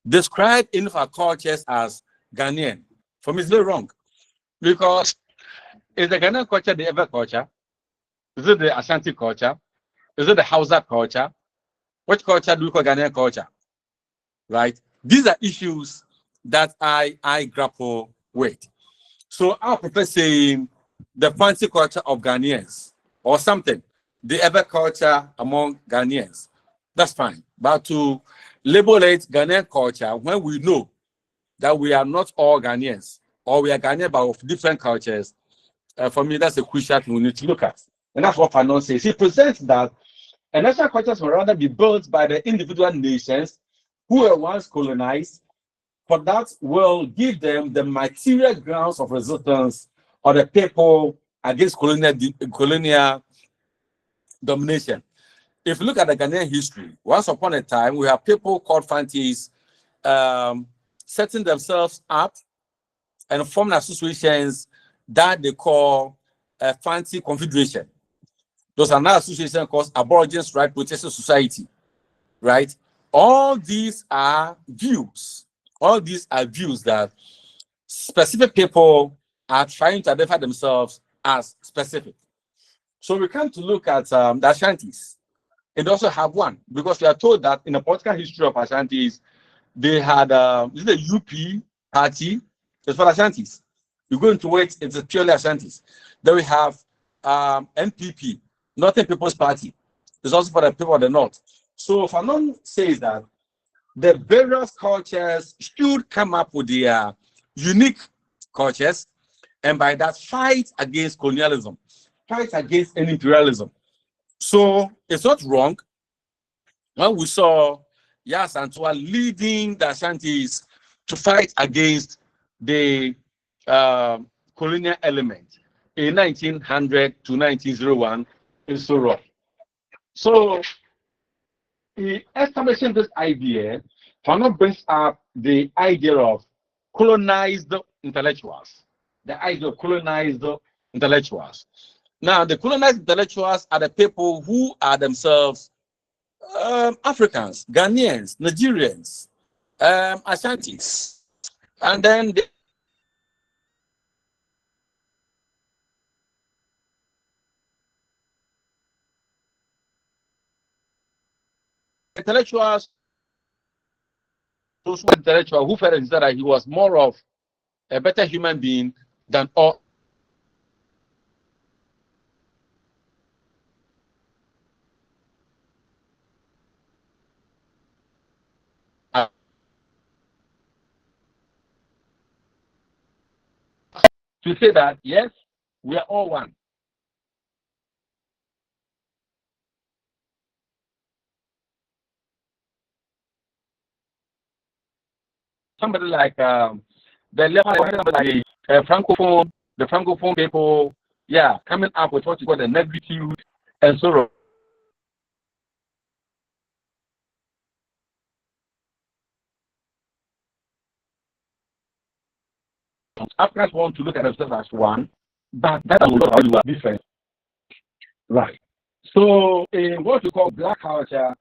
S1: describe any of our cultures as Ghanaian. For me, it's very wrong. Because is the Ghanaian culture the Ewe culture? Is it the Ashanti culture? Is it the Hausa culture? Which culture do we call Ghanaian culture? Right? These are issues that I grapple with. So I prefer saying the fancy culture of Ghanaians or something, the Ewe culture among Ghanaians. That's fine. But to label it Ghanaian culture when we know that we are not all Ghanaians, or we are Ghanaian but of different cultures, for me, that's a crucial thing we need to look at. And that's what Fanon says. He presents that a national culture will rather be built by the individual nations who were once colonized, for that will give them the material grounds of resistance of the people against colonial domination. If you look at the Ghanaian history, once upon a time, we have people called Fantis setting themselves up and forming associations that they call a Fanti Confederation. Those are now associations called Aborigines Right Protection Society, right? All these are views. All these are views that specific people are trying to identify themselves as specific. So we come to look at the Ashantis. And also have one, because we are told that in the political history of Ashantis, they had this is the UP party, it's for Ashantis. You go into it, it's purely Ashantis. Then we have NPP, Northern People's Party. It's also for the people of the North. So Fanon says that the various cultures should come up with their unique cultures, and by that fight against colonialism, fight against any imperialism. So it's not wrong when we saw Yas Antua leading the Ashantis to fight against the colonial element in 1900 to 1901 in Soro. So, establishing this idea, Fanon brings up the idea of colonized intellectuals. The idea of colonized intellectuals. Now, the colonized intellectuals are the people who are themselves Africans, Ghanaians, Nigerians, Ashantis, and then the intellectuals, those who were intellectual, who felt that he was more of a better human being than all. To say that, yes, we are all one. Somebody like the Francophone, the Francophone people, yeah, coming up with what you call the negritude and so on. Africans want to look at themselves as one, but that is not how you are different. Right. So in what we call black culture,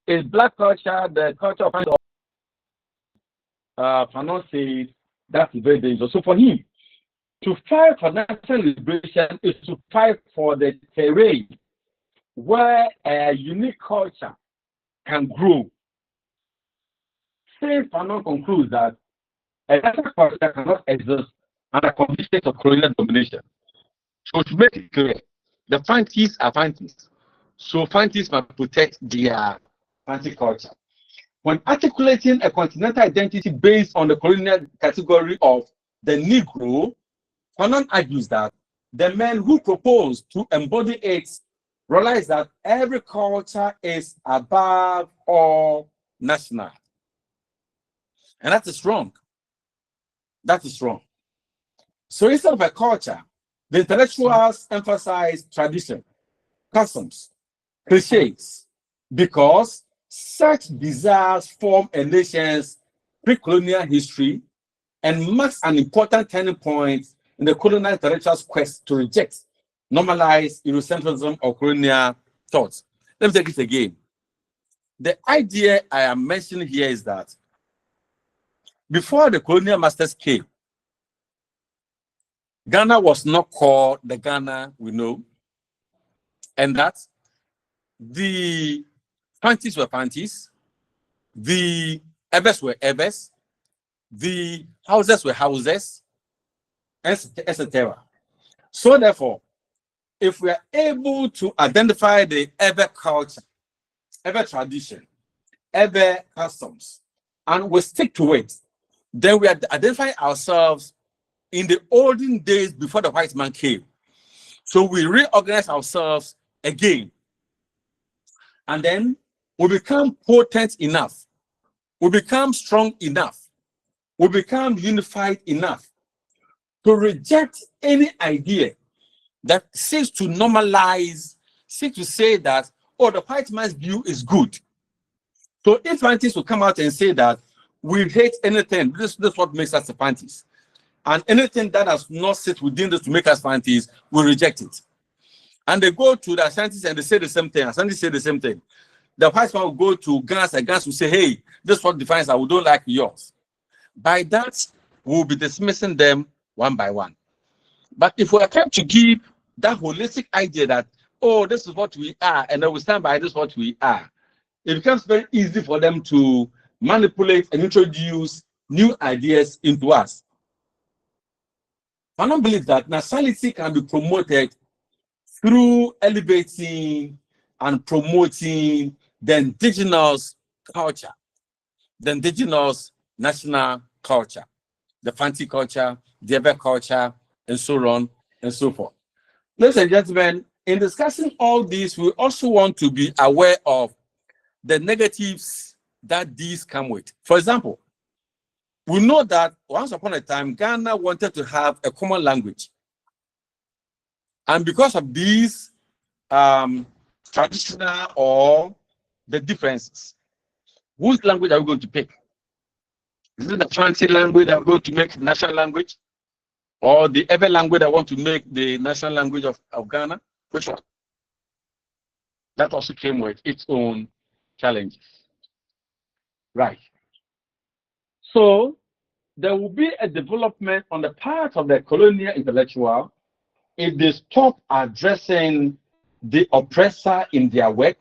S1: is black culture the culture of Fanon said that's very dangerous. So for him, to fight for national liberation is to fight for the terrain where a unique culture can grow. Say Fanon concludes that a national culture cannot exist under conditions of colonial domination. So to make it clear, The Fantis are Fantis. So Fantis must protect their Fanti culture. When articulating a continental identity based on the colonial category of the Negro, Fanon argues that the men who propose to embody it realize that every culture is above all national. And that is wrong. That is wrong. So instead of a culture, the intellectuals emphasize tradition, customs, cliches, because such desires form a nation's pre-colonial history and marks an important turning point in the colonial intellectuals' quest to reject, normalize Eurocentrism or colonial thoughts. Let me take it again. The idea I am mentioning here is that before the colonial masters came, Ghana was not called the Ghana we know, and that the Fantis were Fantis, the Evers were Evers, the houses were houses, etc. So therefore, if we are able to identify the Ever culture, Ever tradition, Ever customs, and we stick to it, then we identify ourselves in the olden days before the white man came. So we reorganize ourselves again. And then we become potent enough. We become strong enough. We become unified enough to reject any idea that seeks to normalize, seeks to say that, oh, the white man's view is good. So if scientists will come out and say that we hate anything, this is what makes us the scientists. And anything that does not sit within this to make us scientists, we reject it. And they go to the scientists and they say the same thing. And scientists say the same thing. The white man will go to Gans and Gans will say, hey, this is what defines us. We don't like yours. By that, we'll be dismissing them one by one. But if we attempt to give that holistic idea that, oh, this is what we are, and then we stand by this is what we are, it becomes very easy for them to manipulate and introduce new ideas into us. I don't believe that nationality can be promoted through elevating and promoting the indigenous culture, the indigenous national culture, the Fanti culture, the Ever culture, and so on and so forth. Ladies and gentlemen, in discussing all this, we also want to be aware of the negatives that these come with. For example, we know that once upon a time, Ghana wanted to have a common language. And because of these traditional or the differences, whose language are we going to pick? Is it the Fanti language that we're going to make national language? Or the Ever language that want to make the national language of Ghana? Which one? That also came with its own challenges. Right. So there will be a development on the part of the colonial intellectual if they stop addressing the oppressor in their work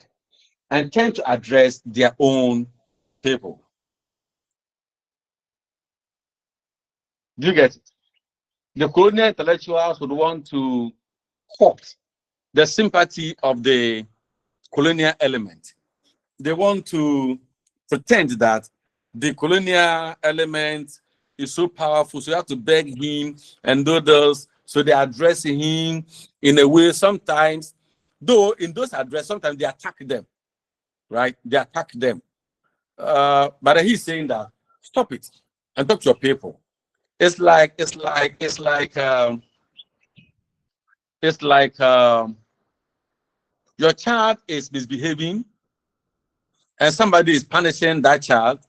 S1: and tend to address their own people. Do you get it? The colonial intellectuals would want to court the sympathy of the colonial element. They want to pretend that the colonial element is so powerful, so you have to beg him and do those. So they address him in a way sometimes, though in those addresses, sometimes they attack them, right? They attack them. But he's saying that stop it and talk to your people. It's like your child is misbehaving and somebody is punishing that child.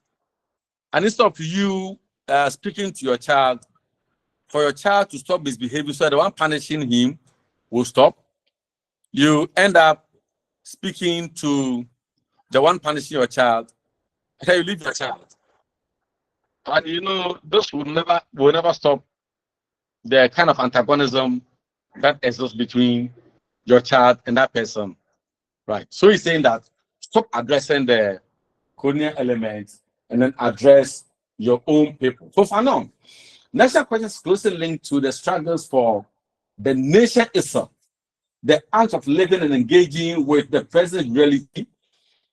S1: And instead of you speaking to your child, for your child to stop misbehaving, so the one punishing him will stop, you end up speaking to the one punishing your child, and you leave your child. And you know, this will never stop the kind of antagonism that exists between your child and that person. Right. So he's saying that stop addressing the colonial elements and then address your own people. So for now, national questions closely linked to the struggles for the nation itself. the act of living and engaging with the present reality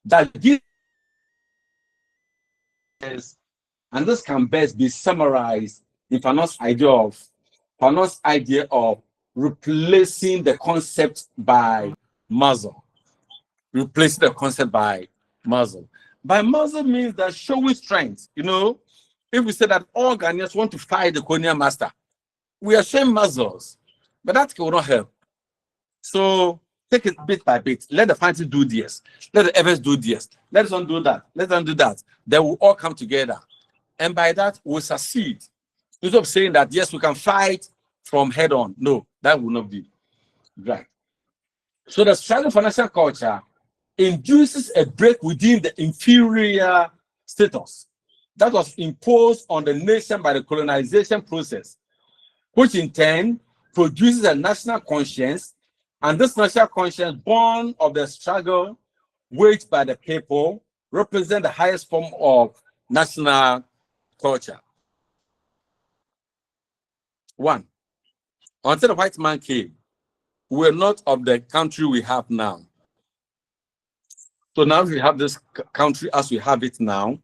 S1: that gives us, and this can best be summarized in Fanon's idea of replacing the concept by muzzle. Replacing the concept by muzzle. By muzzle means that showing strength. You know, if we say that all Ghanaians want to fight the colonial master, we are showing muzzles, but that will not help. So take it bit by bit. Let the fancy do this. Let the others do this. Let us do that. Let them do that. They will all come together. And by that, we'll succeed. Instead of saying that, yes, we can fight from head on. No, that will not be right. So the struggle for national culture induces a break within the inferior status that was imposed on the nation by the colonization process, which in turn produces a national conscience, and this national conscience, born of the struggle waged by the people, represent the highest form of national culture. One, until the white man came, we were not of the country we have now. So now we have this country as we have it now.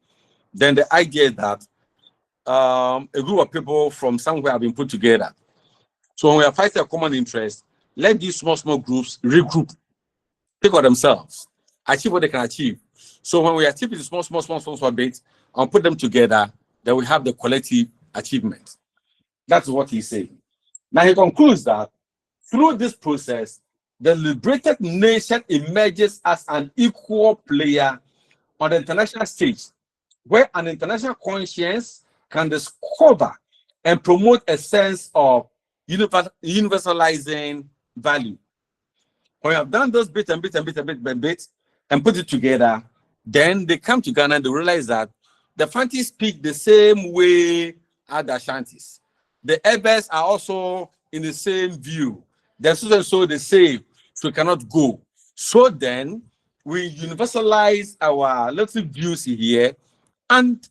S1: Then the idea is that a group of people from somewhere have been put together. So when we are fighting a common interest, let these small groups regroup, take on themselves, achieve what they can achieve. So when we achieve the small bits and put them together, then we have the collective achievement. That's what he's saying. Now he concludes that through this process, the liberated nation emerges as an equal player on the international stage, where an international conscience can discover and promote a sense of universalizing value. When you have done those bits and bits and put it together, then they come to Ghana and they realize that the Fantis speak the same way as the Ashantis. The Ebers are also in the same view. They're so the same, so we cannot go. So then we universalize our little views here, and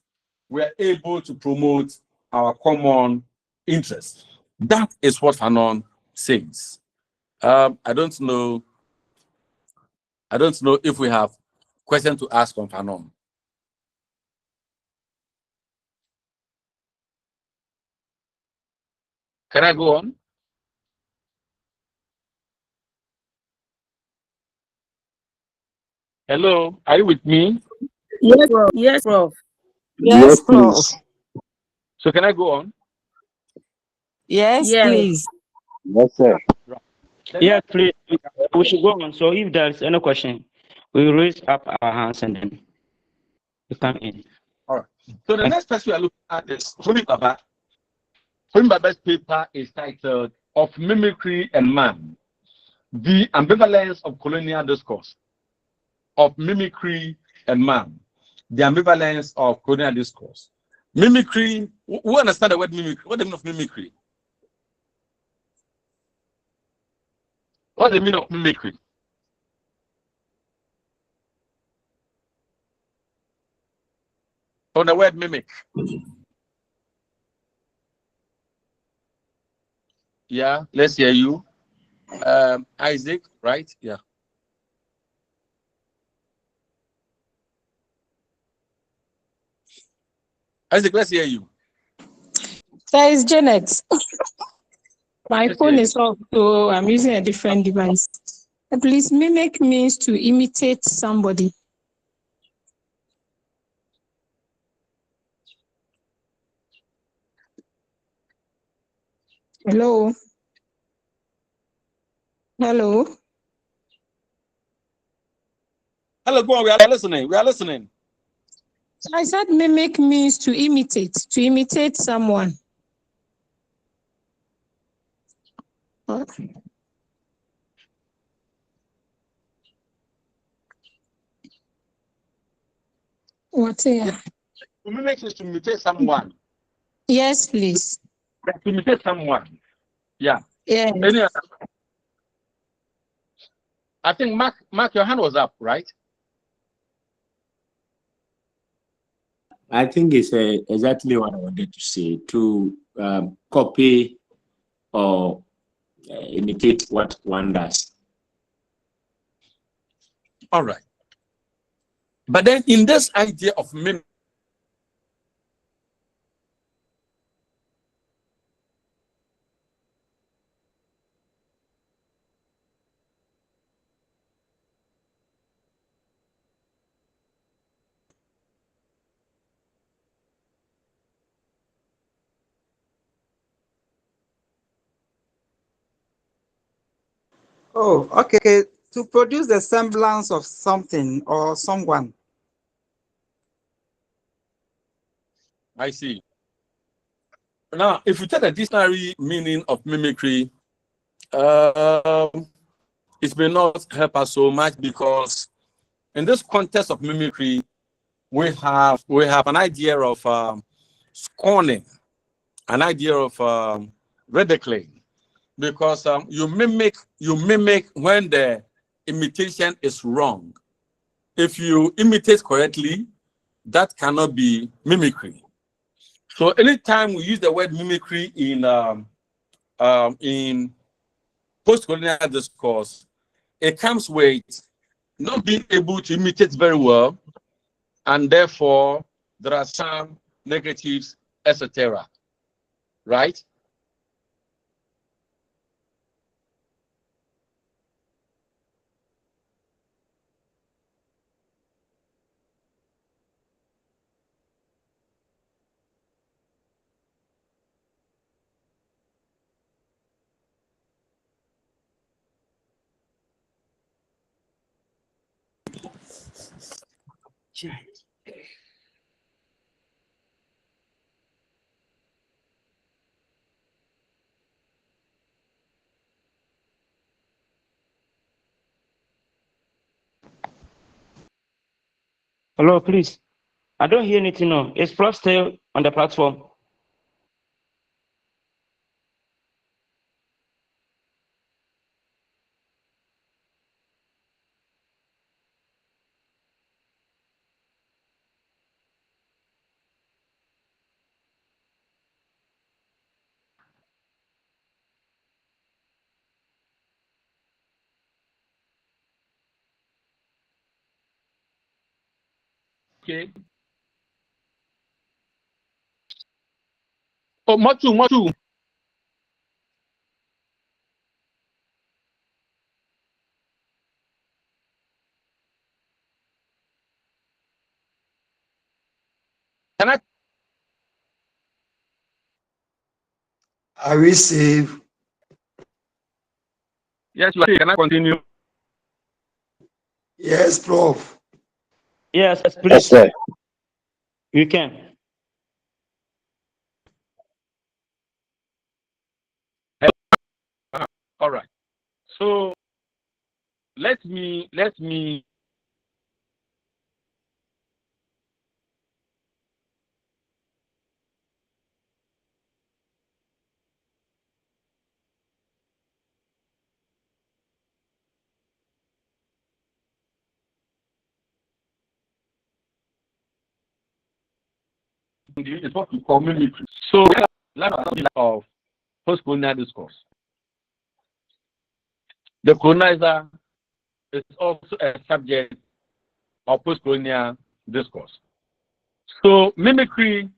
S1: we're able to promote our common interests. That is what Fanon says. I don't know if we have questions to ask on Fanon. Can I go on? Hello, are you with me?
S12: Yes, Prof. Yes, Prof.
S14: Yes, Prof.
S1: So can I go on?
S14: Yes,
S12: Yes.
S14: please.
S5: Yes, sir.
S6: Yes, please. We should go on. So if there's any question, we raise up our hands and then we come in.
S1: All right. So the next person we are looking at is Fumi Baba. Fumi Baba's paper is titled "Of Mimicry and Man: The Ambivalence of Colonial Discourse." Of mimicry and man, the ambivalence of colonial discourse. Mimicry, who understand the word mimicry? What the meaning of mimicry? What's the meaning of mimicry? On the word mimic. Yeah, let's hear you. Isaac, right? Yeah. Isaac, let's hear you.
S14: There is Janet. My
S1: Let's
S14: phone
S1: hear
S14: is off, so I'm using a different device. Please, mimic means to imitate somebody. Hello? Hello?
S1: Hello, go on. We are listening. We are listening.
S14: I said mimic means to imitate someone. What here?
S1: To mimic is to imitate someone.
S14: Yes, please.
S1: To imitate someone. Yeah.
S14: Yes.
S1: Any other? I think Mark, your hand was up, right?
S4: I think it's exactly what I wanted to say, to copy or imitate what one does.
S1: All right. But then in this idea of mimicry,
S10: Oh, okay. To produce the semblance of something or someone.
S1: I see. Now, if you take the dictionary meaning of mimicry, it may not help us so much because in this context of mimicry, we have an idea of scorning, an idea of ridiculing, because you mimic when the imitation is wrong. If you imitate correctly, that cannot be mimicry. So anytime we use the word mimicry in post-colonial discourse, it comes with not being able to imitate very well, and therefore there are some negatives, etc. Right?
S6: Hello, please. I don't hear anything now. Is Prof still on the platform?
S1: Okay. Oh, Matu. Can I?
S15: Are we safe?
S1: Yes, you are. Can I continue?
S15: Yes, Prof.
S6: Yes,
S8: Yes,
S6: please.
S8: sir.
S6: You can.
S1: All right. So let me it's what we call mimicry. So let's of post-colonial discourse. The colonizer is also a subject of post-colonial discourse. So mimicry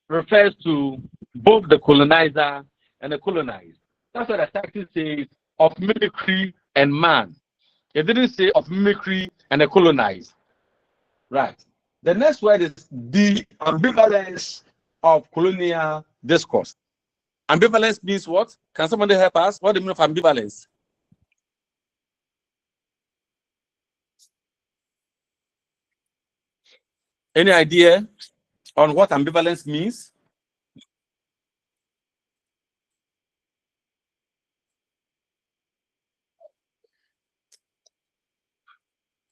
S1: refers to both the colonizer and the colonized. That's what the title says of mimicry and man. It didn't say of mimicry and the colonized. Right. The next word is the ambivalence of colonial discourse. Ambivalence means what? Can somebody help us? What do you mean of ambivalence? Any idea on what ambivalence means?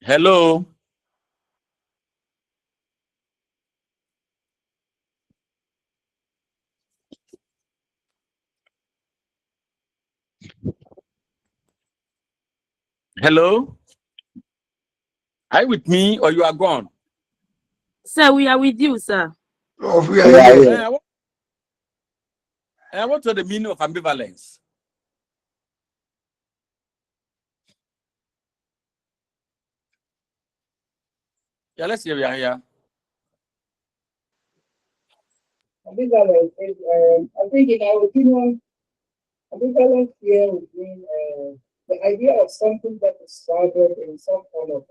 S1: Hello? Hello? Are you with me or you are gone?
S12: Sir, we are with you, sir.
S15: Prof, we are
S8: Yeah,
S15: here.
S8: yeah.
S1: I want to know the meaning of ambivalence. Yeah, let's see. We are here.
S16: Ambivalence is, I think in our opinion, ambivalence here would mean the idea of something that is shrouded in some kind of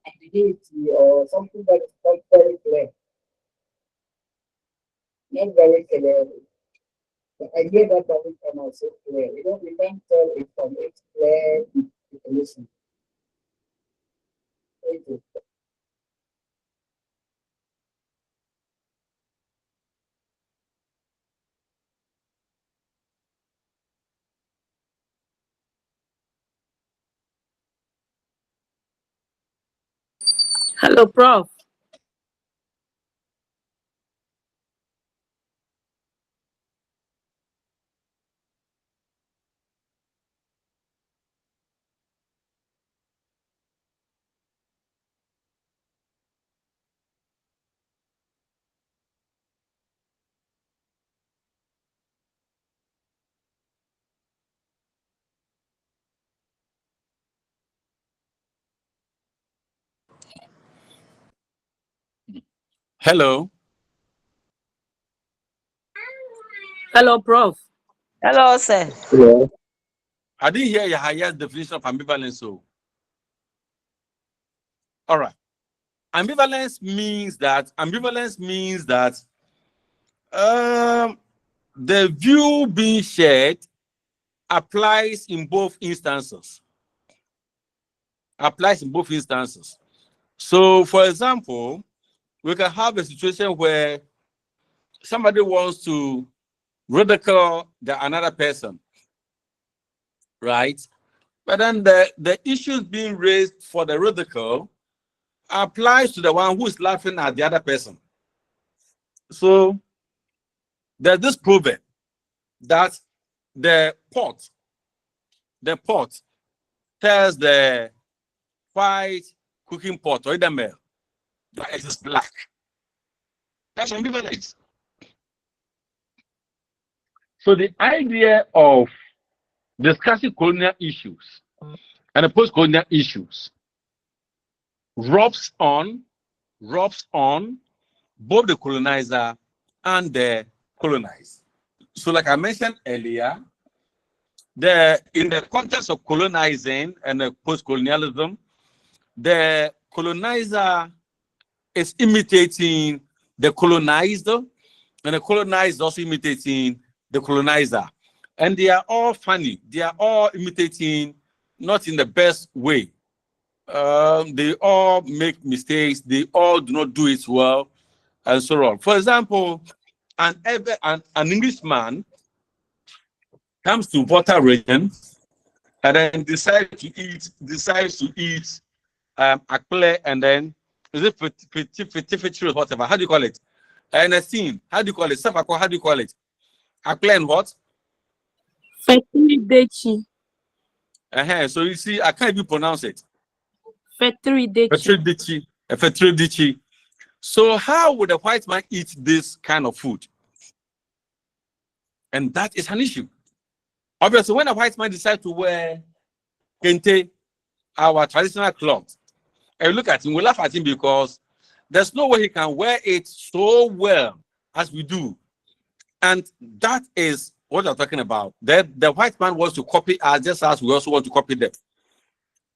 S16: ambiguity or something that is not very clear. Not very clear. The idea that doesn't come out so clear. We can't tell it from its clear definition. Thank you.
S12: Hello, Prof.
S1: Hello.
S12: Hello, Prof.
S10: Hello, sir.
S1: Hello. I didn't hear your highest definition of ambivalence. So, all right. Ambivalence means that the view being shared applies in both instances. So, for example, we can have a situation where somebody wants to ridicule another person, right? But then the issues being raised for the ridicule applies to the one who is laughing at the other person. So there's this proverb that the pot tells the white cooking pot or the mill that it is black. That's ambivalence. So the idea of discussing colonial issues and the post-colonial issues rubs on both the colonizer and the colonized. So like I mentioned earlier, in the context of colonizing and post-colonialism, the colonizer is imitating the colonized, and the colonized also imitating the colonizer. And they are all funny. They are all imitating, not in the best way. They all make mistakes. They all do not do it well, and so on. For example, an Englishman comes to Volta region and then decides to eat akple, and then is it petit whatever? How do you call it? And a scene. How do you call it? How do you call it? Akple and what?
S12: Fetridechi.
S1: So you see, I can't even pronounce it.
S12: Fetridechi.
S1: Fetridechi. So how would a white man eat this kind of food? And that is an issue. Obviously, when a white man decides to wear kente, our traditional cloth, and look at him, we laugh at him because there's no way he can wear it so well as we do. And that is what I'm talking about. The white man wants to copy us just as we also want to copy them.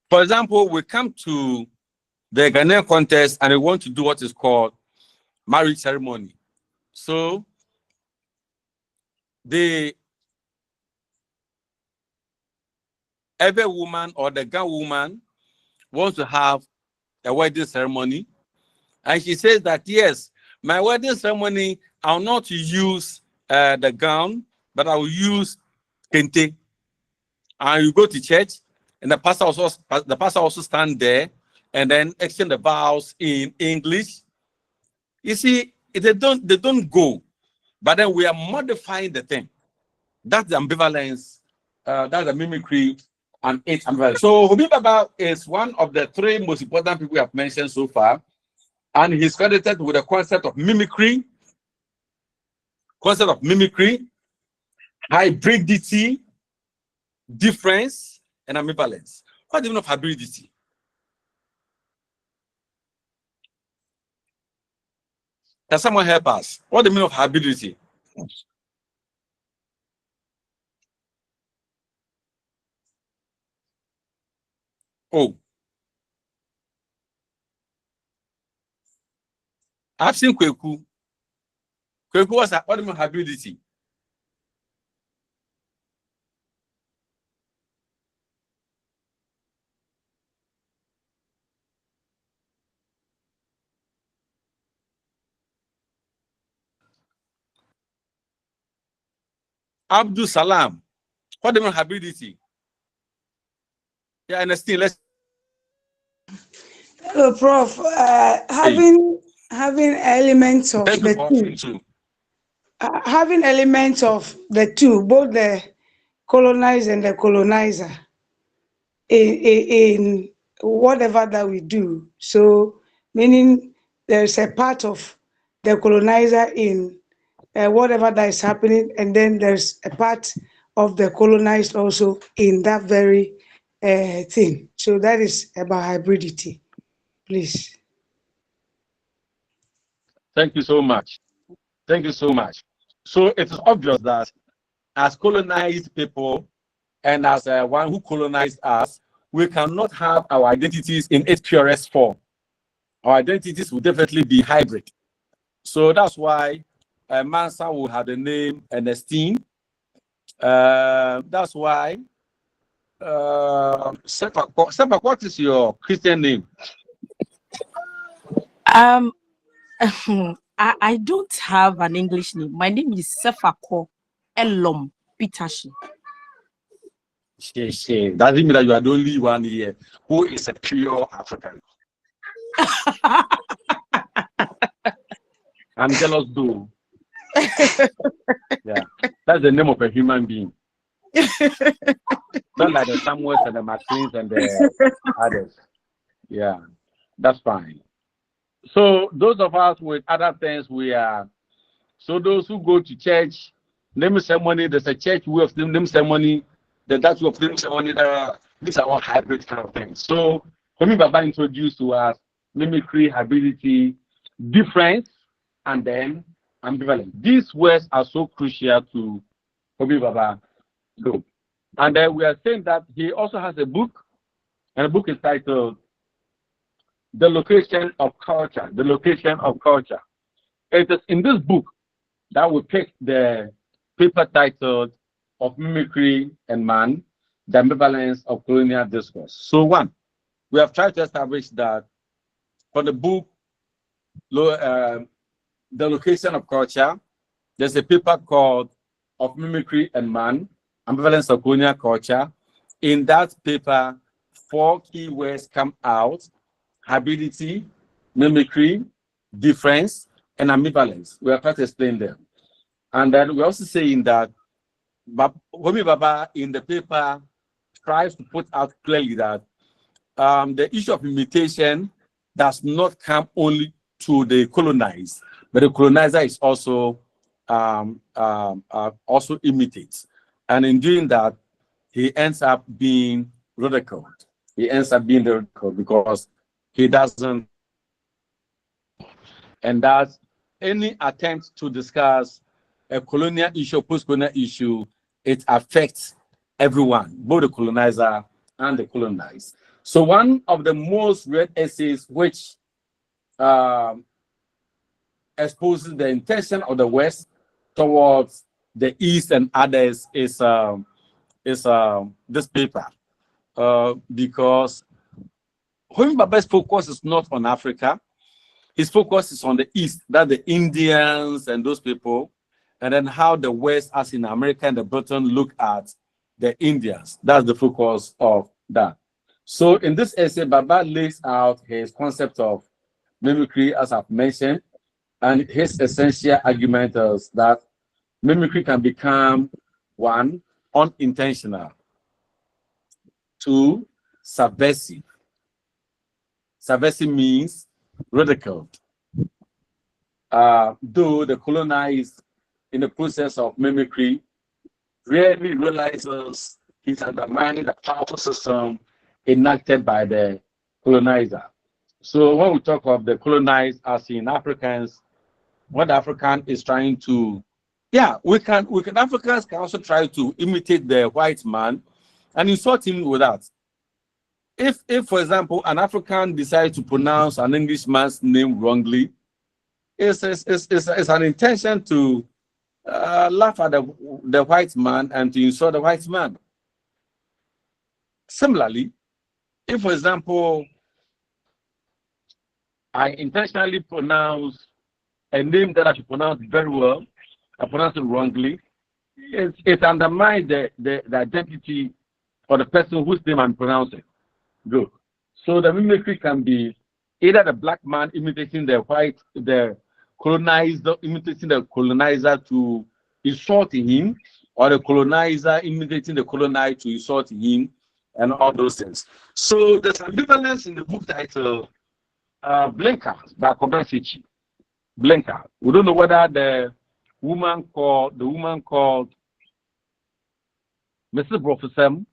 S1: For example, we come to the Ghanaian contest and we want to do what is called marriage ceremony. So every woman or the Ghan woman wants to have a wedding ceremony. And she says that, yes, my wedding ceremony, I'll not use the gown, but I will use kente. And you go to church, and the pastor also stand there and then exchange the vows in English. You see, they don't go, but then we are modifying the thing. That's the ambivalence. That's the mimicry, and it's ambivalence. So Homi Baba is one of the three most important people we have mentioned so far, and he's credited with the concept of mimicry, hybridity, difference, and ambivalence. What do you know of hybridity? Can someone help us? What the meaning of hybridity? Oh, I've seen Kweku. Kweku was what the meaning of hybridity? Abdul Salam. What the meaning of hybridity? Yeah, understand. Let's.
S7: Hello, Prof. Having elements of
S1: Thank you
S7: the
S1: for
S7: two,
S1: offering too.
S7: having elements of the two, both the colonized and the colonizer, in whatever that we do. So, meaning there's a part of the colonizer in whatever that is happening, and then there's a part of the colonized also in that very thing. So that is about hybridity, please.
S1: Thank you so much. Thank you so much. So it is obvious that as colonized people and as one who colonized us, we cannot have our identities in its purest form. Our identities will definitely be hybrid. So that's why Mansa will have the name Ernestine. That's why Sepak, what is your Christian name?
S12: I don't have an English name. My name is Sefako Elom Pitashi.
S1: Doesn't mean that you are the only one here who is a pure African. I'm jealous too. Yeah, that's the name of a human being. Not like the Samuels and the Maxines and the others. Yeah, that's fine. So those of us with other things, we are. So those who go to church, name ceremony, there's a church way of name ceremony, that way of name ceremony. These are all hybrid kind of things. So for me, Baba introduced to us mimicry, hybridity, difference, and then ambivalence. These words are so crucial to Hobi Baba. So, and then we are saying that he also has a book, and the book is titled The Location of Culture. The Location of Culture. It is in this book that we pick the paper titled Of Mimicry and Man, the Ambivalence of Colonial Discourse. So one, we have tried to establish that for the book, The Location of Culture, there's a paper called Of Mimicry and Man, Ambivalence of Colonial Culture. In that paper, 4 key words come out: hybridity, mimicry, difference, and ambivalence. We are trying to explain them. And then we're also saying that Homi Baba in the paper tries to put out clearly that the issue of imitation does not come only to the colonized, but the colonizer is also also imitates. And in doing that, he ends up being ridiculed. He ends up being ridiculed because he doesn't. And that any attempt to discuss a colonial issue, post-colonial issue, it affects everyone, both the colonizer and the colonized. So one of the most read essays which exposes the intention of the West towards the East and others is this paper, because Homi Baba's focus is not on Africa. His focus is on the East, that the Indians and those people, and then how the West, as in America and the Britain, look at the Indians. That's the focus of that. So in this essay, Baba lays out his concept of mimicry, as I've mentioned, and his essential argument is that mimicry can become 1, unintentional, 2, subversive. Subversive means ridiculed. Though the colonized, in the process of mimicry, rarely realizes he's undermining the powerful system enacted by the colonizer. So when we talk of the colonized as in Africans, what the African is trying to, yeah, we can Africans can also try to imitate the white man and insult him with that. If for example an African decides to pronounce an Englishman's name wrongly, it's an intention to laugh at the white man and to insult the white man. Similarly, if for example I intentionally pronounce a name that I should pronounce very well, I pronounce it wrongly, it undermines the identity of the person whose name I'm pronouncing. Good. So the mimicry can be either the black man imitating the colonizer, imitating the colonizer to insult him, or the colonizer imitating the colonized to insult him, and all those things. So there's ambivalence in the book title Blinker by Kobensichi. Blinker. We don't know whether the woman called Mrs. Brofesem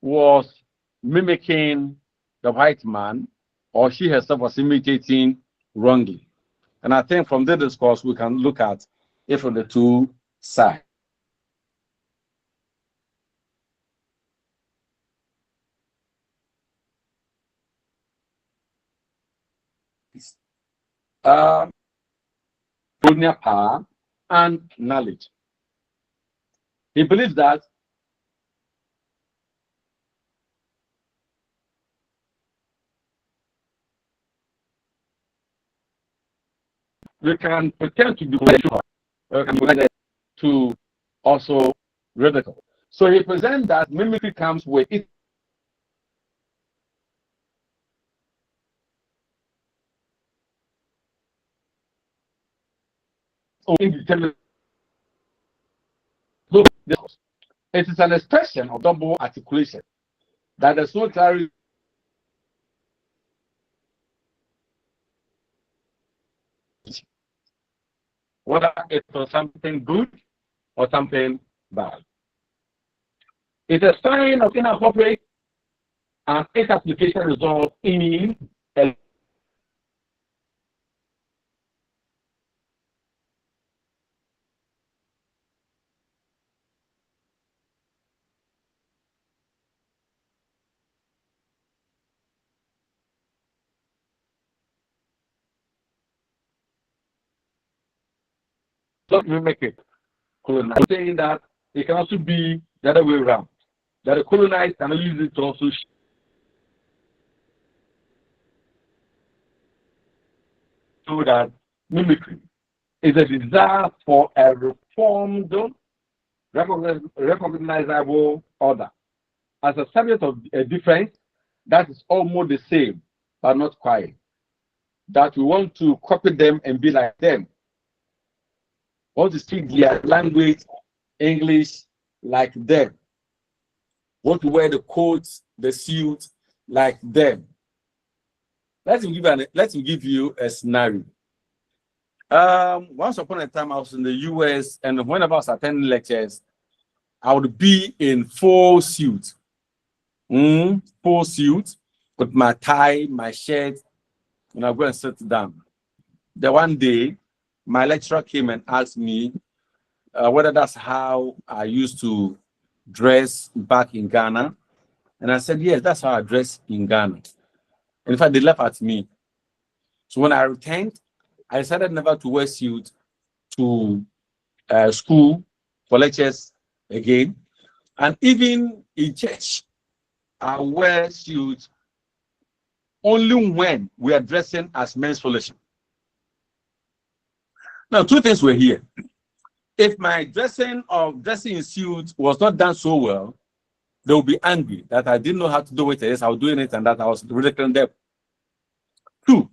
S1: was mimicking the white man, or she herself was imitating wrongly. And I think from this discourse, we can look at it from the two sides. Colonial power and knowledge. He believes that we can pretend to be sure, we can pretend to also ridicule. So he presents that mimicry comes with it. It is an expression of double articulation that there's no clarity. Whether it's for something good or something bad. It's a sign of inappropriate and its application results in a not mimic it. Colonize. I'm saying that it can also be the other way around. That the colonized can use it to also show that mimicry is a desire for a reformed, recognizable order as a subject of a difference that is almost the same, but not quite. That we want to copy them and be like them. Want to speak their language, English, like them. Want to wear the coats, the suit, like them. Let me give you a scenario. Once upon a time, I was in the US, and whenever I was attending lectures, I would be in full suit. Full suit with my tie, my shirt, and I go and sit down. Then one day, my lecturer came and asked me whether that's how I used to dress back in Ghana. And I said, yes, that's how I dress in Ghana. In fact, they laughed at me. So when I returned, I decided never to wear suit to school for lectures again. And even in church, I wear suit only when we are dressing as men's fellowship. Now, two things were here. If my dressing in suit was not done so well, they would be angry that I didn't know how to do it. Yes, I was doing it, and that I was ridiculing them. Two,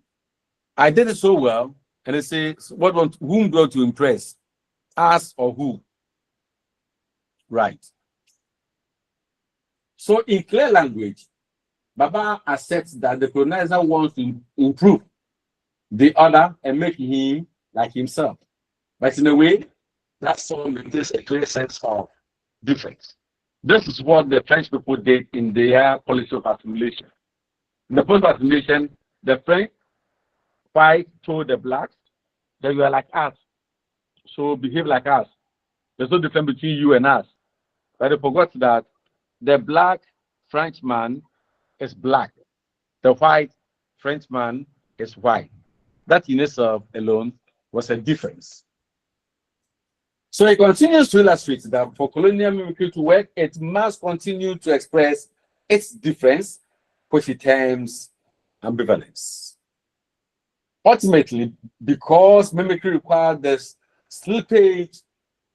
S1: I did it so well, and they say, whom do you want to impress? Us or who? Right. So in clear language, Baba accepts that the colonizer wants to improve the other and make him like himself. But in a way, that song maintains a clear sense of difference. This is what the French people did in their policy of assimilation. In the policy of assimilation, the French white told the blacks that you are like us, so behave like us. There's no difference between you and us. But they forgot that the black Frenchman is black, the white Frenchman is white. That in itself alone was a difference. So he continues to illustrate that for colonial mimicry to work, it must continue to express its difference, which he terms ambivalence. Ultimately, because mimicry requires this slippage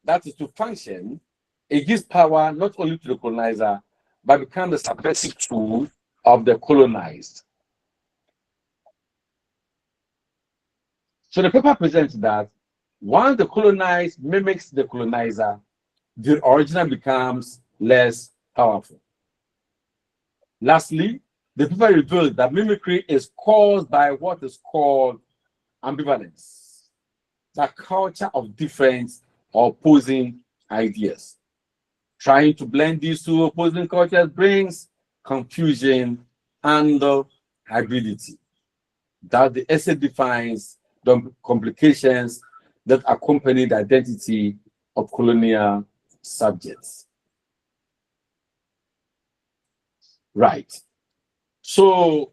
S1: that is to function, it gives power not only to the colonizer, but becomes the subversive tool of the colonized. So the paper presents that once the colonized mimics the colonizer, the original becomes less powerful. Lastly, the paper reveals that mimicry is caused by what is called ambivalence, the culture of different or opposing ideas. Trying to blend these two opposing cultures brings confusion and hybridity. That the essay defines the complications that accompany the identity of colonial subjects. Right. So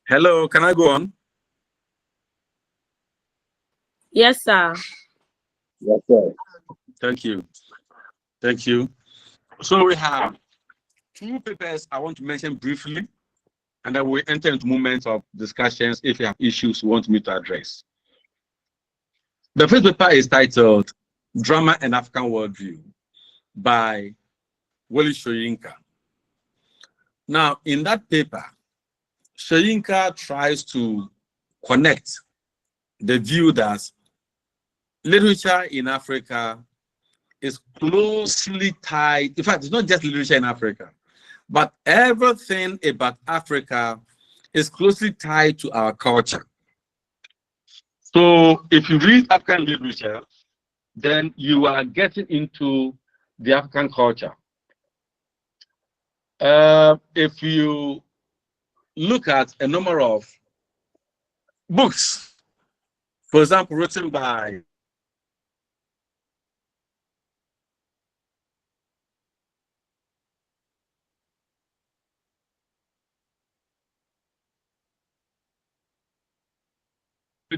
S1: hello, can I go on?
S12: Yes, sir.
S1: Yes, sir. Thank you. Thank you. So we have two papers I want to mention briefly, and then we enter into moments of discussions if you have issues you want me to address. The first paper is titled Drama and African Worldview by Willie Soyinka. Now, in that paper, Soyinka tries to connect the view that literature in Africa is closely tied. In fact, it's not just literature in Africa, but everything about Africa is closely tied to our culture. So if you read African literature, then you are getting into the African culture. If you look at a number of books, for example, written by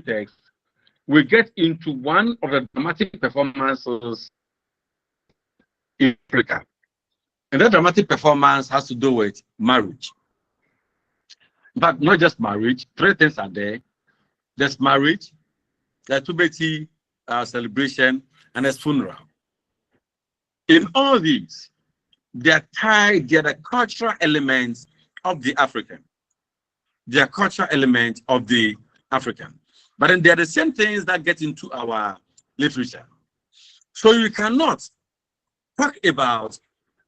S1: text, we get into one of the dramatic performances in Africa. And that dramatic performance has to do with marriage. But not just marriage, three things are there. There's marriage, there's puberty celebration, and there's funeral. In all these, they are tied, they are the cultural elements of the African. They are cultural elements of the African. But then they are the same things that get into our literature. So you cannot talk about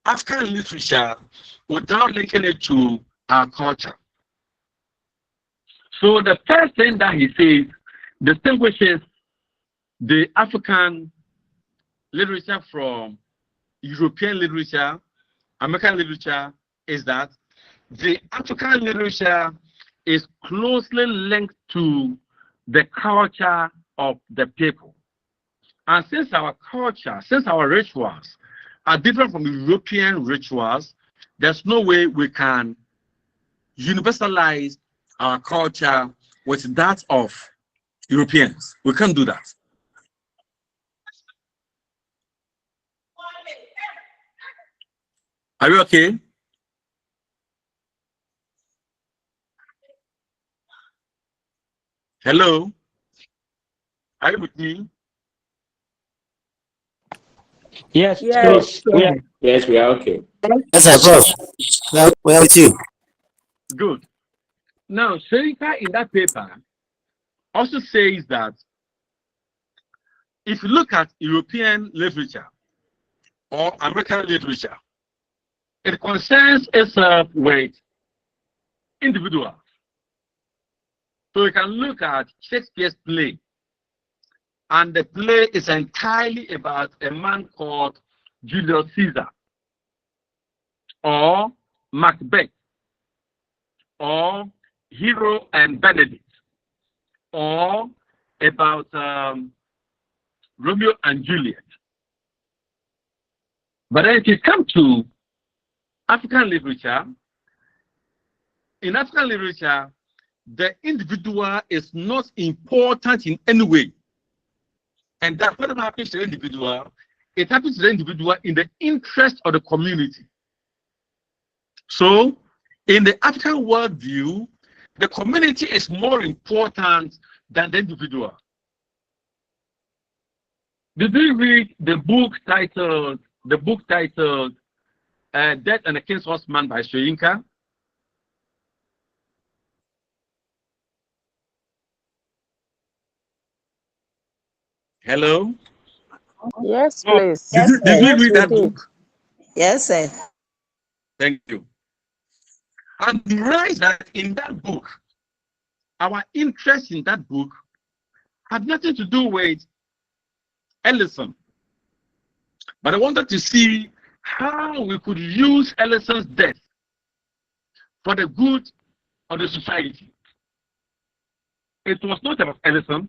S1: African literature without linking it to our culture. So the first thing that he says distinguishes the African literature from European literature, American literature, is that the African literature is closely linked to the culture of the people. And since our culture, since our rituals are different from European rituals, there's no way we can universalize our culture with that of Europeans. We can't do that. Are you okay? Hello? Are you with me?
S6: Yes,
S4: Yes,
S6: please. We are.
S4: yes, we are okay.
S8: Yes, sir, Prof. We are with you.
S1: Good. Now, Sherika in that paper also says that if you look at European literature or American literature, it concerns itself with individuals. So you can look at Shakespeare's play, and the play is entirely about a man called Julius Caesar, or Macbeth, or Hero and Benedict, or about Romeo and Juliet. But then if you come to African literature, in African literature, the individual is not important in any way. And that whatever happens to the individual, it happens to the individual in the interest of the community. So, in the African worldview, the community is more important than the individual. Did you read the book titled Death and the King's Horseman by Soyinka? Hello?
S3: Yes,
S1: Oh,
S3: please.
S1: did you read that book?
S10: Yes, sir.
S1: Thank you. And you realize that in that book, our interest in that book had nothing to do with Ellison. But I wanted to see how we could use Ellison's death for the good of the society. It was not about Ellison,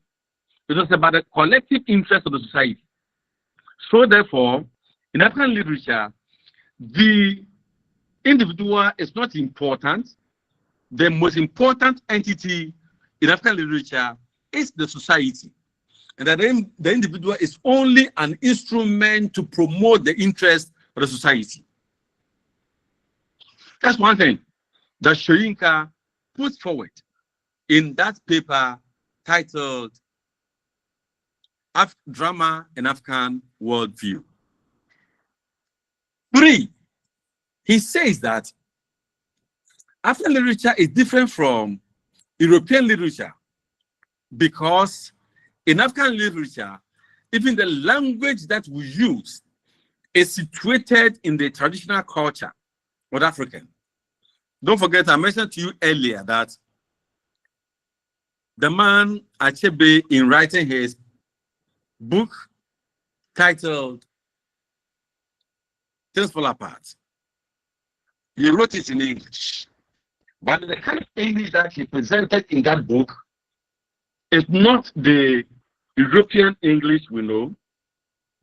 S1: it was about the collective interest of the society. So therefore, in African literature, the individual is not important. The most important entity in African literature is the society. And that the individual is only an instrument to promote the interest of the society. That's one thing that Soyinka puts forward in that paper titled Drama in African Worldview. 3, he says that African literature is different from European literature because in African literature, even the language that we use is situated in the traditional culture of African. Don't forget, I mentioned to you earlier that the man Achebe, in writing his book titled Things Fall Apart, he wrote it in English. But the kind of English that he presented in that book is not the European English we know,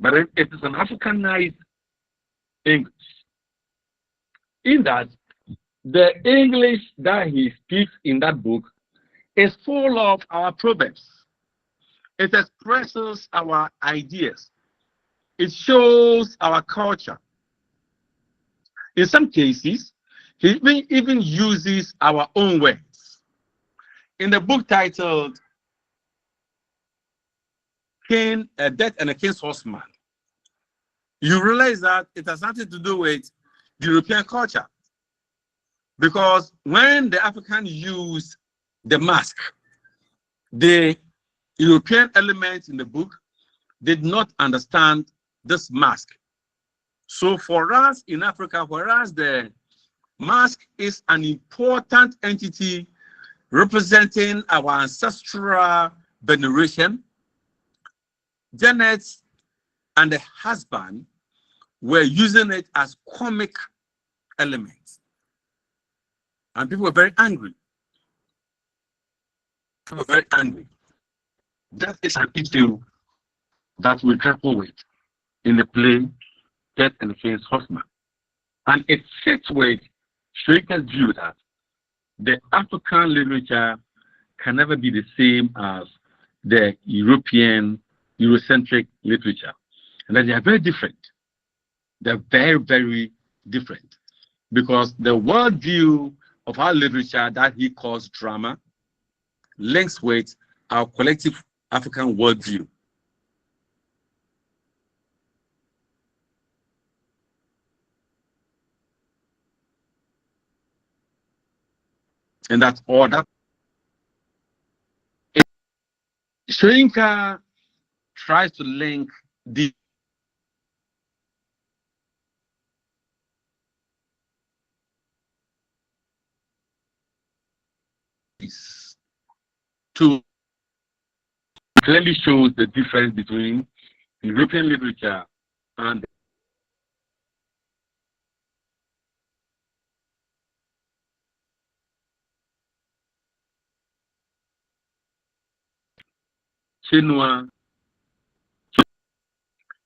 S1: but it is an Africanized English. In that, the English that he speaks in that book is full of our proverbs. It expresses our ideas. It shows our culture. In some cases, he even uses our own words. In the book titled Death and the King's Horseman, you realize that it has nothing to do with European culture. Because when the African used the mask, the European elements in the book did not understand this mask. So for us in Africa, whereas the mask is an important entity representing our ancestral veneration, Janet and the husband were using it as comic elements. And people were very angry. become very angry. That is an issue that we grapple with in the play Death and the King's Horseman. And it fits with Schrader's view that the African literature can never be the same as the European, Eurocentric literature. And that they are very different. They're very, very different. Because the worldview of our literature that he calls drama links with our collective African worldview. And that's all that. Shoyinka tries to link the to clearly shows the difference between European literature and Chinua.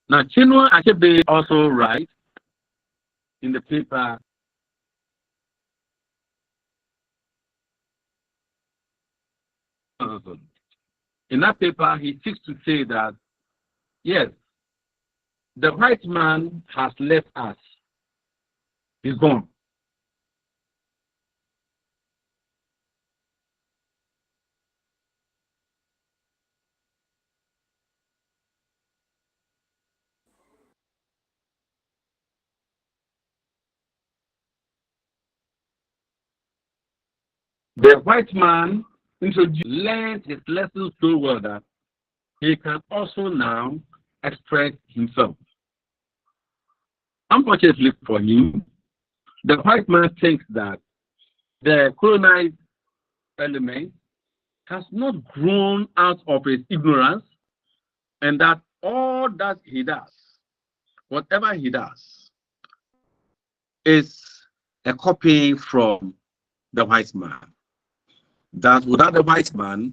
S1: Now, Chinua Achebe also writes in the paper in that paper, he seeks to say that, yes, the white man has left us. He's gone. The white man learned his lesson so well that he can also now express himself. Unfortunately for him, the white man thinks that the colonized element has not grown out of his ignorance, and that all that he does, whatever he does, is a copy from the white man. That without the white man,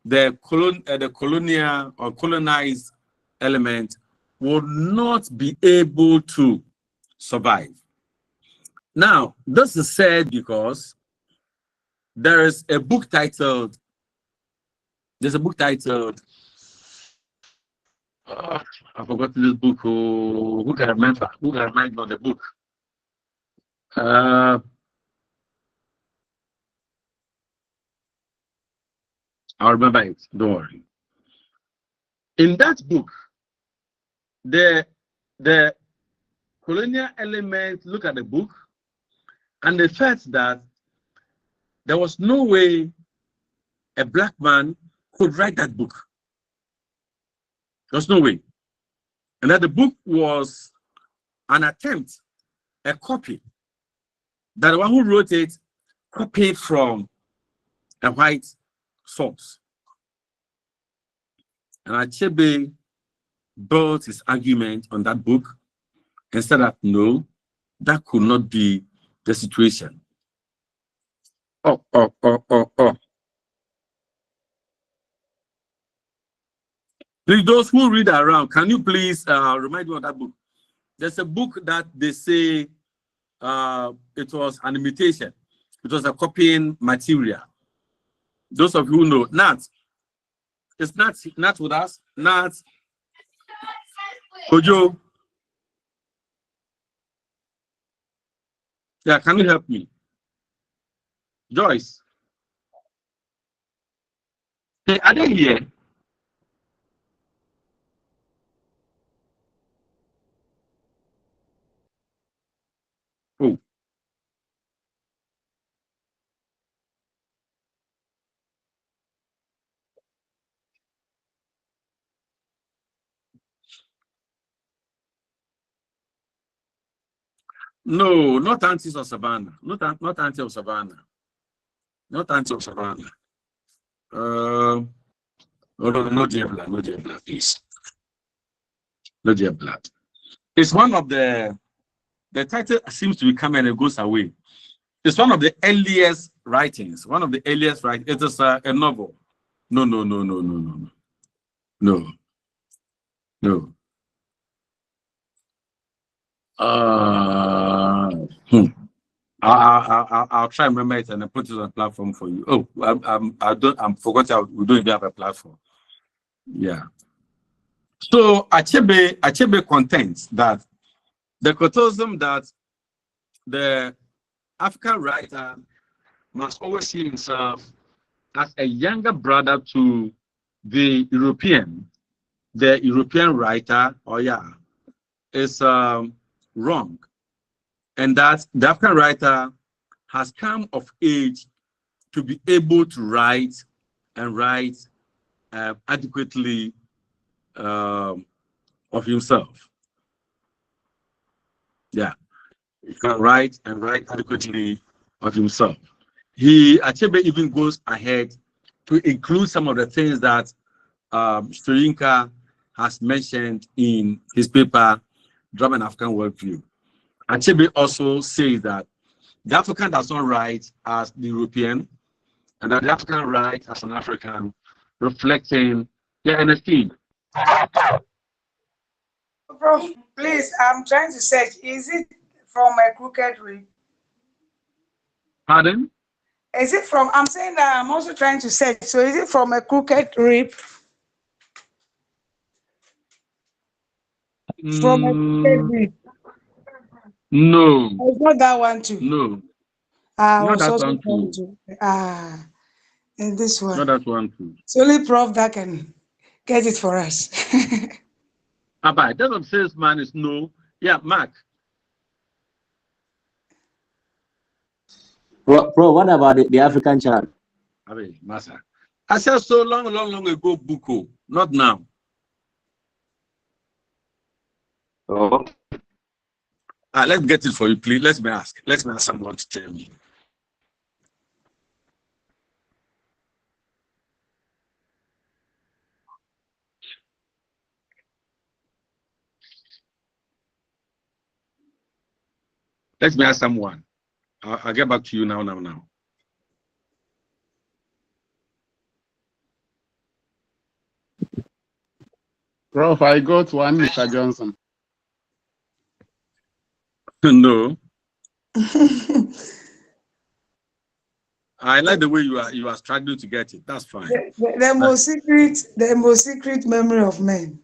S1: the colonial or colonized element would not be able to survive. Now, this is said because there is a book titled, I forgot this book. Who can remember? Who can remember the book? I'll remember it. Don't worry. In that book, the colonial element look at the book and they felt that there was no way a black man could write that book. There's no way. And that the book was an attempt, a copy, that the one who wrote it copied from a white source. And Achebe built his argument on that book and said that no, that could not be the situation. Please, those who read around, can you please remind me of that book? There's a book that they say it was an imitation. It was a copying material. Those of you who know, Nat, it's not with us. Nat, Kojo. Yeah, can you help me? Joyce. Hey, are they here? Oh. No, not aunties of Savannah. Not auntie of Savannah. Not auntie of Savannah. No, no, dear blood, no, dear blood, please. No, dear blood. It's one of the title seems to be coming and it goes away. It's one of the earliest writings. It is a novel. No, no, no, no, no, no, no, no. Hmm. I'll try and remember it and then put it on a platform for you. Oh, I'm forgot we don't even have a platform. Yeah. So Achebe contends that the criticism that the African writer must always see himself as a younger brother to the European writer, is wrong, and that the African writer has come of age to be able to write and write adequately of himself. Yeah, he can write and write adequately of himself. Achebe even goes ahead to include some of the things that Soyinka has mentioned in his paper, Drum and African Worldview. Achebe also says that the African does not write as the European, and that the African writes as an African, reflecting their NFT.
S7: Prof, please, I'm trying to search. Is it from a crooked rib?
S1: Pardon?
S7: Is it from, I'm saying that I'm also trying to search. So is it from a crooked rib? From a crooked rib?
S1: No.
S7: It's not that one too.
S1: No.
S7: I
S1: Not
S7: was
S1: that
S7: also
S1: one
S7: trying
S1: too.
S7: to, and this one.
S1: Not that one too.
S7: It's only Prof that can get it for us.
S1: Abba, that of salesman is no. Yeah, Mark.
S4: Bro, what about the African child?
S1: Abba, Massa. I said so long ago, Buko. Not now.
S4: Oh.
S1: Let's get it for you, please. Let me ask someone to tell me. Let me ask someone. I'll get back to you now.
S17: Prof, I got one, Mr. Johnson.
S1: No. I like the way you are struggling to get it. That's fine.
S7: The most secret memory of men.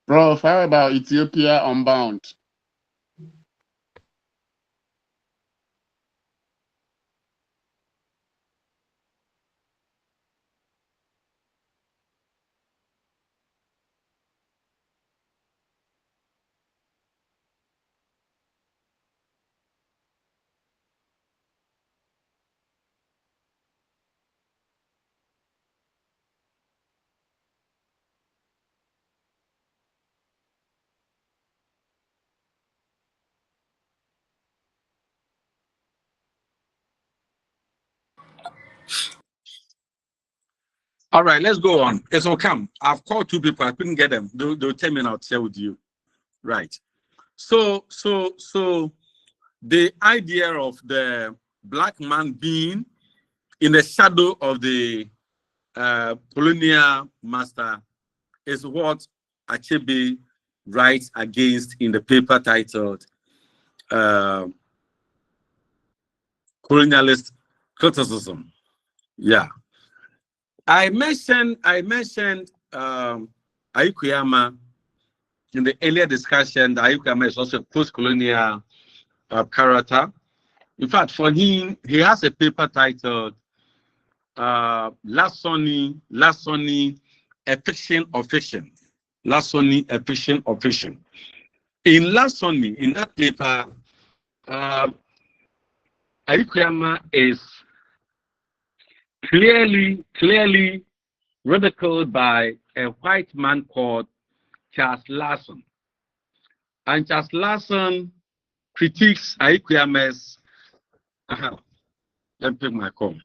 S17: Prof, how about Ethiopia Unbound?
S1: All right, let's go on. It's will come. I've called two people. I couldn't get them. They'll tell me and I'll share with you. Right. So the idea of the black man being in the shadow of the colonial master is what Achebe writes against in the paper titled Colonialist Criticism. Yeah. I mentioned Ayukuyama in the earlier discussion. That Ayukuyama is also a post-colonial character. In fact, for him, he has a paper titled Lasoni, a fiction of fiction. Lasoni, a fiction of fiction. In Lasoni, in that paper, Ayukuyama is clearly ridiculed by a white man called Charles Larson. And Charles Larson critiques Ayukuyama's. Let me pick my call.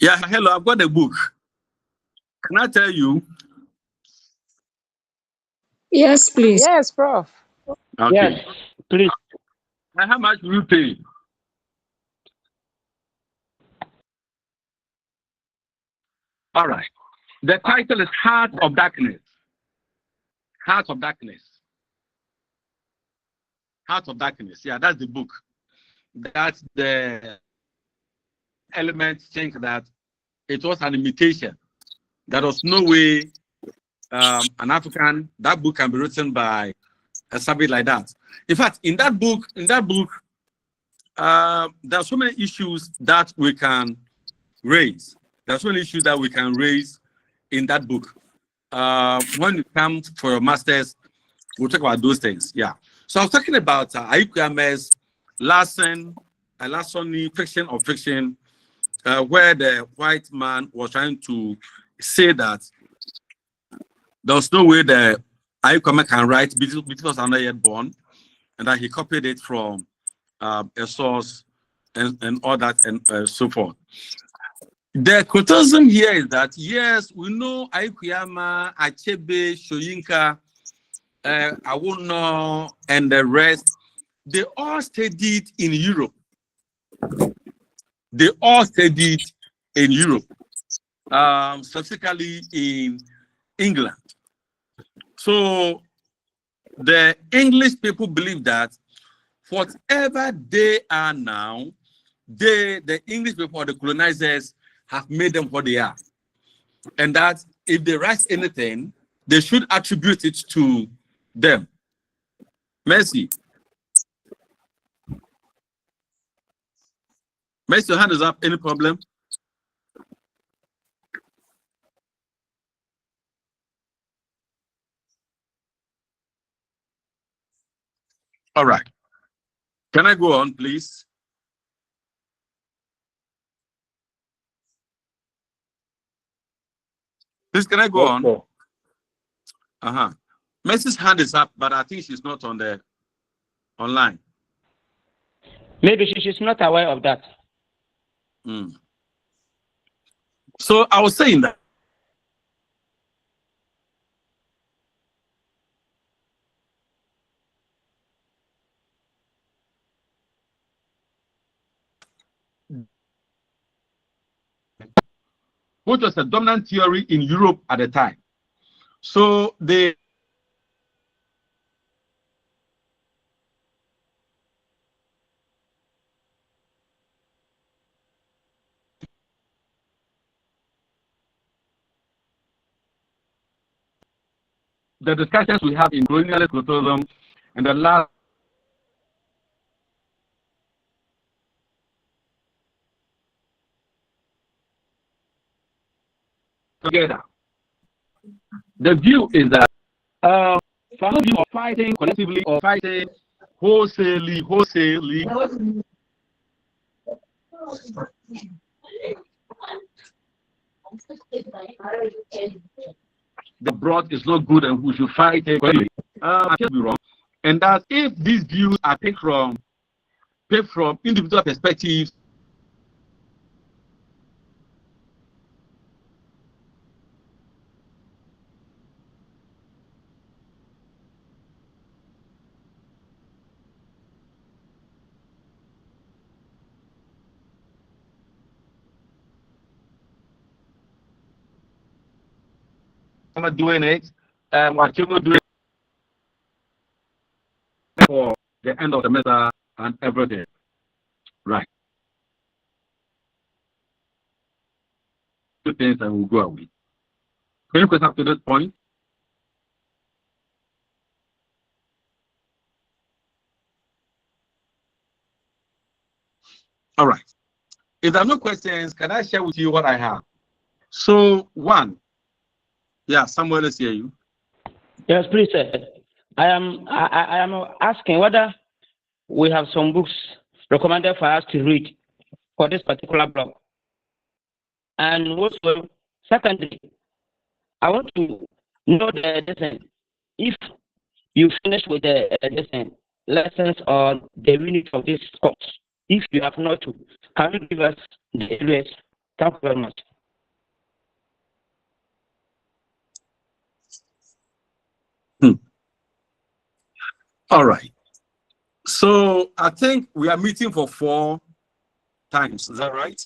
S1: Yeah, hello, I've got a book. Can I tell you?
S14: Yes, please.
S3: Yes, Prof.
S1: Okay.
S6: Yes, please.
S1: And how much will you pay? All right. The title is Heart of Darkness. Heart of Darkness. Heart of Darkness. Yeah, that's the book. That's the elements think that it was an imitation. There was no way an African, that book can be written by somebody like that. In fact, in that book, there are so many issues that we can raise. There are so many issues that we can raise in that book. When you come for your masters, we'll talk about those things. Yeah. So I was talking about Ayukuyama's Larsoni fiction of fiction, where the white man was trying to say that there was no way that Ayukuyama can write because I'm not yet born, and that he copied it from a source and all that and so forth. The criticism here is that yes, we know Ayukuyama, Achebe, Soyinka, Awono, and the rest, they all studied in Europe. They all studied in Europe, specifically in England. So the English people believe that whatever they are now, the English people, the colonizers, have made them what they are. And that if they write anything, they should attribute it to them. Mercy. Mercy, your hand is up. Any problem? All right. Can I go on, please? Please, can I go on? Uh-huh. Mercy's hand is up, but I think she's not on the online.
S6: Maybe she's not aware of that.
S1: So I was saying that which was a dominant theory in Europe at the time. So the discussions we have in colonialist criticism and the last together. The view is that for the view of fighting collectively or fighting wholesalely, the broad is not good and we should fight it collectively. I can't be wrong. And that if these views are taken from individual perspectives, I'm not doing it. We're still not doing it for the end of the semester and everything. Right. Two things and we'll go away. Can you question up to this point? All right. If there are no questions, can I share with you what I have? So, one. Yeah, someone else hear you.
S6: Yes, please, sir. I am asking whether we have some books recommended for us to read for this particular block. And also, secondly, I want to know if you finish with the lessons on the unit of this course. If you have not to, can you give us the address? Thank you very much.
S1: All right. So I think we are meeting for 4 times. Is that right?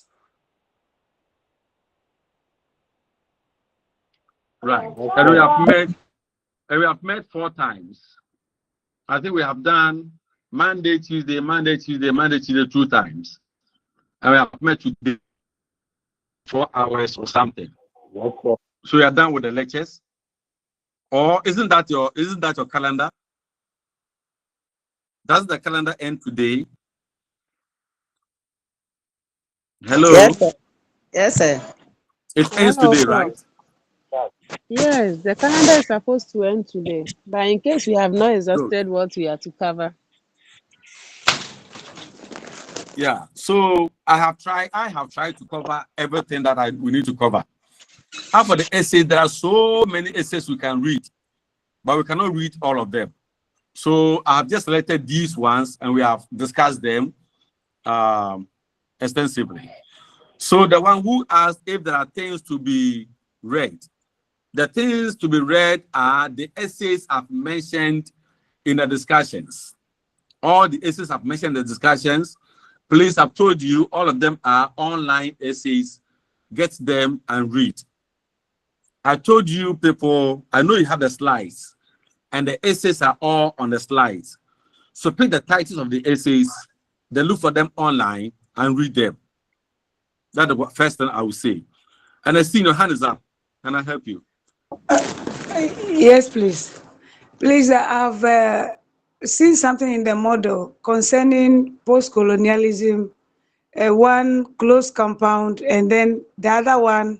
S1: Right. And we have met 4 times. I think we have done Monday, Tuesday, 2 times. And we have met today 4 hours or something. So we are done with the lectures. Or isn't that your calendar? Does the calendar end today? Hello?
S3: Yes, sir. Yes, sir.
S1: It ends
S3: Hello,
S1: today,
S3: Prof.
S1: right?
S3: Yes, the calendar is supposed to end today. But in case we have not
S1: Good.
S3: exhausted what we are to cover.
S1: Yeah. So I have tried to cover everything that we need to cover. And for the essays, there are so many essays we can read, but we cannot read all of them. So I have just selected these ones and we have discussed them extensively. So the one who asked if there are things to be read, the things to be read are the essays I've mentioned in the discussions. All the essays I've mentioned in the discussions, please, I've told you, all of them are online essays. Get them and read. I told you people, I know you have the slides, and the essays are all on the slides. So pick the titles of the essays, then look for them online and read them. That's the first thing I will say. And I see your hand is up. Can I help you?
S7: Yes, please. Please, I've seen something in the model concerning post-colonialism, one closed compound, and then the other one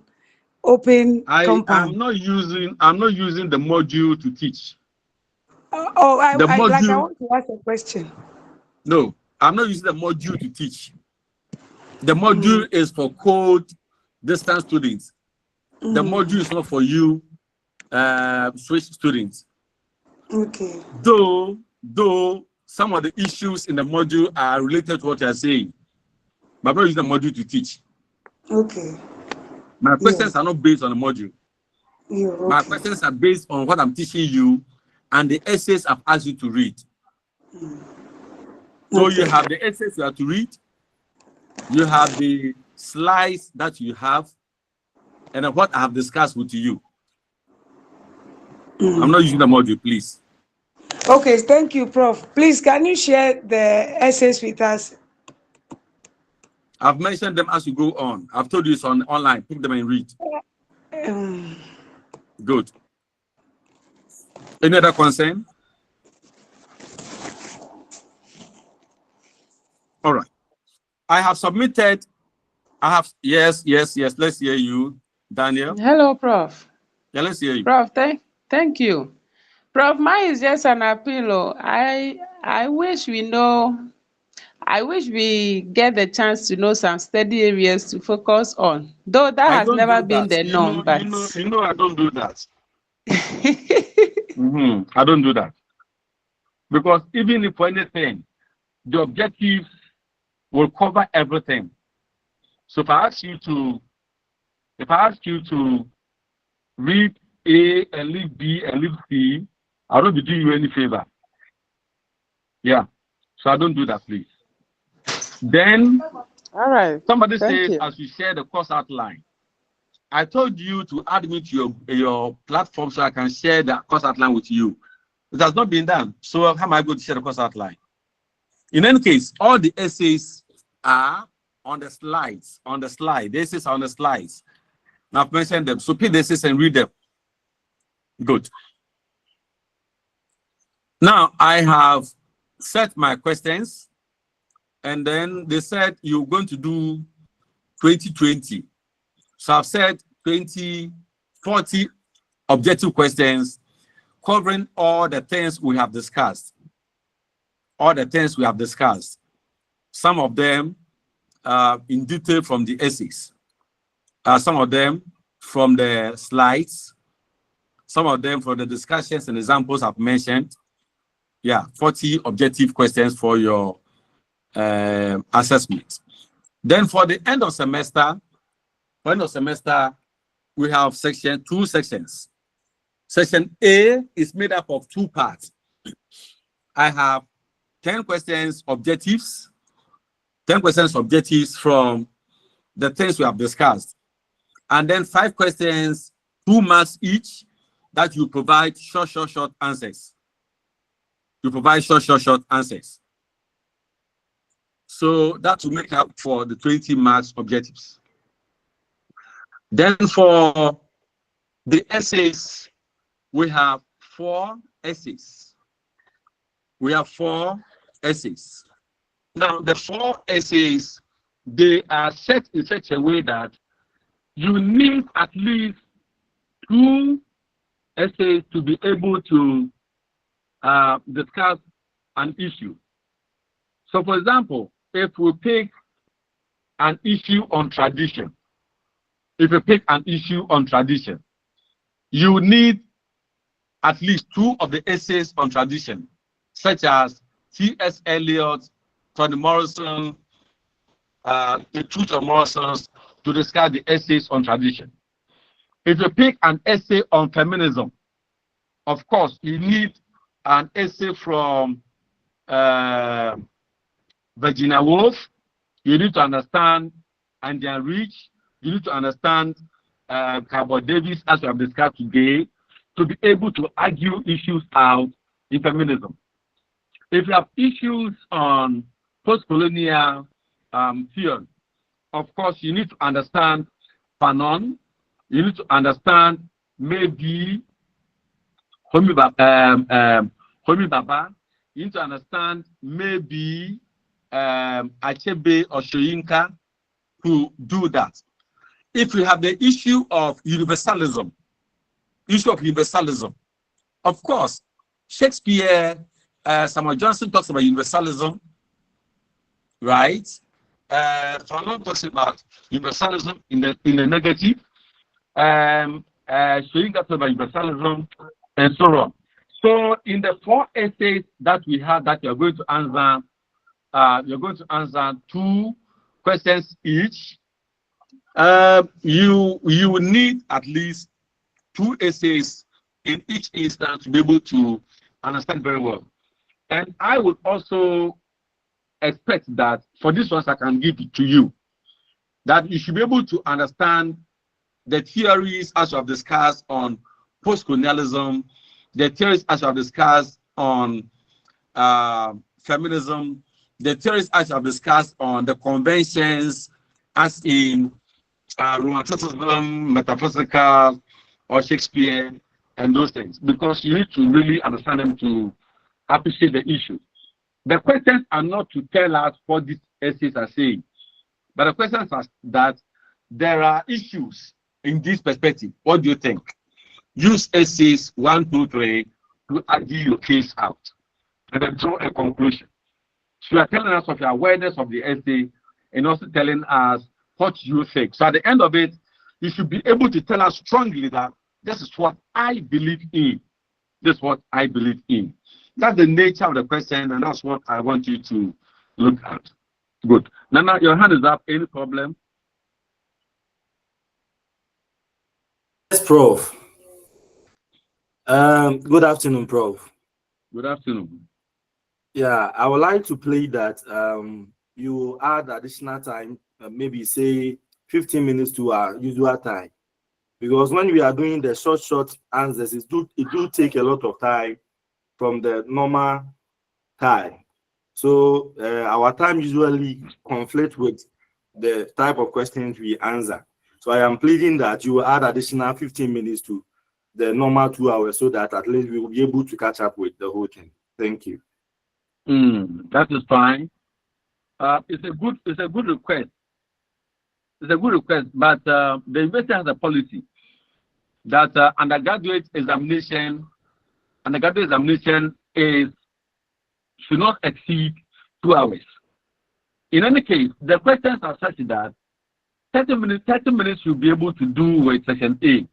S7: open compound.
S1: I'm not using the module to teach.
S7: I
S1: module,
S7: want to ask a question.
S1: No, I'm not using the module to teach. The module is for code distance students. The module is not for you, switch students.
S7: Okay.
S1: Though some of the issues in the module are related to what you're saying, but I'm not using the module to teach.
S7: Okay.
S1: My questions are not based on the module.
S7: Okay.
S1: My questions are based on what I'm teaching you and the essays I've asked you to read. So you have the essays you have to read, you have the slides that you have, and what I have discussed with you. I'm not using the module, please.
S7: Okay, thank you, Prof. Please, can you share the essays with us?
S1: I've mentioned them as you go on. I've told you it's online. Pick them and read. Good. Any other concern? All right. I have submitted. Yes. Let's hear you. Daniel?
S3: Hello, Prof.
S1: Yeah, let's hear you.
S3: Prof, thank you. Prof, mine is just an appeal. I wish we get the chance to know some study areas to focus on. Though that
S1: I
S3: has
S1: don't
S3: never
S1: do
S3: been
S1: that.
S3: the norm, but
S1: I don't do that. I don't do that. Because even if for anything, the objectives will cover everything. So if I ask you to read A and leave B and leave C, I don't be doing you any favor. Yeah. So I don't do that, please. Then
S3: all right.
S1: somebody
S3: Thank
S1: says,
S3: you.
S1: as you share the course outline, I told you to add me to your platform so I can share the course outline with you. It has not been done. So how am I going to share the course outline? In any case, all the essays are on the slides. On the slide, the essays are on the slides. Now I've mentioned them. So pick the essays and read them. Good. Now I have set my questions, and then they said you're going to do 2020. So I've said 40 objective questions covering all the things we have discussed. All the things we have discussed. Some of them in detail from the essays. Some of them from the slides. Some of them from the discussions and examples I've mentioned. Yeah, 40 objective questions for your assessment. Then for the end of semester, we have two sections. Section A is made up of two parts. I have 10 questions objectives, 10 questions objectives from the things we have discussed. And then 5 questions, 2 marks each, that you provide short answers. You provide short answers. So that will make up for the 20 marks objectives. Then for the essays, we have 4 essays. We have 4 essays. Now, the 4 essays, they are set in such a way that you need at least 2 essays to be able to discuss an issue. So, for example, if we pick an issue on tradition, you need at least 2 of the essays on tradition, such as T.S. Eliot, Toni Morrison, the Truth of Morrison's, to discuss the essays on tradition. If you pick an essay on feminism, of course, you need an essay from Virginia Woolf. You need to understand Andian Rich. You need to understand Carbon Davis, as we have discussed today, to be able to argue issues out in feminism. If you have issues on post-colonial theory, of course, you need to understand Fanon. You need to understand maybe Homi Baba. You need to understand maybe Achebe or Shoyinka to do that. If we have the issue of universalism, of course, Shakespeare, Samuel Johnson talks about universalism, right? Fanon talks about universalism in the negative. Shoyinka talks about universalism, and so on. So in the 4 essays that we have that you're going to answer 2 questions each. You will need at least 2 essays in each instance to be able to understand very well. And I would also expect that for this ones I can give it to you, that you should be able to understand the theories as we have discussed on post-colonialism, the theories as we have discussed on feminism, the theories as we have discussed on the conventions, as in romanticism, metaphysical, or Shakespeare, and those things, because you need to really understand them to appreciate the issue. The questions are not to tell us what these essays are saying, but the questions are that there are issues in this perspective, what do you think? Use essays 1, 2, 3 to argue your case out and then draw a conclusion. So you are telling us of your awareness of the essay and also telling us what you think. So at the end of it, you should be able to tell us strongly that this is what I believe in. This is what I believe in. That's the nature of the question, and that's what I want you to look at. Good. Nana, your hand is up. Any problem?
S18: Yes, Prof. Good afternoon, Prof.
S1: Good afternoon.
S18: Yeah, I would like to play that. You add additional time, maybe say 15 minutes to our usual time, because when we are doing the short answers, it do take a lot of time from the normal time. So our time usually conflict with the type of questions we answer. So I am pleading that you add additional 15 minutes to the normal 2 hours so that at least we will be able to catch up with the whole thing. Thank you.
S1: That is fine. It's a good request. It's a good request, but the university has a policy that undergraduate examination should not exceed 2 hours. In any case, the questions are such that 30 minutes you'll be able to do with section A.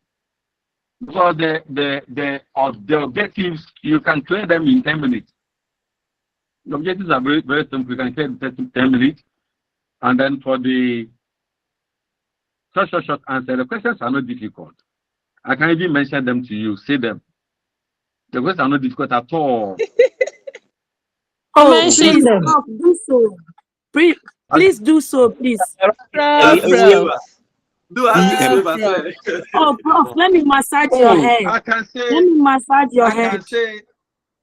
S1: Because the objectives, you can clear them in 10 minutes. The objectives are very, very simple. You can clear them in 10 minutes. And then for the short answer, the questions are not difficult. I can even mention them to you, say them. The questions are not difficult at all.
S12: Oh, please, Prof, do so. Please do so, please.
S18: Do
S12: Oh, Prof, let me massage your head.
S1: I can say.
S12: Let me massage your head.
S1: I can say,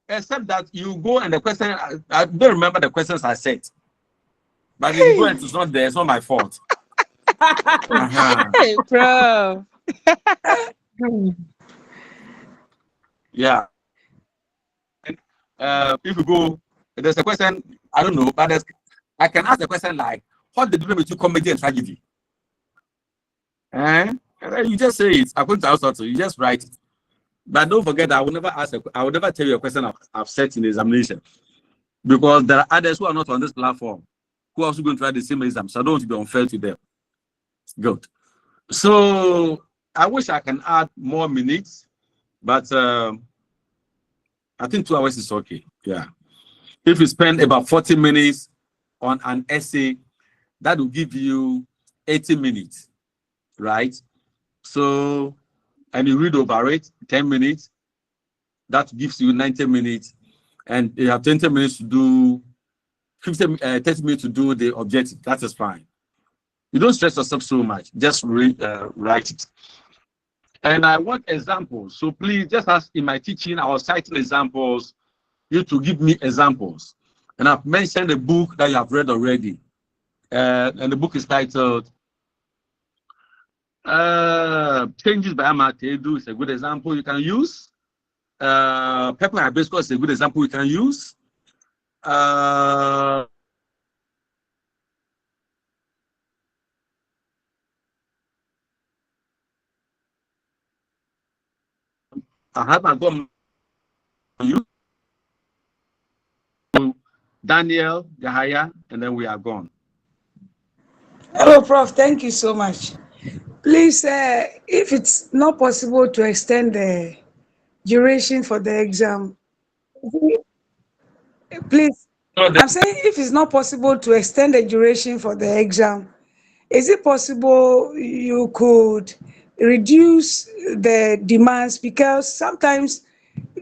S1: except that you go and the question, I don't remember the questions I said. But if you go and it's not there, it's not my fault.
S3: Hey, Prof.
S1: Yeah. If you go, there's a question, I don't know, but I can ask the question like, what the difference between comedy and tragedy? And then you just say it according to Aristotle, you just write it. But don't forget, I will never tell you a question I've set in the examination. Because there are others who are not on this platform who are also going to try the same exam. So I don't want to be unfair to them. Good. So I wish I can add more minutes, but I think 2 hours is okay. Yeah. If you spend about 40 minutes on an essay, that will give you 80 minutes, right? So, and you read over it, 10 minutes, that gives you 90 minutes. And you have 20 minutes to do, 30 minutes to do the objective. That is fine. You don't stress yourself so much. Just write it. And I want examples. So please, just as in my teaching, I was citing examples, you to give me examples. And I've mentioned a book that you have read already. And the book is titled Changes by Amatedu. Is a good example you can use. Pepper Hibiscus is a good example you can use. I haven't got you. Daniel, Yahaya, and then we are gone.
S7: Hello, Prof. Thank you so much. Please, if it's not possible to extend the duration for the exam, please, I'm saying if it's not possible to extend the duration for the exam, is it possible you could reduce the demands? Because sometimes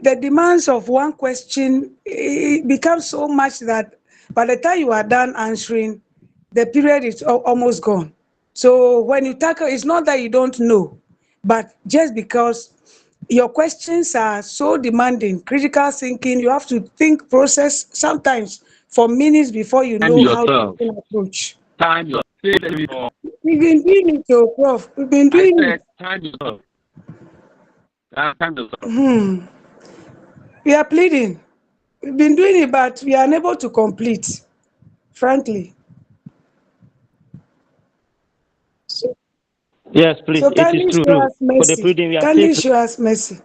S7: the demands of one question, it becomes so much that by the time you are done answering, the period is almost gone. So when you tackle, it's not that you don't know, but just because your questions are so demanding, critical thinking, you have to think, process sometimes for minutes before you know how to approach.
S1: Time yourself.
S7: We've been doing it, oh, Prof. We've been doing it.
S1: Time yourself. Time yourself.
S7: We are pleading. We've been doing it, but we are unable to complete, frankly.
S6: Yes, please.
S7: So
S6: It
S7: kindly
S6: is
S7: show
S6: true.
S7: us
S6: For the
S7: mercy.
S6: prudent, we are
S7: Kindly
S6: safe.
S7: show us mercy.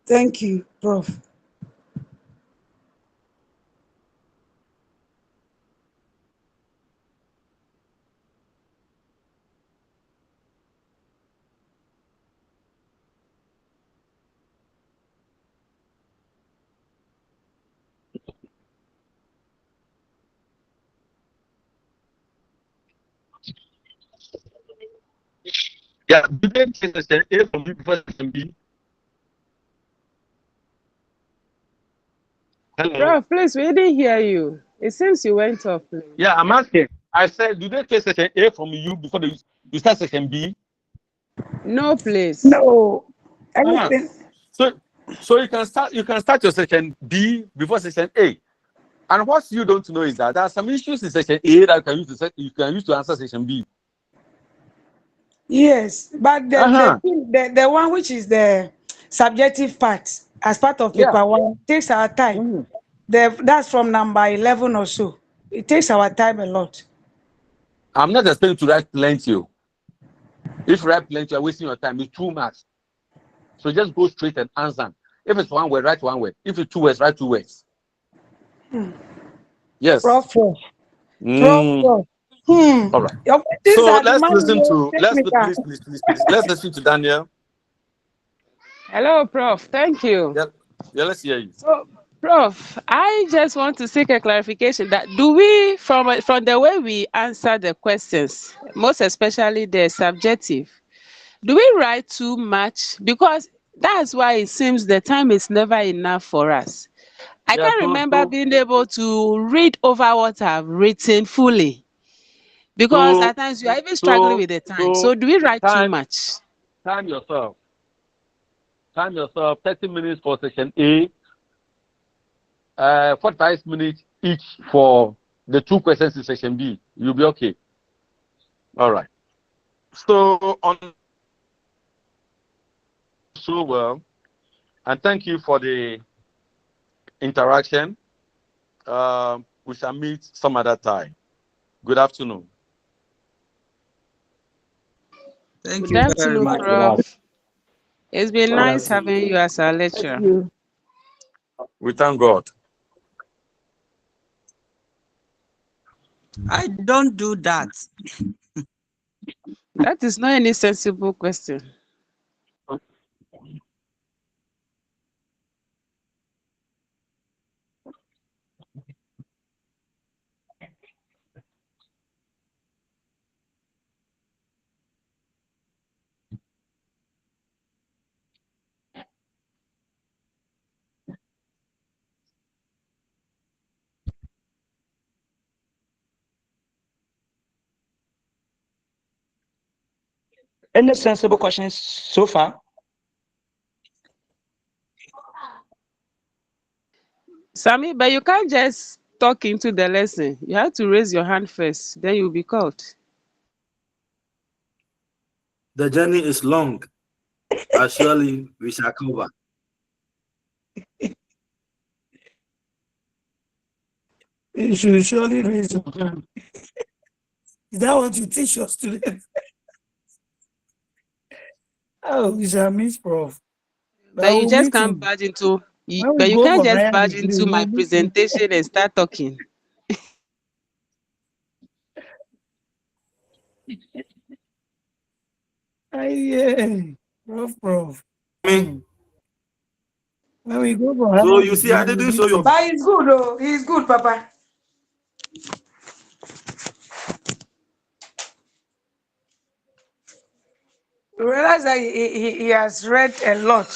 S7: Thank you, Prof.
S1: Yeah, do they take section A from you before section B? Hello.
S3: Prof, please, we didn't hear you. It seems you went off. Please.
S1: Yeah, I'm asking. I said, do they take section A from you before you start section B?
S3: No, please.
S7: No,
S1: Uh-huh.
S7: everything.
S1: So you can start your section B before section A. And what you don't know is that there are some issues in section A that you can use to answer section B.
S7: Yes, but
S1: Uh-huh.
S7: the one which is the subjective part as part of
S1: Yeah.
S7: paper one takes our time.
S1: Mhm.
S7: That's from number 11 or so. It takes our time a lot.
S1: I'm not expecting to write plenty. If you write plenty, you're wasting your time. It's too much. So just go straight and answer. If it's one word, write one word. If it's 2 words, write 2 words. Yes.
S7: Prof.
S1: Mm. All right.
S7: Your questions
S1: So
S7: are
S1: let's listen
S7: demanding
S1: to
S7: technical.
S1: please. Let's listen to Daniel.
S3: Hello, Prof. Thank you.
S1: Yeah, let's hear you.
S3: So, Prof, I just want to seek a clarification that do we, from the way we answer the questions, most especially the subjective, do we write too much? Because that's why it seems the time is never enough for us. I
S1: Yeah,
S3: can't remember being able to read over what I've written fully. Because
S1: so
S3: at times you are even struggling
S1: so
S3: with the time.
S1: so
S3: So do we write too
S1: time
S3: much?
S1: time yourself. Time yourself 30 minutes for section A, 45 minutes each for the 2 questions in section B. You'll be okay. All right. So on so well, and thank you for the interaction. We shall meet some other time. Good afternoon.
S10: Thank
S3: Good
S10: you very
S3: afternoon,
S10: much.
S3: Prof. It's been
S10: Good
S3: nice
S10: afternoon.
S3: having you as our
S7: Thank
S3: lecturer.
S7: you.
S1: We thank God.
S10: I don't do that.
S3: That is not any sensible question.
S6: Any sensible questions so far?
S3: Sammy, but you can't just talk into the lesson. You have to raise your hand first, then you'll be called.
S18: The journey is long, but surely we shall cover.
S11: You should surely raise your hand. Is that what you teach your students? Oh, we shall miss Prof.
S3: But
S11: But
S3: you
S11: we'll
S3: just
S11: meet
S3: can't
S11: him.
S3: barge into
S11: When we
S3: but you
S11: go
S3: can't
S11: for
S3: just
S11: higher
S3: barge
S11: degree,
S3: into my
S11: we'll meet him.
S3: presentation and start talking.
S11: Yeah. Prof.
S18: Me.
S11: When we go for
S18: So
S11: higher
S18: you see,
S11: degree,
S18: I
S11: we'll
S18: didn't show
S11: meet
S18: your.
S11: him.
S7: But he's good, though. He's good, Papa. You realize that he has read a lot.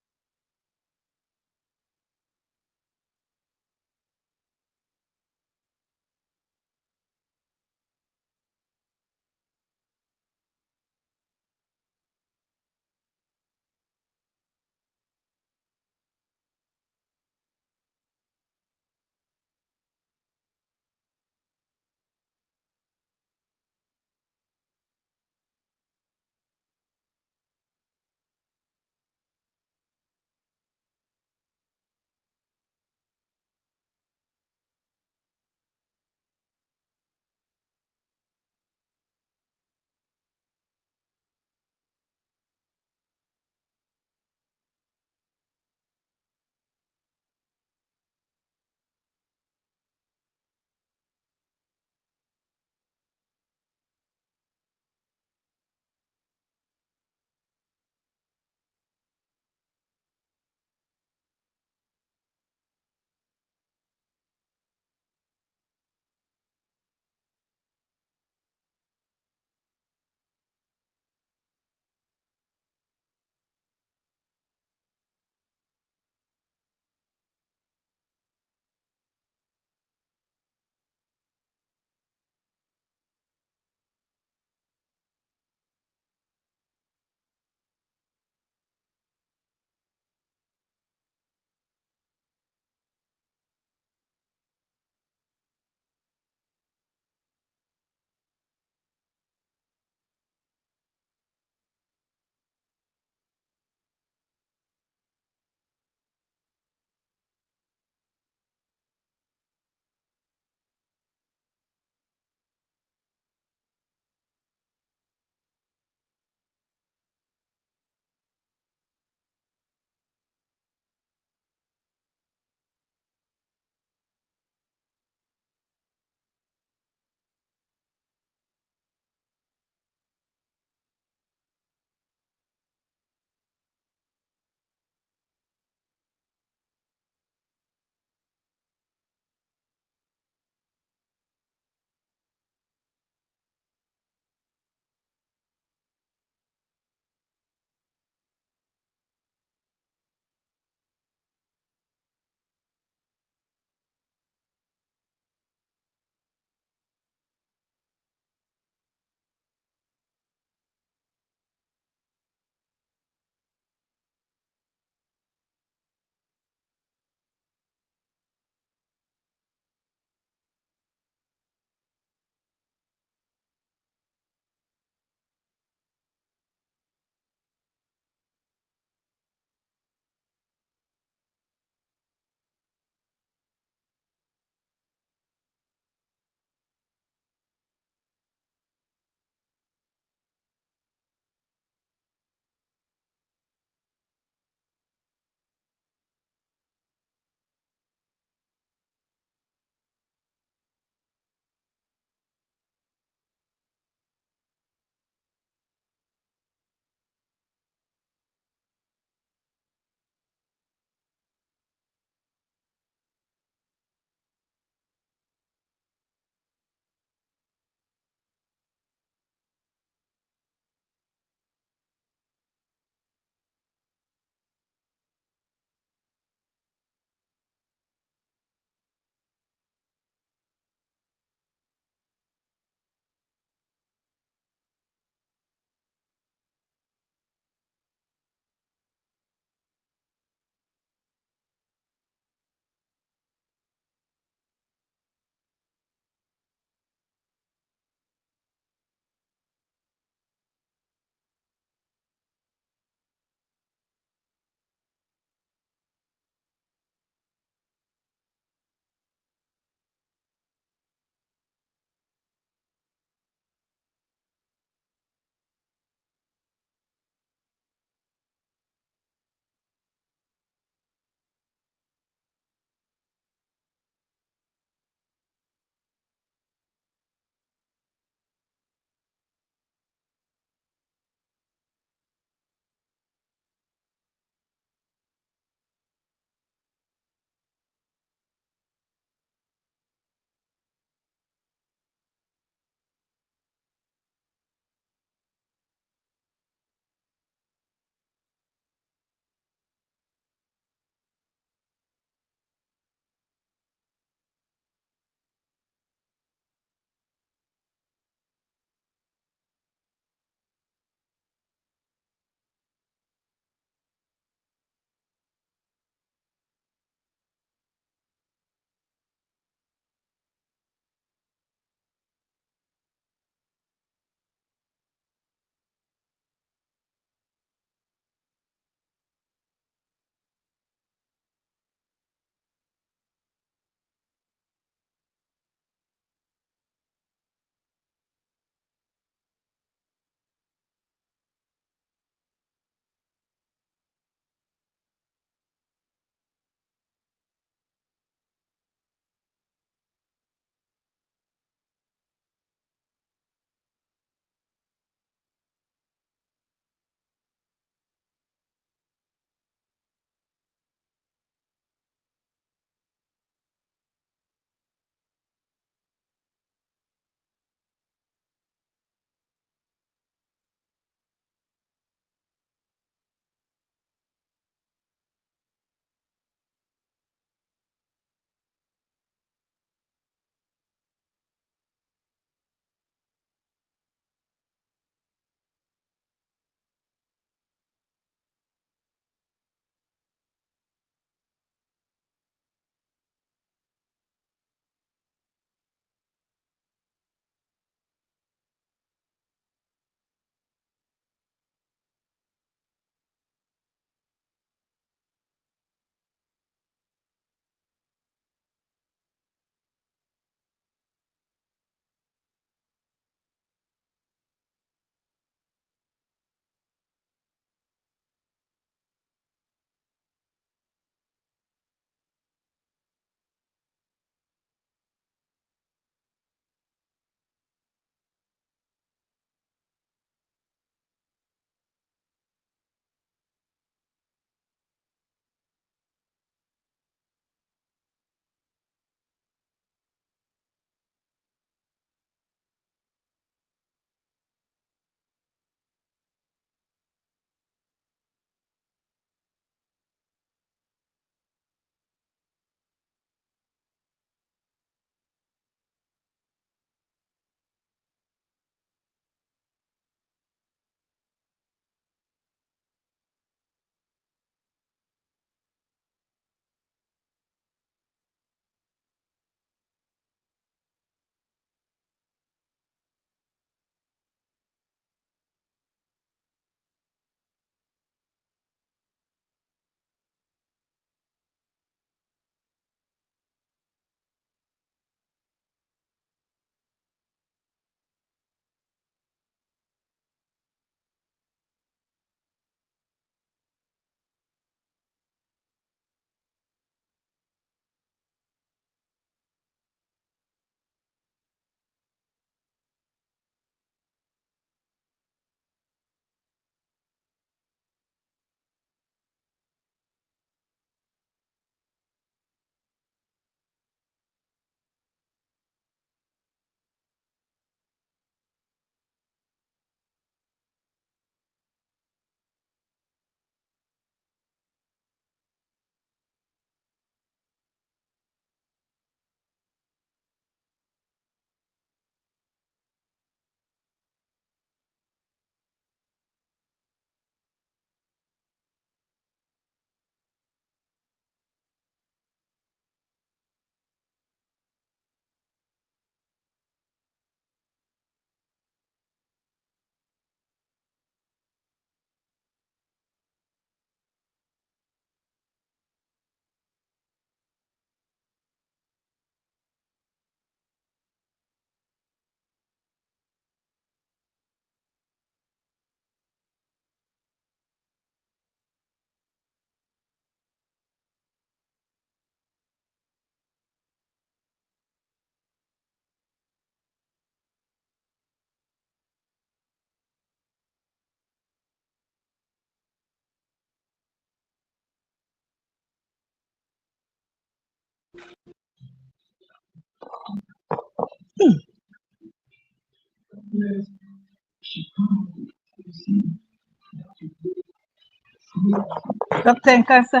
S19: Dr. Nkasa.